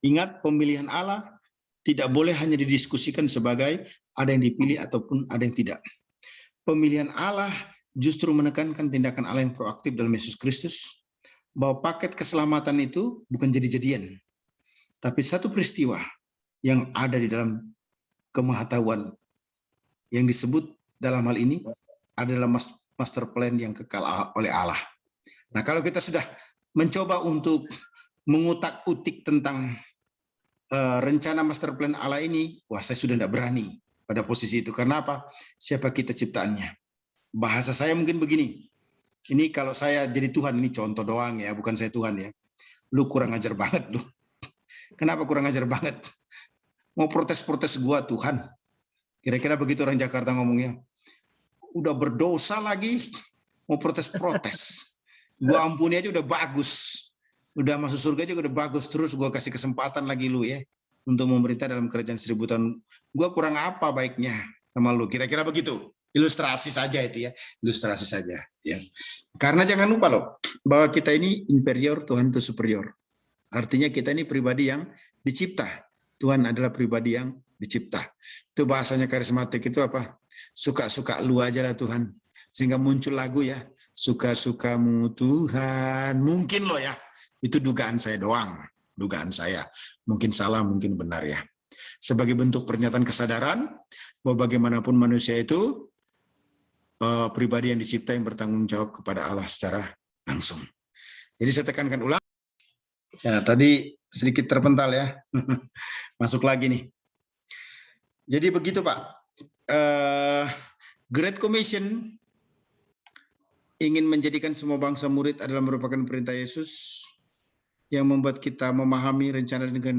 Ingat, pemilihan Allah tidak boleh hanya didiskusikan sebagai ada yang dipilih ataupun ada yang tidak. Pemilihan Allah justru menekankan tindakan Allah yang proaktif dalam Yesus Kristus, bahwa paket keselamatan itu bukan jadi-jadian, tapi satu peristiwa yang ada di dalam kemahatauan yang disebut dalam hal ini adalah master plan yang kekal oleh Allah. Nah, kalau kita sudah mencoba untuk mengutak-utik tentang rencana master plan Allah ini, wah saya sudah tidak berani pada posisi itu. Karena apa? Siapa kita ciptaannya? Bahasa saya mungkin begini. Ini kalau saya jadi Tuhan, ini contoh doang ya, bukan saya Tuhan ya. Lu kurang ajar banget lu. Kenapa kurang ajar banget? Mau protes-protes gua Tuhan. Kira-kira begitu orang Jakarta ngomongnya. Udah berdosa lagi, mau protes-protes. Gua ampuni aja udah bagus. Udah masuk surga aja udah bagus. Terus gua kasih kesempatan lagi lu ya. Untuk memerintah dalam kerajaan 1000 tahun. Gua kurang apa baiknya sama lu? Kira-kira begitu. Ilustrasi saja itu ya. Ilustrasi saja. Ya. Karena jangan lupa loh. Bahwa kita ini inferior, Tuhan itu superior. Artinya kita ini pribadi yang dicipta. Tuhan adalah pribadi yang dicipta. Itu bahasanya karismatik itu apa? Suka-suka lu aja lah Tuhan. Sehingga muncul lagu ya. Suka-sukamu Tuhan. Mungkin loh ya. Itu dugaan saya doang. Dugaan saya. Mungkin salah, mungkin benar ya. Sebagai bentuk pernyataan kesadaran bahwa bagaimanapun manusia itu pribadi yang dicipta yang bertanggung jawab kepada Allah secara langsung. Jadi saya tekankan ulang. Ya, tadi sedikit terpental ya. Masuk lagi nih. Jadi begitu Pak. Great Commission ingin menjadikan semua bangsa murid adalah merupakan perintah Yesus yang membuat kita memahami rencana dan kehendak